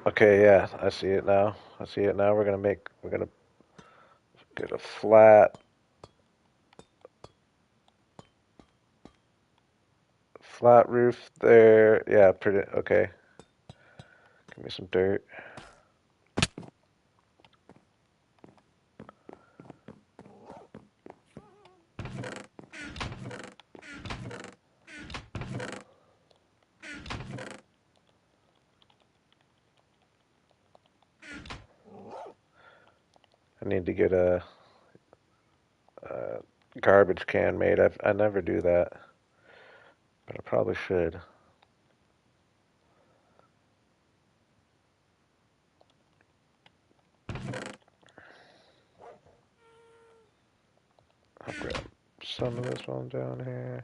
Okay, yeah, I see it now. I see it now. We're gonna get a flat roof there. Yeah, pretty okay. Give me some dirt. I need to get a garbage can made. I never do that, but I probably should. I'll grab some of this one down here.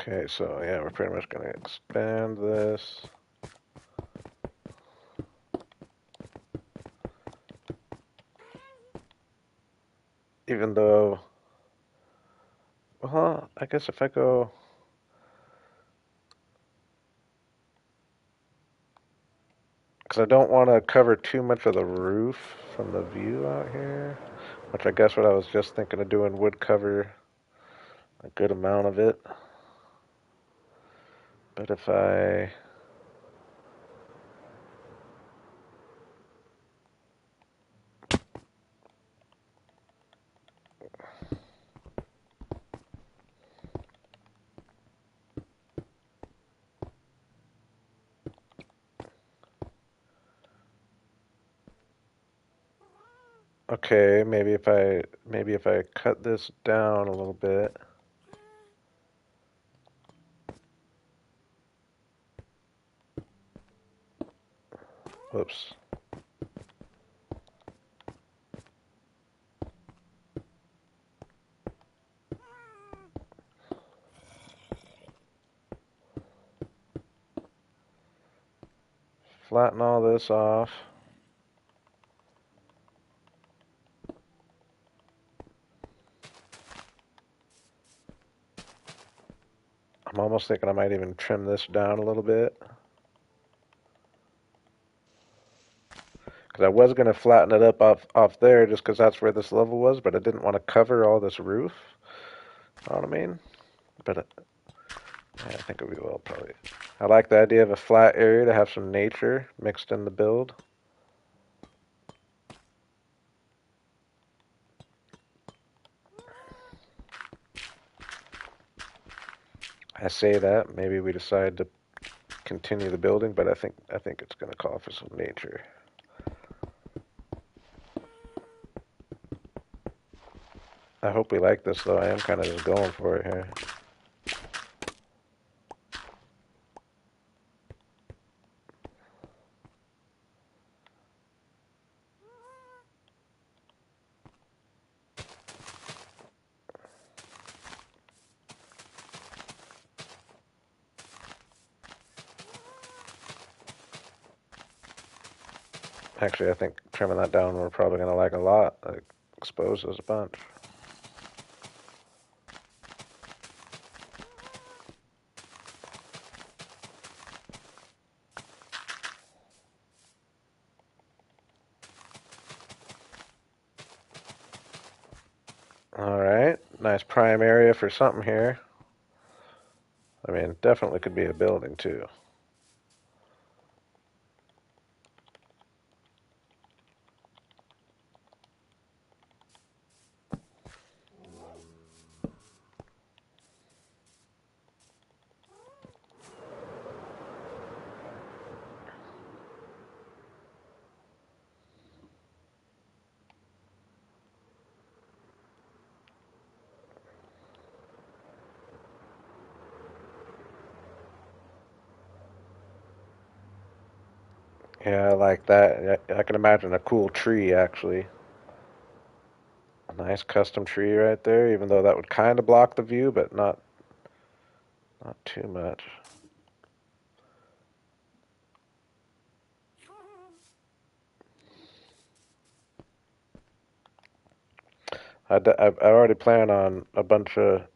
Okay, so yeah, we're pretty much gonna expand this. Even though Well, I guess if I go, because I don't want to cover too much of the roof from the view out here, which I guess what I was just thinking of doing would cover a good amount of it. But if I, okay, maybe if I cut this down a little bit. Whoops. Flatten all this off. I'm almost thinking I might even trim this down a little bit. Because I was going to flatten it up off there just because that's where this level was, but I didn't want to cover all this roof. You know what I mean? But yeah, I think we will probably. I like the idea of a flat area to have some nature mixed in the build. I say that, maybe we decide to continue the building, but I think it's going to call for some nature. I hope we like this though. I am kind of just going for it here. Actually, I think trimming that down we're probably going to like a lot. It exposes a bunch. Alright, nice prime area for something here. I mean, definitely could be a building too. Yeah, I like that. I can imagine a cool tree actually. A nice custom tree right there, even though that would kind of block the view, but not too much. I already plan on a bunch of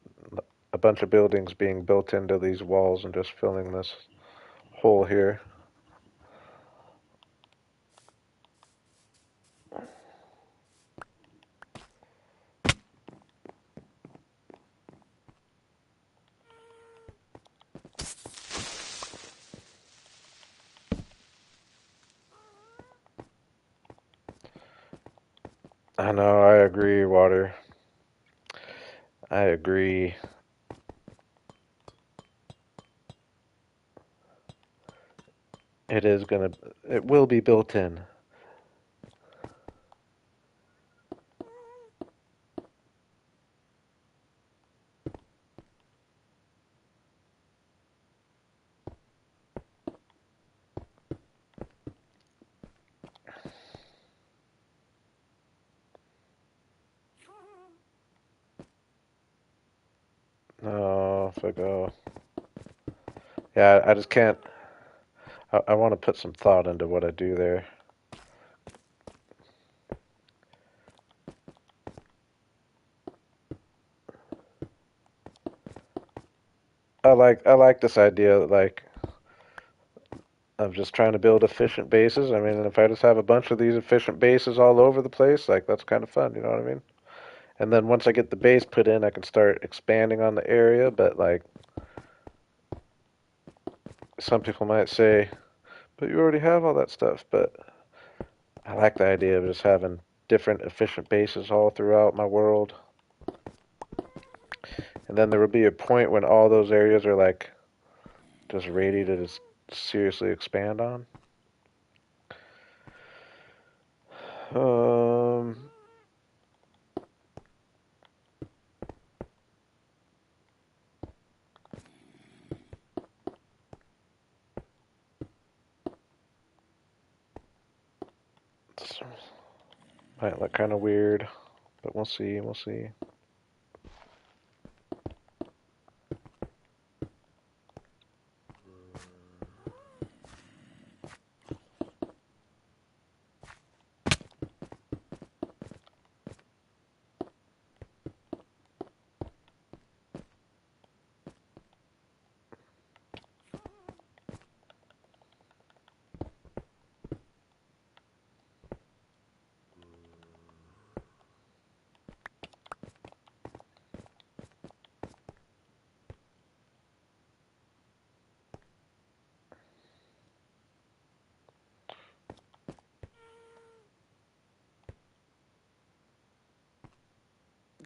buildings being built into these walls and just filling this hole here. I know, I agree, Water. I agree. It will be built in. No, if I go. Yeah, I just can't. I want to put some thought into what I do there. I like this idea like of just trying to build efficient bases. I mean, if I just have a bunch of these efficient bases all over the place, like that's kind of fun, you know what I mean? And then once I get the base put in, I can start expanding on the area, but like some people might say, but you already have all that stuff, but I like the idea of just having different efficient bases all throughout my world. And then there will be a point when all those areas are like just ready to just seriously expand on. Um, might look kind of weird, but we'll see. We'll see.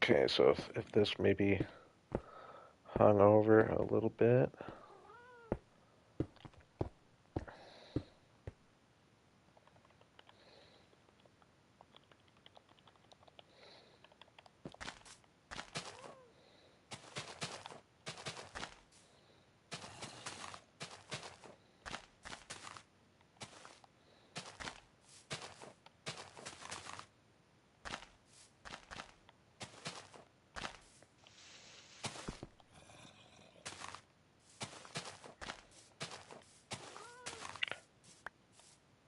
Okay, so if this maybe hung over a little bit.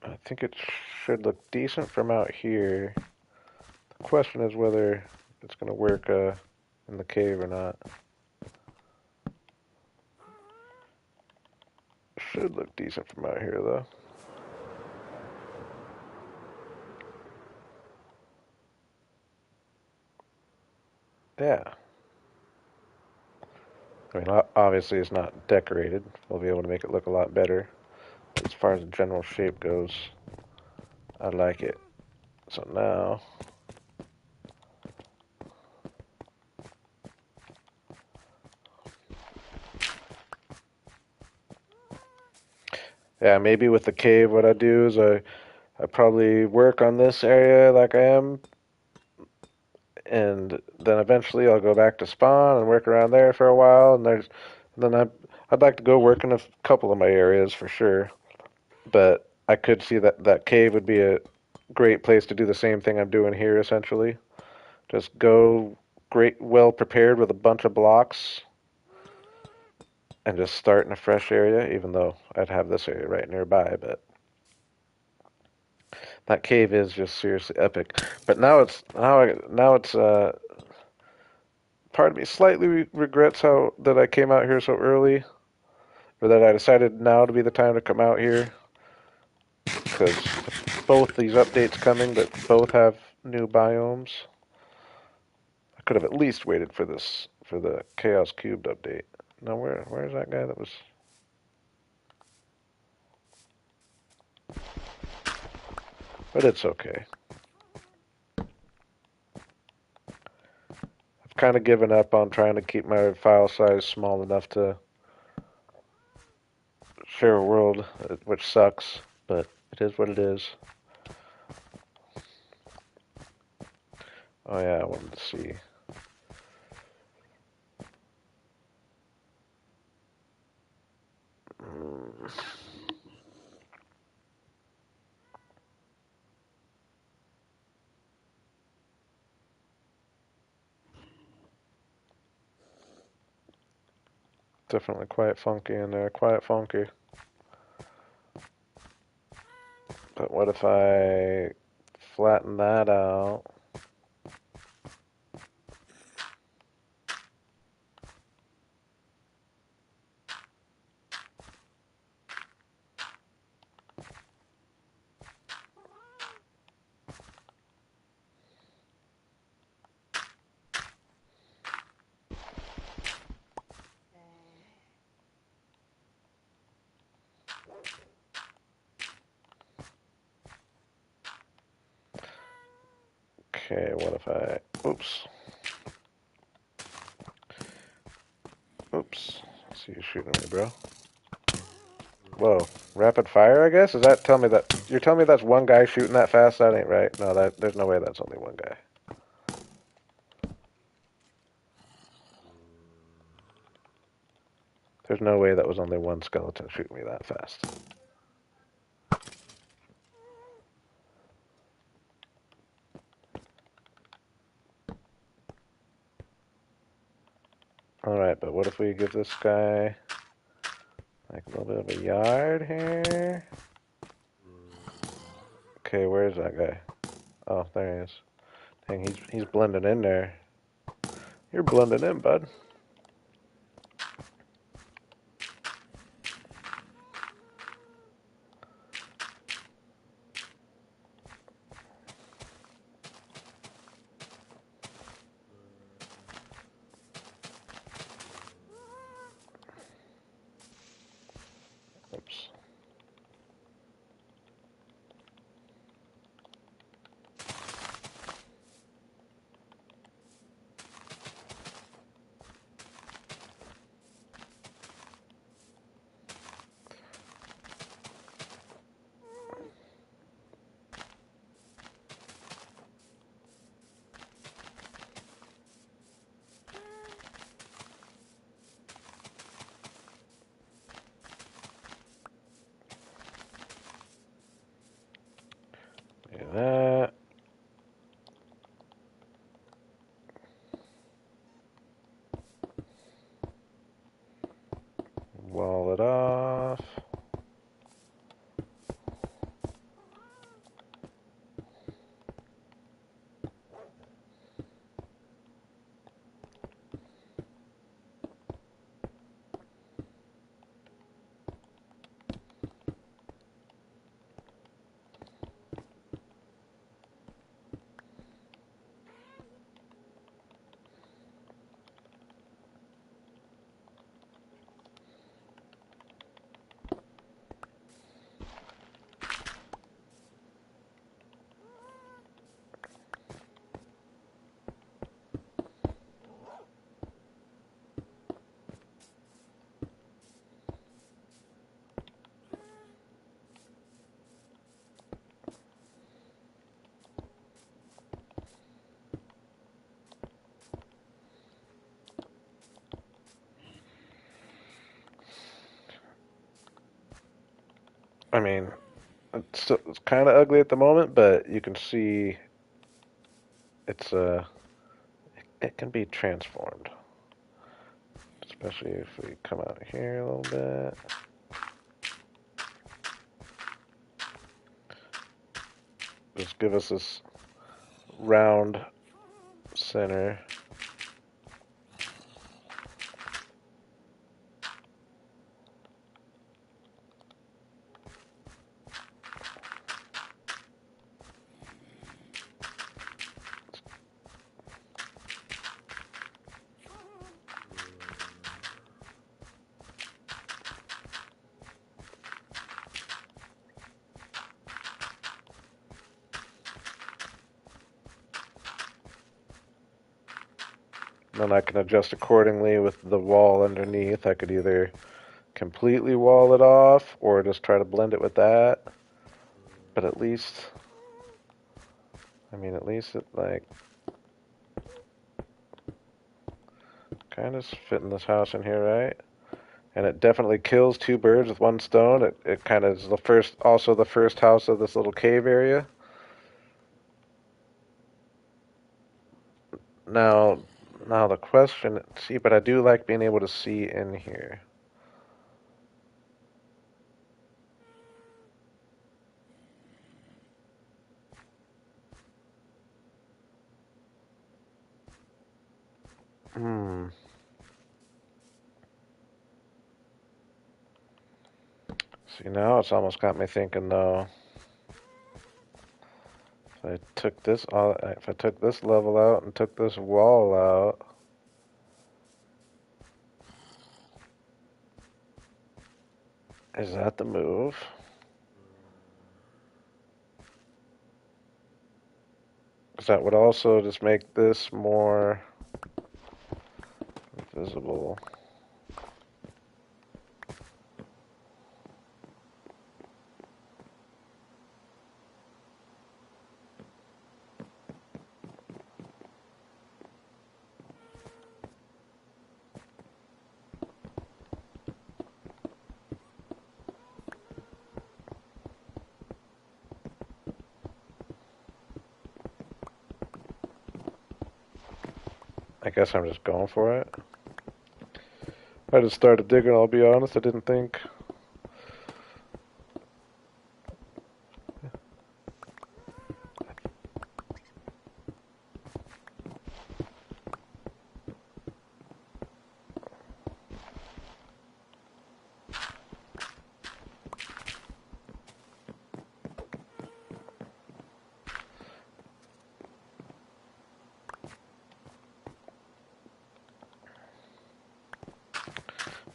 I think it should look decent from out here. The question is whether it's going to work in the cave or not. Should look decent from out here, though. Yeah. I mean, obviously it's not decorated. We'll be able to make it look a lot better. As far as the general shape goes, I like it. So now, yeah, maybe with the cave, what I do is I probably work on this area like I am, and then eventually I'll go back to spawn and work around there for a while, and then I'd like to go work in a couple of my areas for sure, but I could see that cave would be a great place to do the same thing I'm doing here essentially. Just go great, well prepared with a bunch of blocks and just start in a fresh area, even though I'd have this area right nearby, but that cave is just seriously epic. But now it's part of me slightly regrets how that I came out here so early, or that I decided now to be the time to come out here, because both these updates coming, but both have new biomes. I could have at least waited for this for the Chaos Cubed update. Now where's that guy that was? But it's okay. I've kind of given up on trying to keep my file size small enough to share a world, which sucks, but it is what it is. Oh yeah, I wanted to see. Mm, definitely quite funky in there, quite funky. But what if I flatten that out? Okay, what if I... Oops. Oops. I see you shooting me, bro. Whoa. Rapid fire, I guess? Is that tell me that... You're telling me that's one guy shooting that fast? That ain't right. No, there's no way that's only one guy. There's no way that was only one skeleton shooting me that fast. Alright, but what if we give this guy like a little bit of a yard here? Okay, where's that guy? Oh, there he is. Dang, he's blending in there. You're blending in, bud. Oops. Do that. Wall it off. I mean, it's kind of ugly at the moment, but you can see it's it can be transformed, especially if we come out here a little bit. Just give us this round center. Then I can adjust accordingly with the wall underneath. I could either completely wall it off or just try to blend it with that. But at least, I mean, at least it like kind of fitting this house in here, right? And it definitely kills two birds with one stone. It kind of is the first, also the first house of this little cave area. Now, now the question, see, but I do like being able to see in here. Hmm. See, now it's almost got me thinking though. If I took this level out and took this wall out, is that the move? because that would also just make this more visible. I guess I'm just going for it. I just started digging, I'll be honest. I didn't think.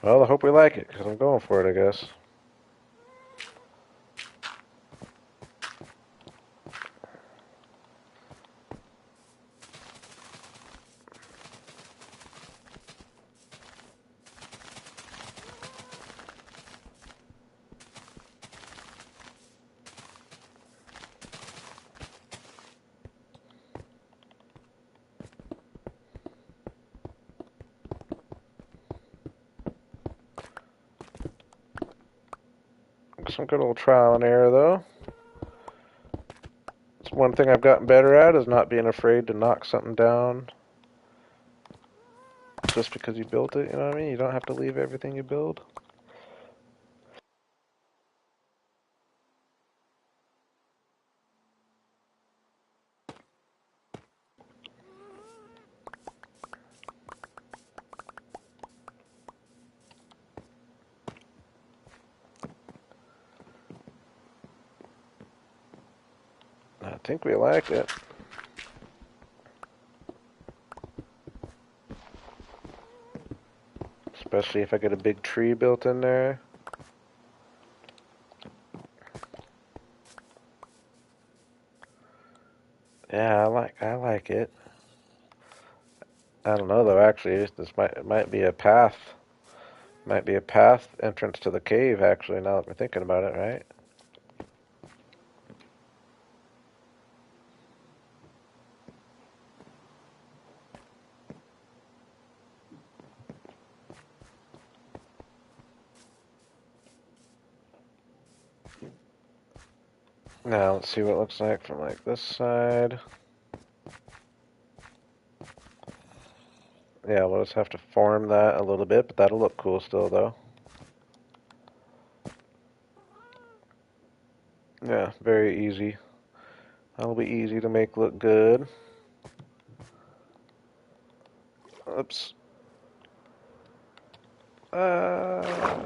Well, I hope we like it, because I'm going for it, I guess. Some good old trial and error, though. It's one thing I've gotten better at is not being afraid to knock something down just because you built it, you know what I mean? You don't have to leave everything you build. I think we like it. Especially if I get a big tree built in there. Yeah, I like it. I don't know though, actually. This might be a path. Might be a path entrance to the cave, actually, now that we're thinking about it, right? Now, let's see what it looks like from like this side. Yeah, we'll just have to form that a little bit, but that'll look cool still, though. Yeah, very easy. That'll be easy to make look good. Oops. Uh,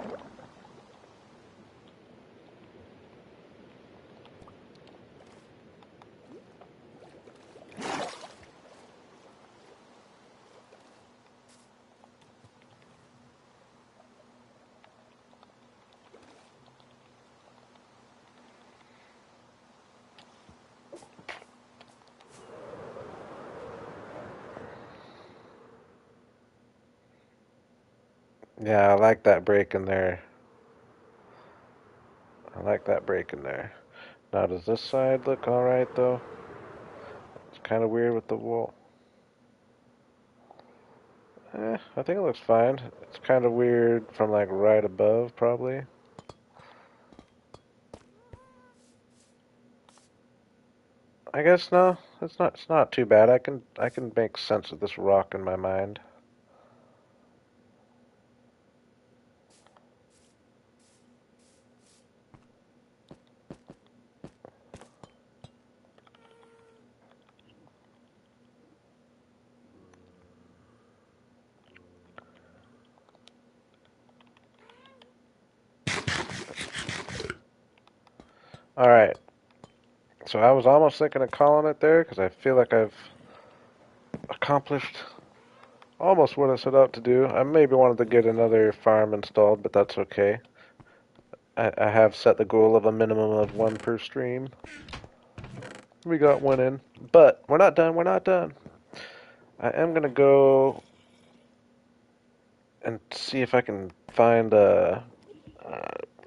yeah, I like that break in there. I like that break in there. Now, does this side look alright, though? It's kind of weird with the wall. I think it looks fine. It's kind of weird from like right above, probably. I guess no, it's not too bad. I can make sense of this rock in my mind. All right. So I was almost thinking of calling it there because I feel like I've accomplished almost what I set out to do. I maybe wanted to get another farm installed, but that's okay. I have set the goal of a minimum of one per stream. We got one in. But we're not done. We're not done. I am going to go and see if I can find a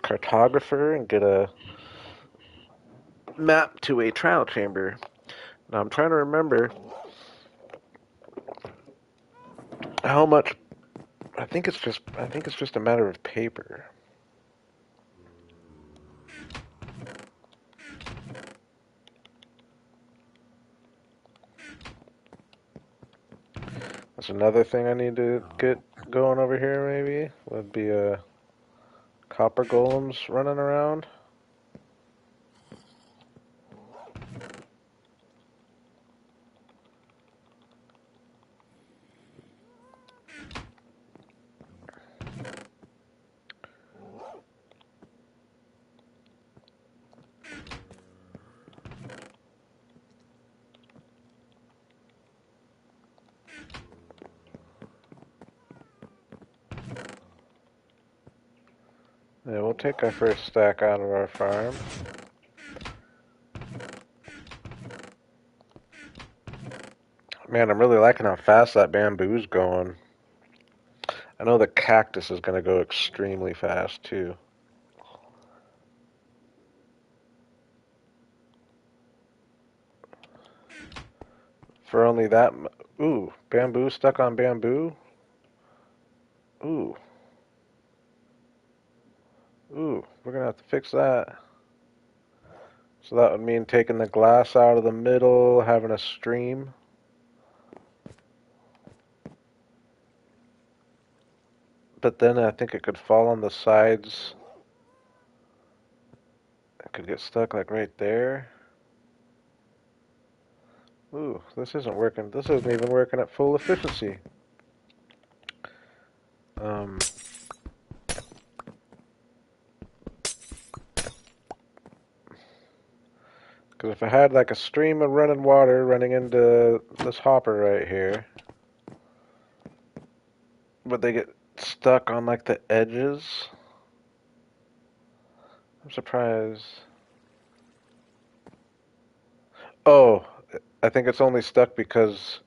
cartographer and get a map to a trial chamber. Now I'm trying to remember how much. I think it's just a matter of paper. That's another thing I need to get going over here. Maybe would be copper golems running around. Yeah, we'll take our first stack out of our farm. Man, I'm really liking how fast that bamboo's going. I know the cactus is going to go extremely fast too. For only that, ooh, bamboo stuck on bamboo. Ooh, ooh, we're gonna have to fix that. So that would mean taking the glass out of the middle, having a stream. But then I think it could fall on the sides. It could get stuck like right there. Ooh, this isn't working. This isn't even working at full efficiency. Um, because if I had like a stream of running water running into this hopper right here, but they get stuck on like the edges. I'm surprised. Oh, I think it's only stuck because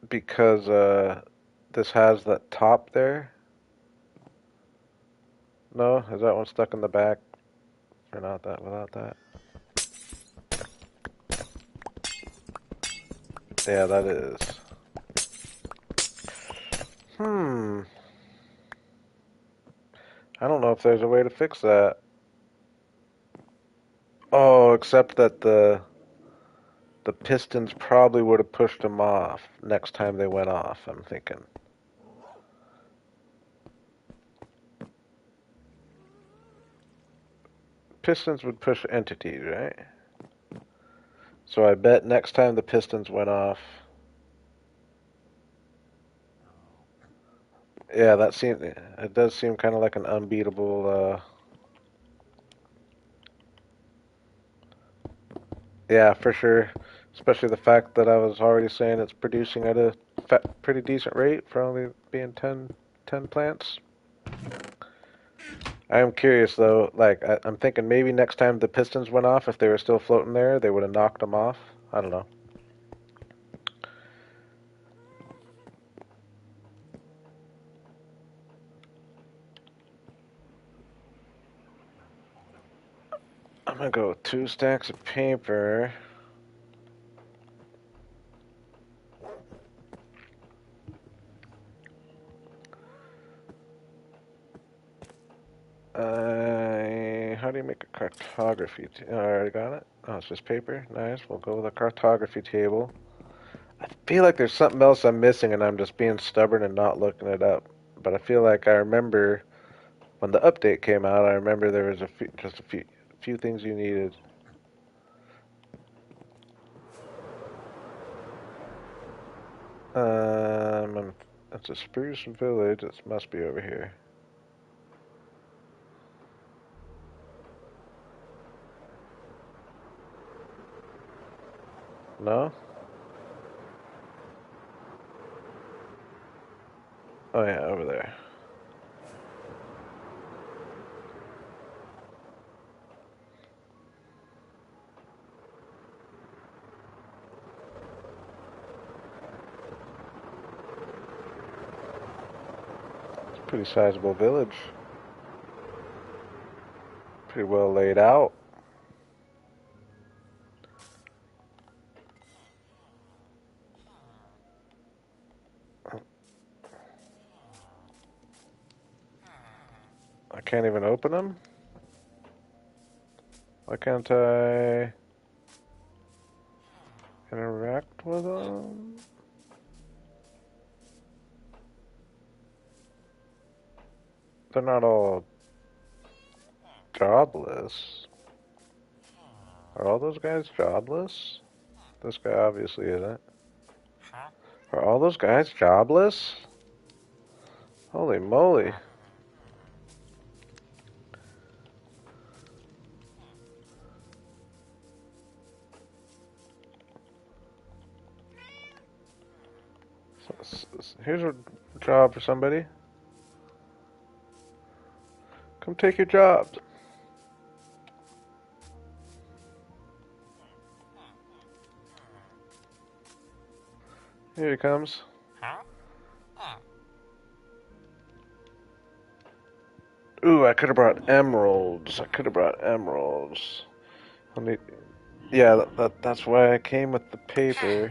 this has that top there. No, is that one stuck in the back or not? That without that? Yeah, that is. Hmm. I don't know if there's a way to fix that. Oh, except that the pistons probably would have pushed them off next time they went off, I'm thinking. Pistons would push entities, right? So I bet next time the pistons went off. Yeah, it does seem kind of like an unbeatable. Yeah, for sure. Especially the fact that I was already saying it's producing at a pretty decent rate for only being 10 plants. I am curious though. Like I'm thinking maybe next time the pistons went off, if they were still floating there, they would have knocked them off. I don't know. I'm gonna go with 2 stacks of paper. How do you make a cartography? I already got it. Oh, it's just paper. Nice. We'll go with a cartography table. I feel like there's something else I'm missing, and I'm just being stubborn and not looking it up. But I feel like I remember when the update came out. I remember there was just a few things you needed. It's a spruce village. It must be over here. No? Oh yeah, over there. Pretty sizable village. Pretty well laid out. I can't even open them? Why can't I interact with them? They're not all jobless. Are all those guys jobless? This guy obviously isn't. Are all those guys jobless? Holy moly. Here's a job for somebody. Come take your jobs. Here he comes. Ooh, I could have brought emeralds. Let me. Yeah, that's why I came with the paper.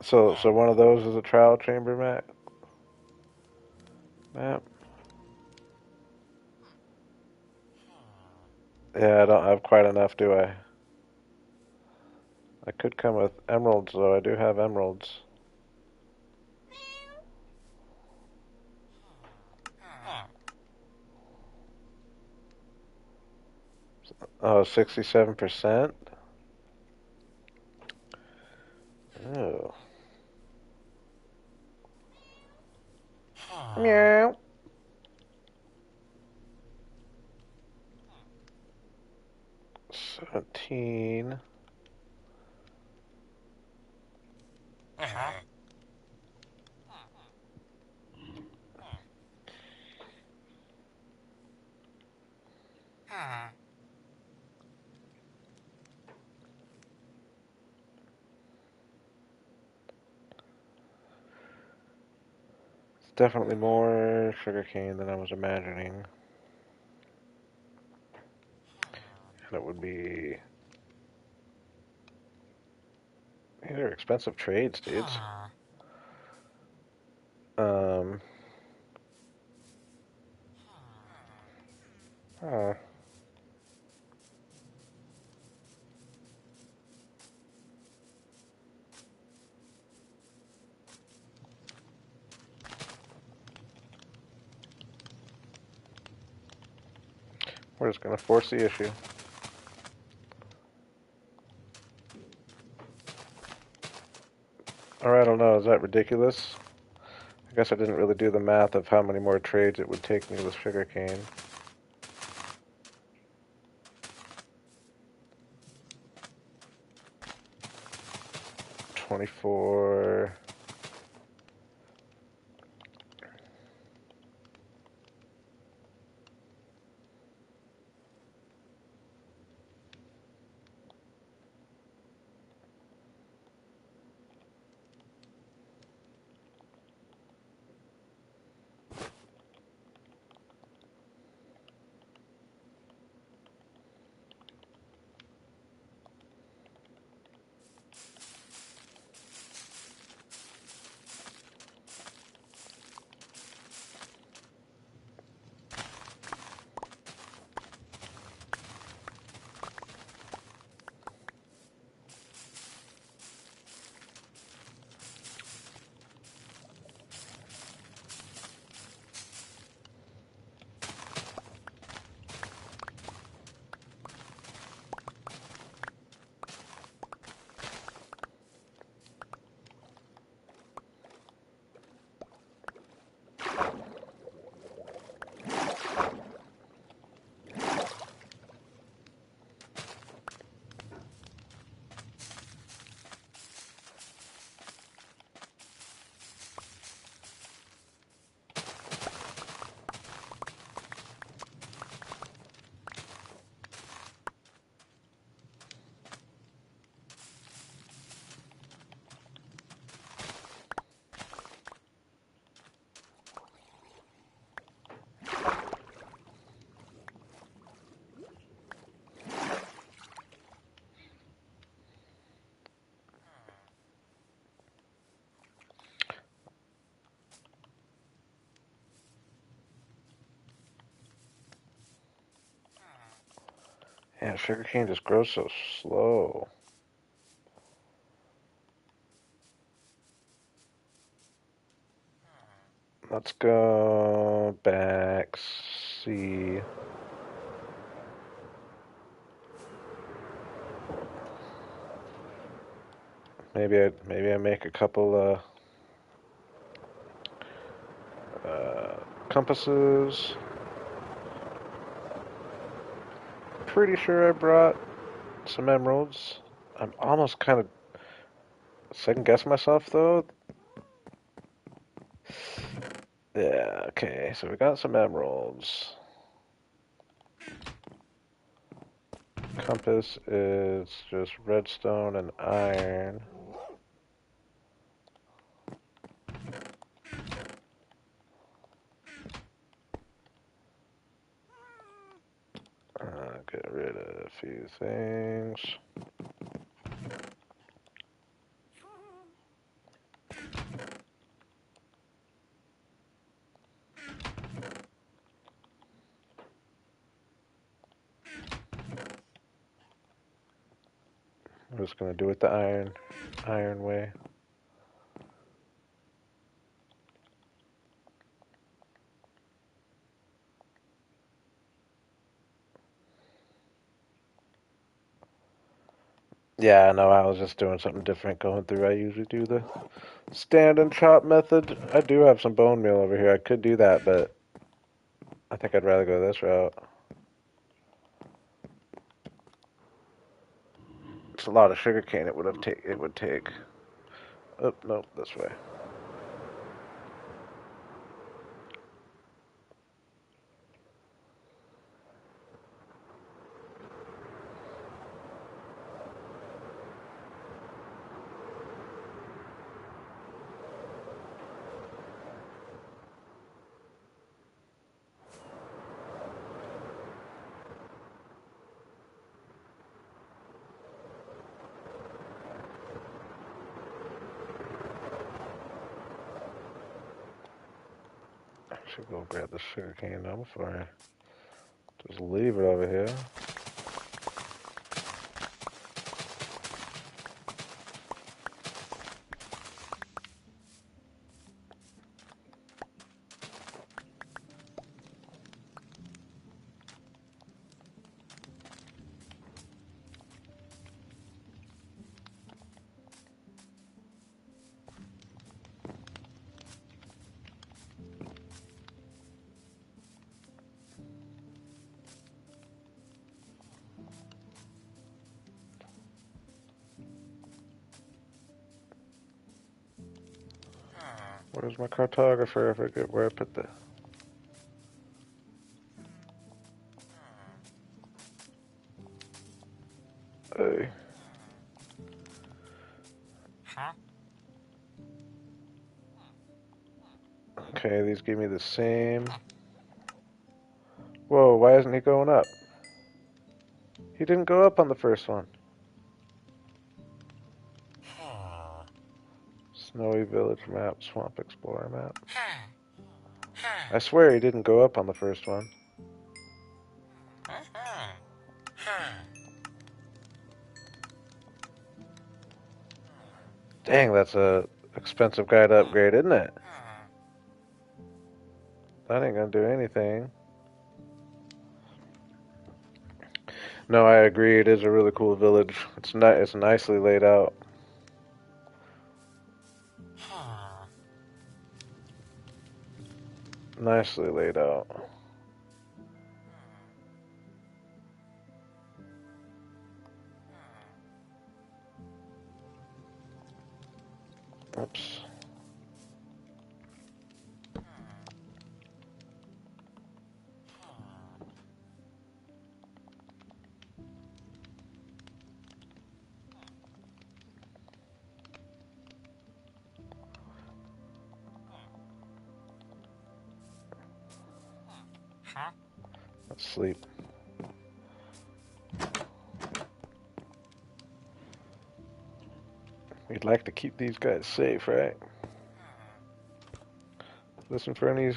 So one of those is a trial chamber map. Yeah, I don't have quite enough, do I? I could come with emeralds, though. I do have emeralds. Oh, 67%? Oh. Meow. 17. It's definitely more sugarcane than I was imagining. And it would be... These are expensive trades, dudes. Um... Huh. We're just gonna force the issue. Or I don't know, is that ridiculous? I guess I didn't really do the math of how many more trades it would take me with sugarcane. 24. Yeah, sugarcane just grows so slow. Let's go back, see. Maybe I make a couple compasses. Pretty sure I brought some emeralds. I'm almost kind of second guessing myself though. Yeah, okay, so we got some emeralds. Compass is just redstone and iron. Get rid of a few things. I'm just gonna do it the iron way. Yeah, no, I was just doing something different going through. I usually do the stand and chop method. I do have some bone meal over here. I could do that, but I think I'd rather go this route. It's a lot of sugar cane it would take. Oh, no, this way. I should go grab the sugar cane now before I just leave it over here. Where's my cartographer? I forget where I put the... Hey. Okay, these give me the same. Whoa, why isn't he going up? He didn't go up on the first one. Snowy Village map, Swamp Explorer map. I swear he didn't go up on the first one. Dang, that's a expensive guy to upgrade, isn't it? That ain't gonna do anything. No, I agree. It is a really cool village. It's nicely laid out. Nicely laid out. Oops. Let's sleep. We'd like to keep these guys safe, right? Listen for any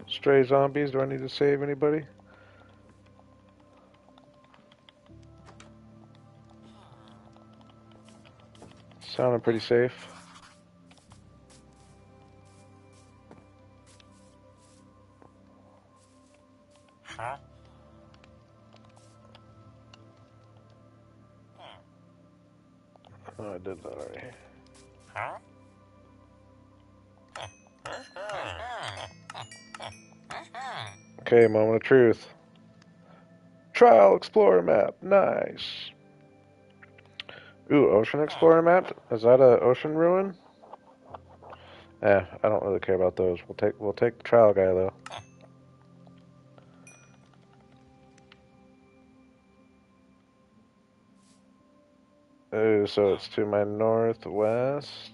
stray zombies. Do I need to save anybody? Sounding pretty safe. Oh, I did that already. Okay, moment of truth. Trial Explorer map. Nice. Ooh, Ocean Explorer map? Is that a ocean ruin? I don't really care about those. We'll take the trial guy though. Ooh, so it's to my northwest.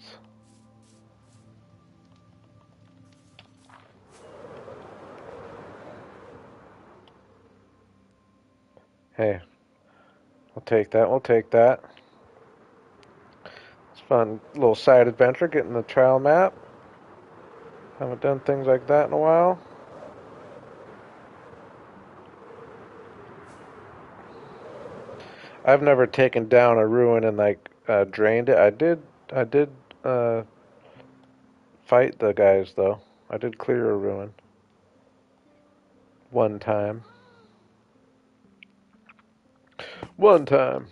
Hey, we'll take that. We'll take that. It's fun little side adventure getting the trial map. Haven't done things like that in a while. I've never taken down a ruin and like drained it. I did uh, fight the guys though. I did clear a ruin one time. One time.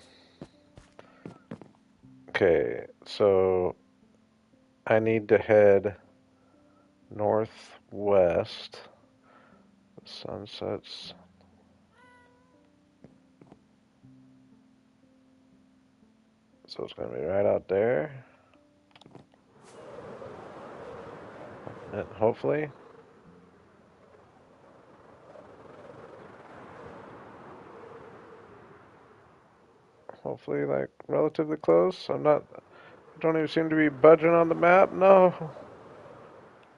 Okay, so I need to head northwest. The sun sets. So it's gonna be right out there. And hopefully. Hopefully like relatively close. I don't even seem to be budging on the map. No.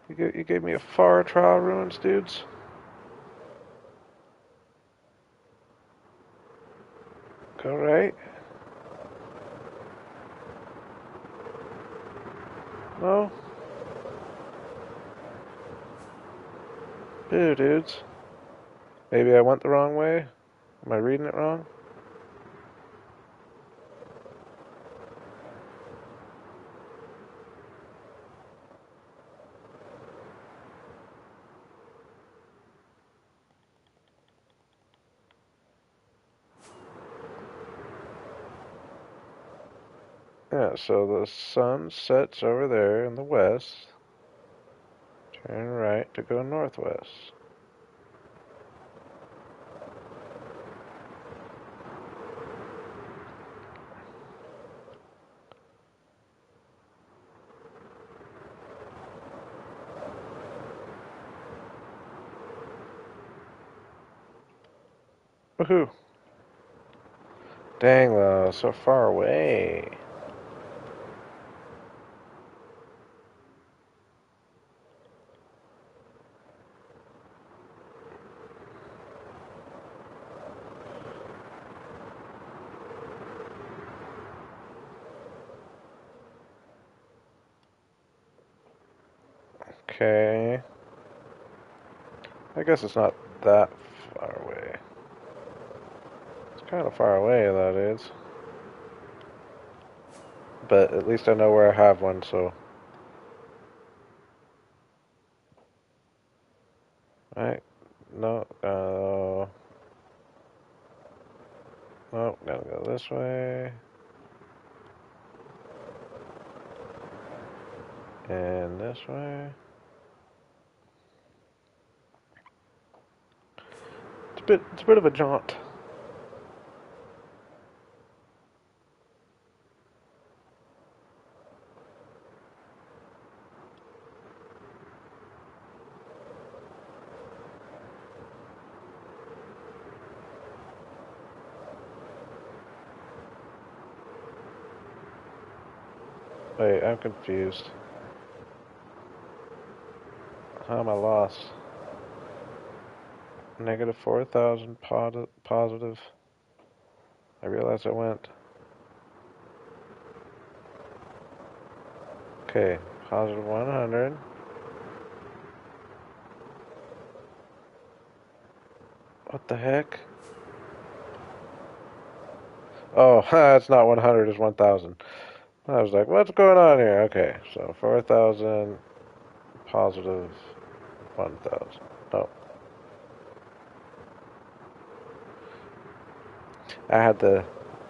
You gave me a far trial ruins, dudes. Go right. No. Ew, dudes. Maybe I went the wrong way. Am I reading it wrong? Yeah, so the sun sets over there in the west. Turn right to go northwest. Woohoo! Dang, though, so far away. Okay. I guess it's not that far away. It's kind of far away, that is. But at least I know where I have one, so. Right? No, no, gotta go this way. And this way. It's a bit of a jaunt. Wait, I'm confused. How am I lost? Negative 4,000 positive. I realized I went. Okay, positive 100. What the heck? Oh, it's not 100, it's 1,000. I was like, what's going on here? Okay, so 4,000 positive 1,000. No, I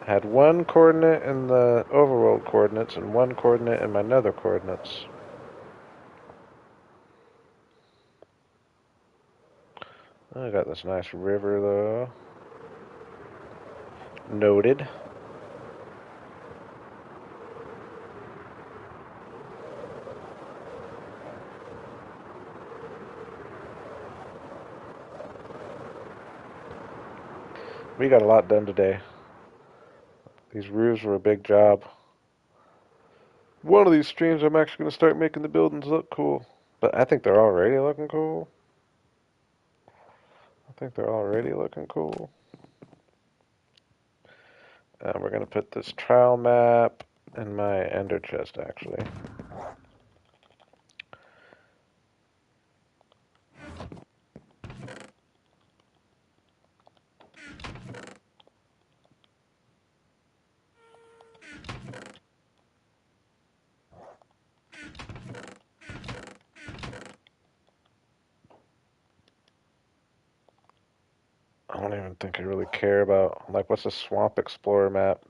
had one coordinate in the overworld coordinates and one coordinate in my nether coordinates. I got this nice river though. Noted. We got a lot done today. These roofs were a big job. One of these streams I'm actually going to start making the buildings look cool. But I think they're already looking cool. I think they're already looking cool. We're going to put this trial map in my ender chest, actually. I don't even think I really care about, like, what's the Swamp Explorer map?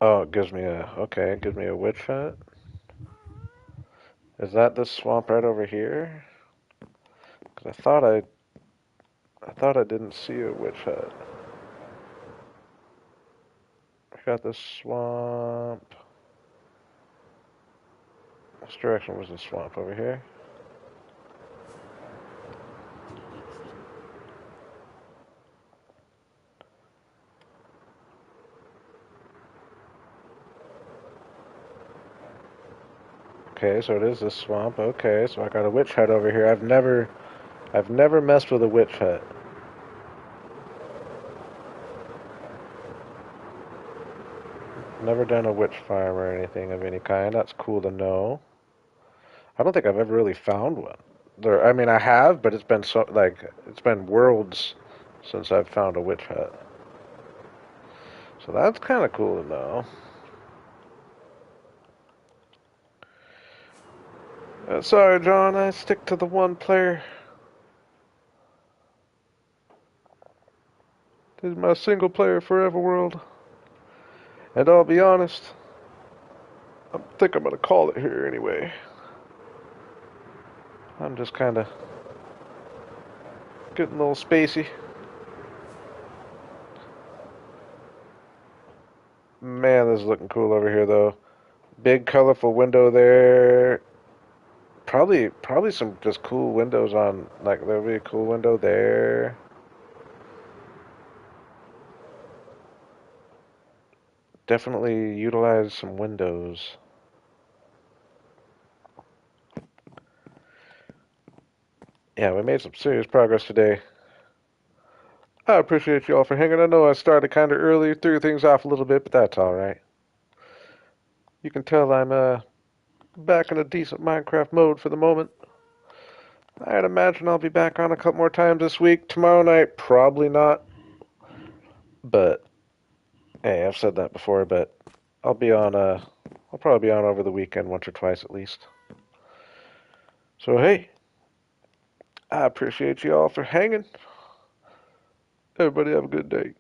Oh, it gives me a witch hut. Is that this swamp right over here? Because I thought I didn't see a witch hut. I got this swamp. Which direction was the swamp? Over here? Okay, so it is this swamp. Okay, so I got a witch hut over here. I've never messed with a witch hut. Never done a witch farm or anything of any kind. That's cool to know. I don't think I've ever really found one. There, I mean, I have, but it's been so like it's been worlds since I've found a witch hut. So that's kind of cool to know. Sorry, John, I stick to the one player. This is my single player forever world. And I'll be honest, I think I'm gonna call it here anyway. I'm just kind of getting a little spacey. Man, this is looking cool over here, though. Big, colorful window there. Probably some just cool windows on. Like there'll be a cool window there. Definitely utilize some windows. Yeah, we made some serious progress today. I appreciate you all for hanging. I know I started kind of early, threw things off a little bit, but that's all right. You can tell I'm back in a decent Minecraft mode for the moment. I'd imagine I'll be back on a couple more times this week. Tomorrow night, probably not. But hey, I've said that before, but I'll be on I'll probably be on over the weekend once or twice at least. So hey, I appreciate you all for hanging. Everybody have a good day.